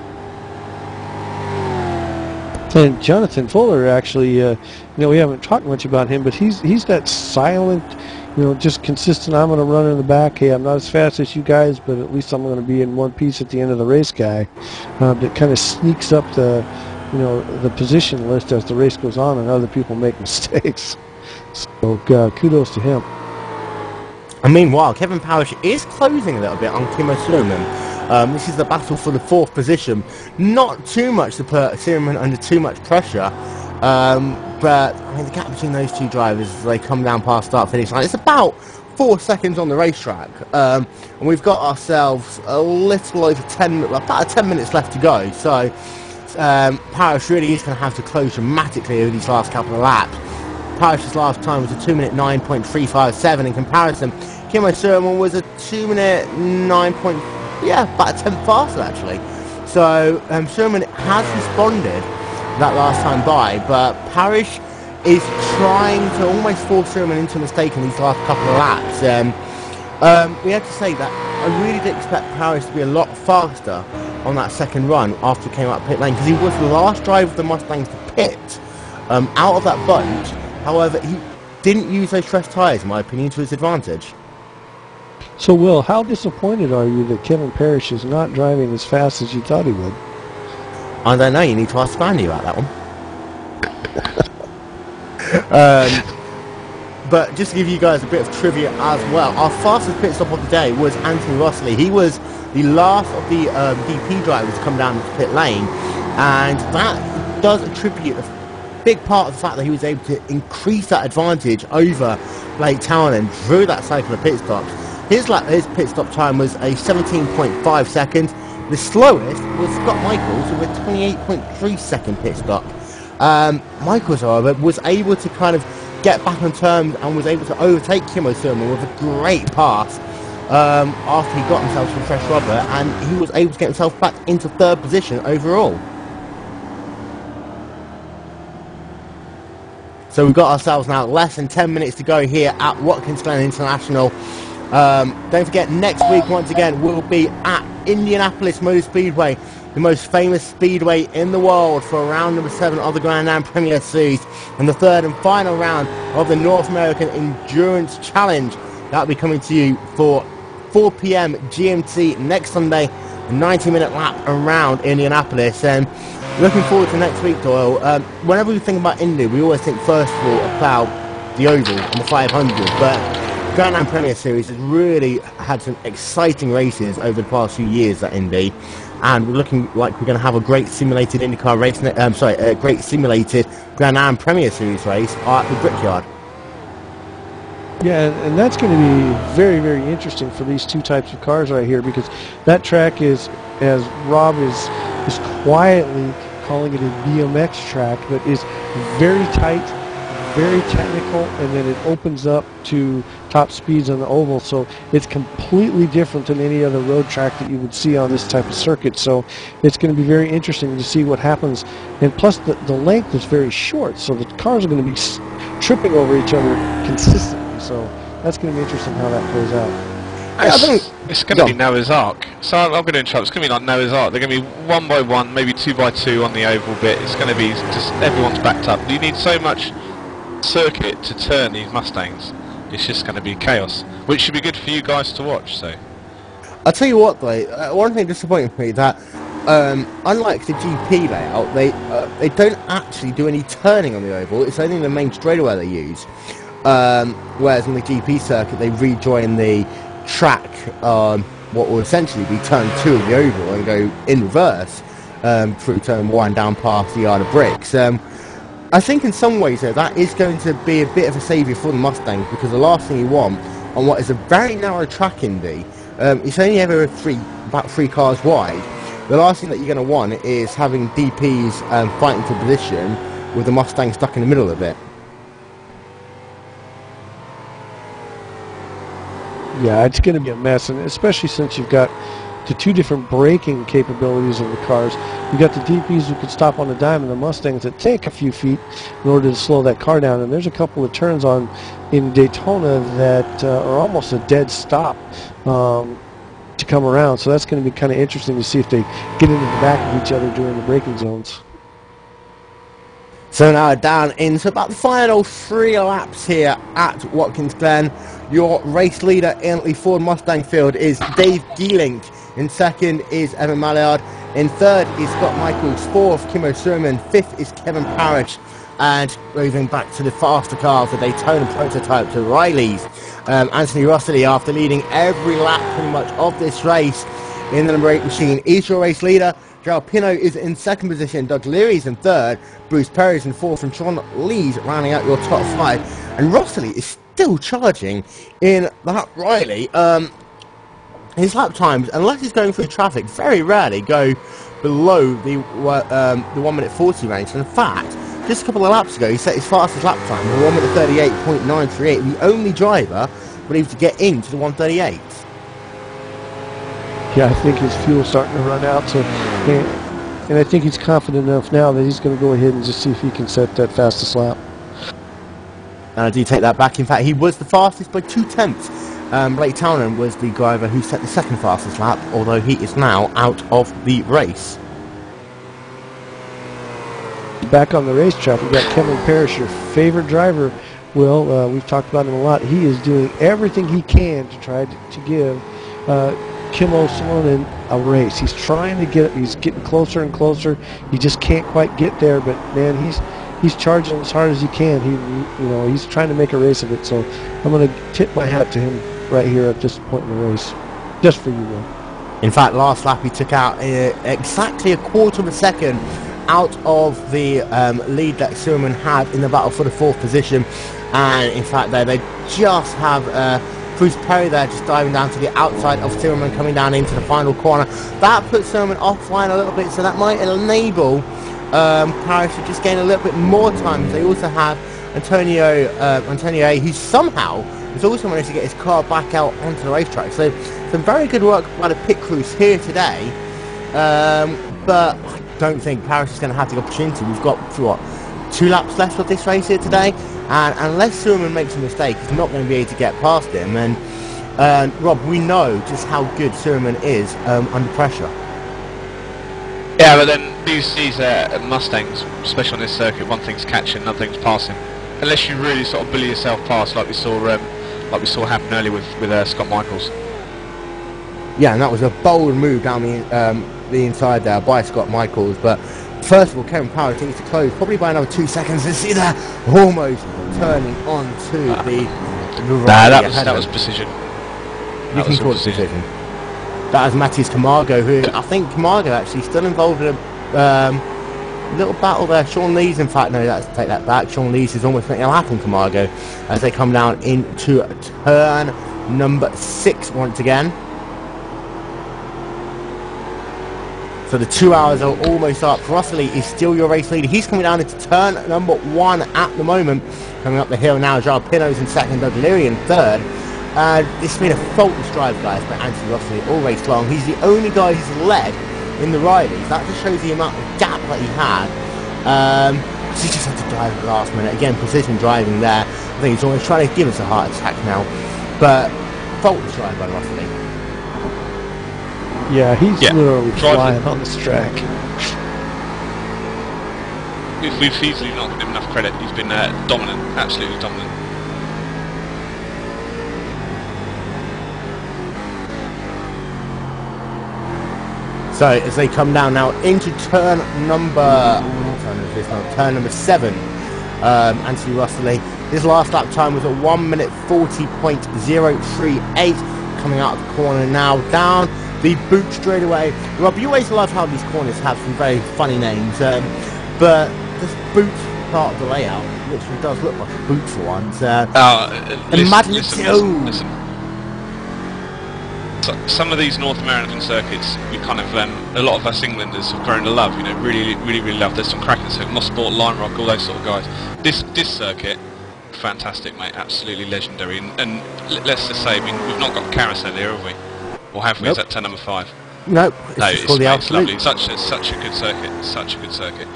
And Jonathan Fuller, actually, we haven't talked much about him, but he's that silent, just consistent, I'm going to run in the back, hey, I'm not as fast as you guys, but at least I'm going to be in one piece at the end of the race guy, that kind of sneaks up the position list as the race goes on and other people make mistakes. So kudos to him. And meanwhile, Kevin Parrish is closing a little bit on Timo Schumann. This is the battle for the 4th position. Not too much to put Schumann under too much pressure, but the gap between those two drivers as they come down past start-finish line, it's about 4 seconds on the racetrack. And we've got ourselves a little over about 10 minutes left to go. So Parrish really is going to have to close dramatically over these last couple of laps. Parrish's last time was a 2 minute 9.357. In comparison, Timo Schumann was a 2 minute 9. About a tenth faster actually. So Schumann has responded that last time by, but Parrish is trying to almost force Schumann into a mistake in these last couple of laps. We have to say that I really did expect Parrish to be a lot faster on that second run after he came out of pit lane, because he was the last driver of the Mustangs to pit out of that bunch. However, he didn't use those fresh tyres, in my opinion, to his advantage. So, Will, how disappointed are you that Kevin Parrish is not driving as fast as you thought he would? I don't know. You need to ask Spandy about that one. But just to give you guys a bit of trivia as well, our fastest pit stop of the day was Anthony Rossley. He was the last of the DP drivers to come down the pit lane, and that does attribute a big part of the fact that he was able to increase that advantage over Blake Townend through that cycle of pit stops. His pit stop time was a 17.5 seconds. The slowest was Scott Michaels with a 28.3 second pit stop. Michaels, however, was able to kind of get back on terms and was able to overtake Kimmo Thurman with a great pass after he got himself some fresh rubber, and he was able to get himself back into third position overall. So we've got ourselves now less than 10 minutes to go here at Watkins Glen International. Don't forget, next week once again we'll be at Indianapolis Motor Speedway, the most famous speedway in the world, for round number 7 of the Grand Am Premier Series and the third and final round of the North American Endurance Challenge. That'll be coming to you for 4 p.m. GMT next Sunday, a 90-minute lap around Indianapolis. And looking forward to next week, Doyle. Whenever we think about Indy, we always think first of all about the Oval and the 500, but Grand Am Premier Series has really had some exciting races over the past few years at Indy, and we're looking like we're going to have a great simulated IndyCar race. A great simulated Grand Am Premier Series race at the Brickyard. Yeah, and that's going to be very, very interesting for these two types of cars right here, because that track is, as Rob is quietly calling it, a BMX track, but is very tight, very technical, and then it opens up to top speeds on the oval, so it's completely different than any other road track that you would see on this type of circuit. So it's going to be very interesting to see what happens, and plus the length is very short, so the cars are going to be tripping over each other consistently, so that's going to be interesting how that plays out. It's going to be Noah's Ark. So I'm going to interrupt. It's going to be like Noah's Ark. They're going to be 1 by 1, maybe 2 by 2 on the oval bit. It's going to be just everyone's backed up. You need so much circuit to turn these Mustangs. It's just going to be chaos, which should be good for you guys to watch. So I'll tell you what, though, one thing disappointing me that unlike the GP layout, they don't actually do any turning on the oval. It's only the main straightaway they use, whereas on the GP circuit they rejoin the track on what will essentially be turn 2 of the oval and go in reverse through turn 1 down past the yard of bricks. I think in some ways, though, that is going to be a bit of a saviour for the Mustangs, because the last thing you want on what is a very narrow track, Indy, it's only ever about 3 cars wide. The last thing that you're going to want is having DPs fighting for position with the Mustang stuck in the middle of it. Yeah, it's going to be a mess, and especially since you've got the 2 different braking capabilities of the cars. You've got the DPs who can stop on a dime, and the Mustangs that take a few feet in order to slow that car down. And there's a couple of turns in Daytona that are almost a dead stop to come around. So that's going to be kind of interesting to see if they get into the back of each other during the braking zones. So now down into about the final 3 laps here at Watkins Glen. Your race leader in the Ford Mustang field is Dave Geelink. In second is Evan Maillard. In third is Scott Michaels. Fourth, Kimmo Sherman. Fifth is Kevin Parrish. And moving back to the faster cars, the Daytona prototype to Riley's. Anthony Rossley, after leading every lap pretty much of this race in the number 8 machine, is your race leader. Gerald Pinot is in second position. Doug Leary is in third. Bruce Perry is in fourth. And Sean Lee's rounding out your top 5. And Rossley is still charging in that Riley. His lap times, unless he's going through traffic, very rarely go below the 1 minute 40 range. And in fact, just a couple of laps ago, he set his fastest lap time of 1 minute 38.938. The only driver but able to get into the 138. Yeah, I think his fuel's starting to run out, so and I think he's confident enough now that he's going to go ahead and just see if he can set that fastest lap. And I do take that back. In fact, he was the fastest by 2/10. Blake Townend was the driver who set the second fastest lap, although he is now out of the race. Back on the racetrack, we've got Kevin Parrish, your favorite driver. Will, we've talked about him a lot. He is doing everything he can to try to give Kimmo Salonen a race. He's trying to he's getting closer and closer. He just can't quite get there, but man, he's charging as hard as he can. He's trying to make a race of it. So I'm going to tip my hat to him right here at this point in the race, just for you, Will. In fact, last lap he took out exactly a quarter of a second out of the lead that Silverman had in the battle for the 4th position. And in fact, they just have Bruce Perry there just diving down to the outside of Silverman, coming down into the final corner. That puts Silverman offline a little bit, so that might enable Paris to just gain a little bit more time. They also have Antonio A, who somehow has also managed to get his car back out onto the racetrack. So some very good work by the pit crews here today. But I don't think Paris is going to have the opportunity. We've got, what, 2 laps left of this race here today. And unless Silverman makes a mistake, he's not going to be able to get past him. And Rob, we know just how good Silverman is under pressure. Yeah, but then these Mustangs, especially on this circuit, one thing's catching, another thing's passing. Unless you really sort of bully yourself past, like we saw happen earlier with Scott Michaels. Yeah, and that was a bold move down the inside there by Scott Michaels. But first of all, Kevin Powers needs to close probably by another 2 seconds. You see that almost turning onto the that was precision. You can call it precision. That is Matthias Camargo, who I think Camargo actually still involved in a little battle there. Sean Lees, in fact, no, let's take that back. Sean Lees is almost making a lap on Camargo as they come down into turn number 6 once again. So the 2 hours are almost up. Russell is still your race leader. He's coming down into turn number 1 at the moment. Coming up the hill now, Joao Pinno's in second, Doug Leary in third. This has been a faultless drive, guys, by Anthony Russell all race long. He's the only guy who's led in the Rileys. That just shows the amount of gap that he had. He just had to drive at the last minute. Again, precision driving there. I think he's always trying to give us a heart attack now. But faultless drive by Russell. Yeah, he's literally flying on this track. We've easily not given him enough credit. He's been dominant, absolutely dominant. So as they come down now into turn number 7, Anthony Russell, his last lap time was a 1:40.038. Coming out of the corner now, down the boot straight away. Rob, you always love how these corners have some very funny names, but this boot part of the layout literally does look like a boot for once. Listen. So, some of these North American circuits, we kind of, a lot of us Englanders have grown to love. You know, really love. There's some cracking circuits, Mosport, Lime Rock, all those sort of guys. This circuit, fantastic, mate, absolutely legendary. And let's just say, I mean, we've not got carousel here, have we? Or have we? Nope. Is that turn number 5? Nope. It's lovely. Such a good circuit. Such a good circuit.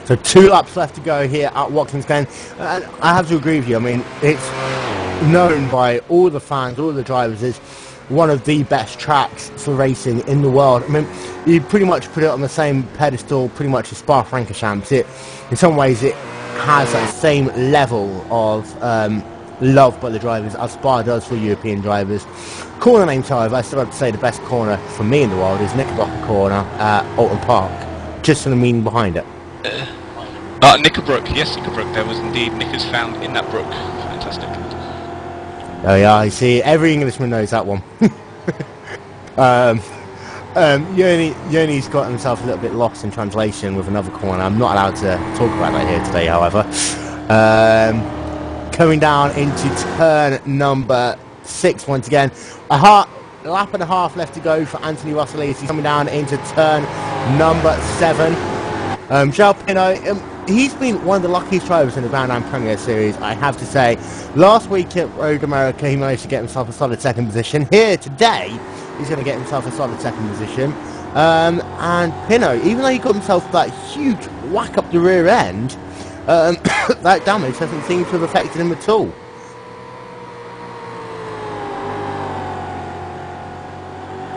So 2 laps left to go here at Watkins Glen. And I have to agree with you. I mean, it's known by all the fans, all the drivers, as one of the best tracks for racing in the world. I mean, you pretty much put it on the same pedestal pretty much as Spa-Francorchamps. In some ways, it has that same level of love by the drivers as Spa does for European drivers. Corner names, however, I still have to say the best corner for me in the world is Knickerbocker Corner at Alton Park, just for the meaning behind it. Knickerbrook, yes, Knickerbrook. There was indeed knickers found in that brook. Fantastic. Oh yeah, I see. Every Englishman knows that one. Yoni's got himself a little bit lost in translation with another corner. I'm not allowed to talk about that here today, however. Coming down into turn number 6 once again. A lap and a half left to go for Anthony Russell. He's coming down into turn number 7. Joao Pinot, he's been one of the luckiest drivers in the Grand Am Premier Series, I have to say. Last week at Road America, he managed to get himself a solid 2nd position. Here today, he's going to get himself a solid 2nd position. And Pinot, even though he got himself that huge whack up the rear end, that damage doesn't seem to have affected him at all.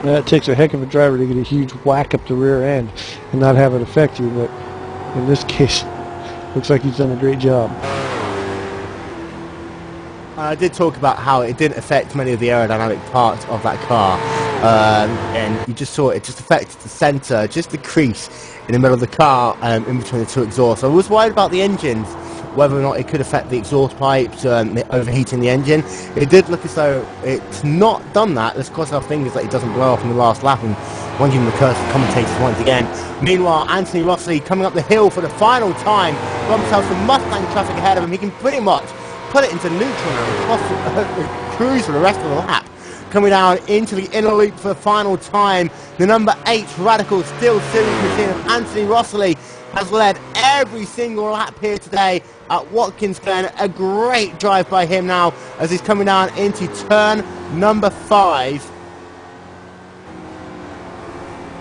It takes a heck of a driver to get a huge whack up the rear end and not have it affect you, but in this case, looks like he's done a great job. I did talk about how it didn't affect many of the aerodynamic parts of that car, and you just saw it just affected the centre, just the crease in the middle of the car, in between the two exhausts. I was worried about the engines, whether or not it could affect the exhaust pipes, overheating the engine. It did look as though it's not done that. Let's cross our fingers that it doesn't blow off in the last lap, and one give him the curse of commentators once again. Meanwhile, Anthony Rossley coming up the hill for the final time, got himself some Mustang traffic ahead of him. He can pretty much put it into neutral and cruise for the rest of the lap. Coming down into the inner loop for the final time, the number 8 Radical Steel Series machine of Anthony Rossley has led every single lap here today at Watkins Glen. A great drive by him now as he's coming down into turn number 5.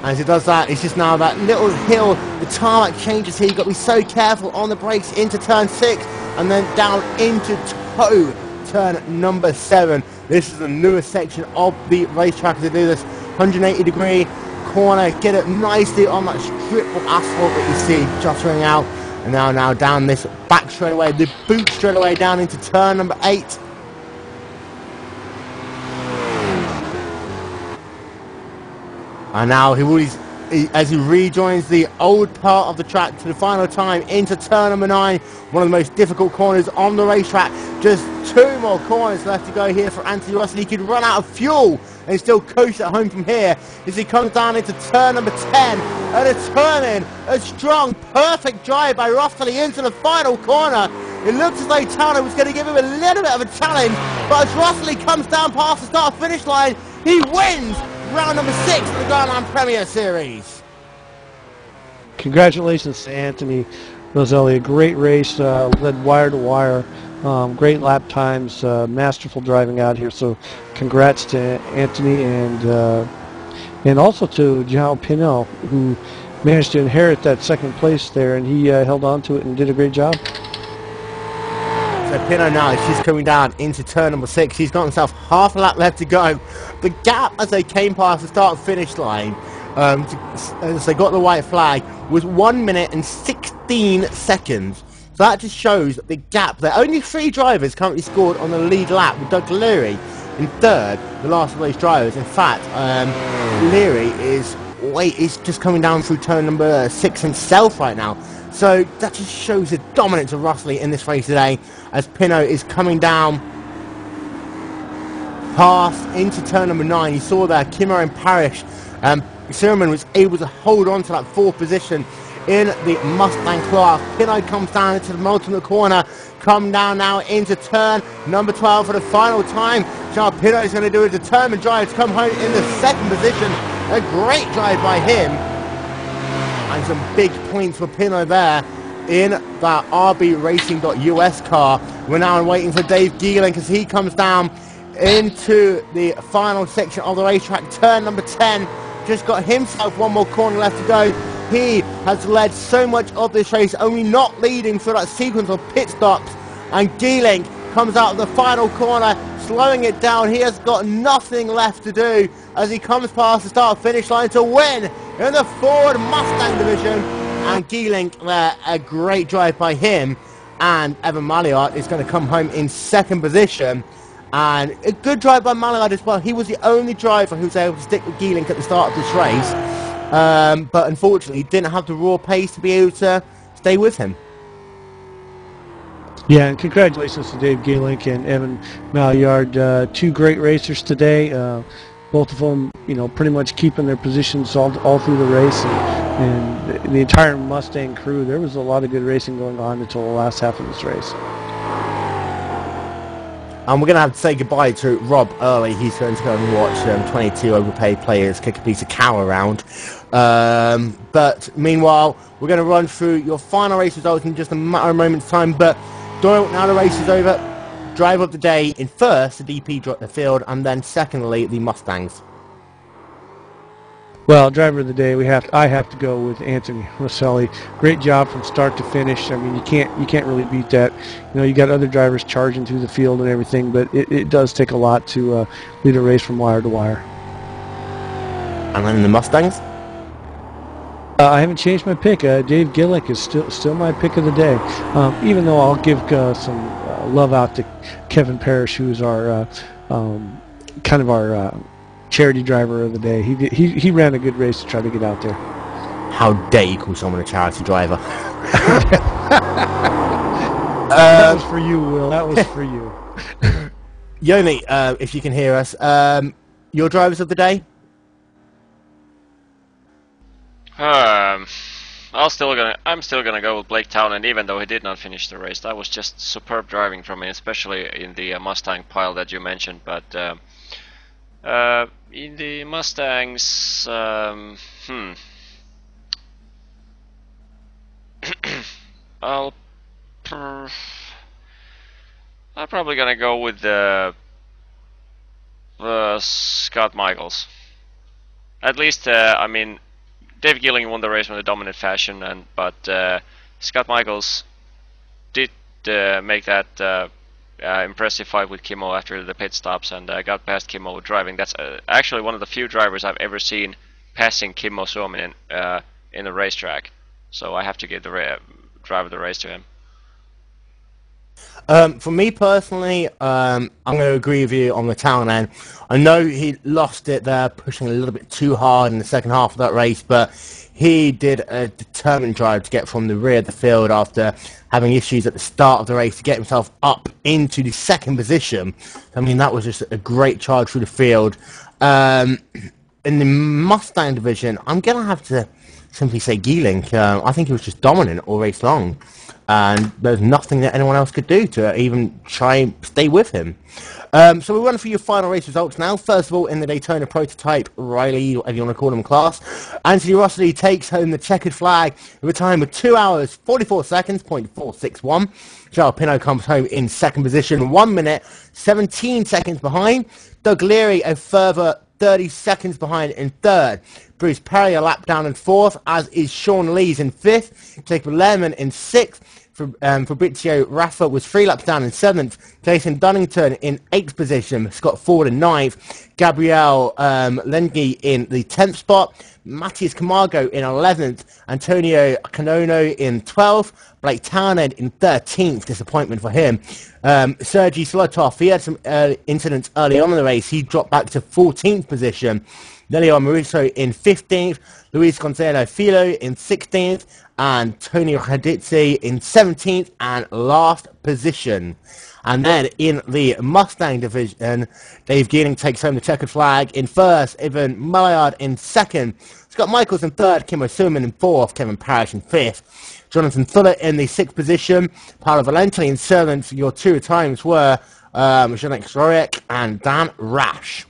As he does that, it's just now that little hill, the tarmac changes here. You've got to be so careful on the brakes into turn 6 and then down into toe turn number 7. This is the newest section of the racetrack as they do this 180-degree corner. Get it nicely on that strip of asphalt that you see juttering out. And now down this back straightaway, the boot straightaway down into turn number 8. And now as he rejoins the old part of the track to the final time into turn number 9, one of the most difficult corners on the racetrack. Just 2 more corners left to go here for Anthony Rossley. He could run out of fuel and still coast at home from here as he comes down into turn number 10 and a turn-in, a strong, perfect drive by Rossley into the final corner. It looks as though Towner was going to give him a little bit of a challenge, but as Rossley comes down past the start-finish line, he wins round number 6 of the Grand Am Premier Series. Congratulations to Anthony Rossley. A great race, led wire to wire. Great lap times, masterful driving out here. So, congrats to Anthony and also to João Pinot, who managed to inherit that second place there, and he held on to it and did a great job. So Pinot now, she's coming down into turn number 6. He's got himself half a lap left to go. The gap as they came past the start and finish line, as they got the white flag, was 1 minute and 16 seconds. So that just shows the gap. There are only 3 drivers currently scored on the lead lap, with Doug Leary in third, the last of those drivers. In fact, Leary is just coming down through turn number 6 himself right now. So that just shows the dominance of Rossley in this race today, as Pinot is coming down past into turn number 9. You saw there, Kimmer and Parrish. Sirman was able to hold on to that 4th position in the Mustang class. Pinot comes down into the multiple corner, come down now into turn number 12 for the final time. Charles Pinot is going to do a determined drive to come home in the 2nd position. A great drive by him. And some big points for Pinot there in that RBRacing.US car. We're now waiting for Dave Geelan as he comes down into the final section of the racetrack. Turn number 10. Just got himself 1 more corner left to go. He has led so much of this race, only not leading through that sequence of pit stops. And Geeling comes out of the final corner, slowing it down. He has got nothing left to do as he comes past the start-finish line to win in the Ford Mustang division. And Geeling there, a great drive by him. And Evan Malliard is going to come home in 2nd position. And a good drive by Malliard as well. He was the only driver who was able to stick with Geeling at the start of this race. But unfortunately, he didn't have the raw pace to be able to stay with him. Yeah, and congratulations to Dave Geeling and Evan Malliard. 2 great racers today. Both of them, pretty much keeping their positions all through the race. And the entire Mustang crew, there was a lot of good racing going on until the last half of this race. And we're going to have to say goodbye to Rob early. He's going to go and watch 22 overpaid players kick a piece of cow around. But meanwhile, we're going to run through your final race results in just a matter of moments' time. But Doyle, now the race is over. Driver of the day in first, the DP field, and then secondly, the Mustangs. Well, driver of the day, I have to go with Anthony Rossley. Great job from start to finish. I mean, you can't really beat that. You got other drivers charging through the field and everything, but it does take a lot to lead a race from wire to wire. And then the Mustangs? I haven't changed my pick. Dave Gillick is still my pick of the day. Even though I'll give some love out to Kevin Parrish, who's our kind of our charity driver of the day. He ran a good race to try to get out there. How dare you call someone a charity driver? That was for you, Will. That was for you. Yoni, if you can hear us, your drivers of the day? I'm still gonna go with Blake Townend, even though he did not finish the race. That was just superb driving from him, especially in the Mustang pile that you mentioned. But in the Mustangs, I'm probably gonna go with Scott Michaels. At least, I mean, Dave Gilling won the race in a dominant fashion, but Scott Michaels did make that impressive fight with Kimmo after the pit stops and got past Kimmo driving. That's actually one of the few drivers I've ever seen passing Kimmo Suominen in a racetrack. So I have to give the driver the race to him. For me personally, I'm going to agree with you on the town end. I know he lost it there, pushing a little bit too hard in the second half of that race, but he did a determined drive to get from the rear of the field after having issues at the start of the race to get himself up into the second position. I mean, that was just a great charge through the field. In the Mustang division, I'm going to have to simply say Gieling. I think he was just dominant all race long, and there's nothing that anyone else could do to even try and stay with him. So we'll run through your final race results now. First of all, in the Daytona Prototype Riley, whatever you want to call him, class, Anthony Rossi takes home the checkered flag with a time of 2 hours 44 seconds, .461. Joao Pinot comes home in second position, 1 minute 17 seconds behind. Doug Leary a further 30 seconds behind in third. Bruce Perry a lap down in fourth, as is Sean Lees in fifth. Jacob Lehrman in sixth. Fabrizio Raffa was 3 laps down in seventh. Jason Dunnington in eighth position. Scott Ford in ninth. Gabriel Lengi in the 10th spot. Matthias Camargo in 11th. Antonio Canono in 12th. Blake Townend in 13th. Disappointment for him. Sergei Solotov, he had some incidents early on in the race. He dropped back to 14th position. Nelio Maruso in 15th. Luis Gonzalo Filo in 16th. And Tony Radizzi in 17th and last position. And then in the Mustang division, Dave Geeling takes home the checkered flag in first, Ivan Maillard in second, Scott Michaels in third, Kimmo Suominen in fourth, Kevin Parrish in fifth, Jonathan Fuller in the sixth position, Paolo Valentini in seventh. Your two retirements were Zdenek Zorek and Dan Rash.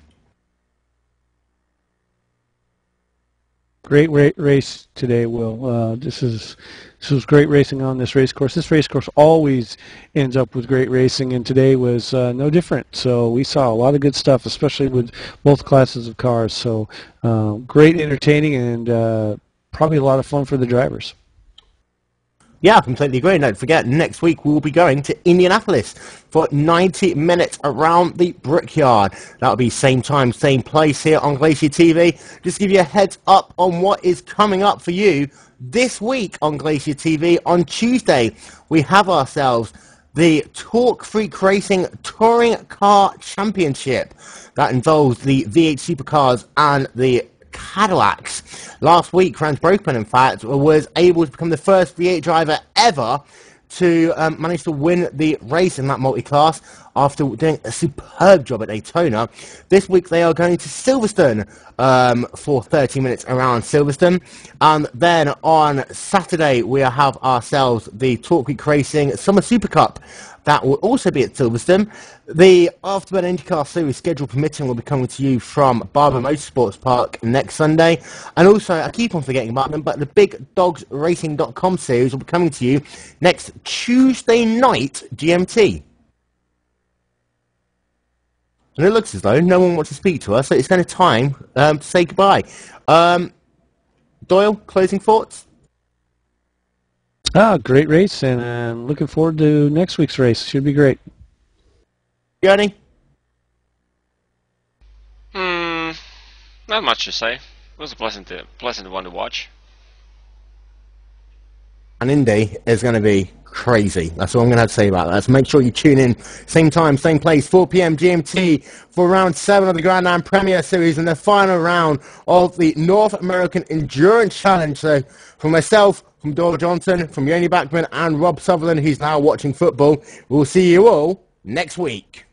Great race today, Will. This was great racing on this race course. This race course always ends up with great racing, and today was no different. So we saw a lot of good stuff, especially with both classes of cars. So great entertaining and probably a lot of fun for the drivers. Yeah, I completely agree. Don't forget, next week we will be going to Indianapolis for 90 minutes around the Brickyard. That'll be same time, same place here on Glacier TV. Just to give you a heads up on what is coming up for you this week on Glacier TV. On Tuesday, we have ourselves the Torque Freak Racing Touring Car Championship. That involves the V8 Supercars and the Cadillacs. Last week, Franz Broekman, in fact, was able to become the first V8 driver ever to manage to win the race in that multi-class after doing a superb job at Daytona. This week they are going to Silverstone for 30 minutes around Silverstone, and then on Saturday we have ourselves the Torque Freak Racing Summer Super Cup. That will also be at Silverstone. The Afterburn IndyCar Series, schedule permitting, will be coming to you from Barber Motorsports Park next Sunday. And also, I keep on forgetting about them, but the BigDogsRacing.com series will be coming to you next Tuesday night GMT. And it looks as though no one wants to speak to us, so it's going to time to say goodbye. Doyle, closing thoughts? Great race, and looking forward to next week's race. Should be great. Johnny? Not much to say. It was a pleasant one to watch. and Indy is going to be crazy. That's all I'm going to have to say about that. So make sure you tune in, same time, same place, 4 p.m. GMT for round 7 of the Grand Am Premier Series and the final round of the North American Endurance Challenge. So from myself, from Doyle Johnson, from Yoni Backman and Rob Sutherland, who's now watching football, we'll see you all next week.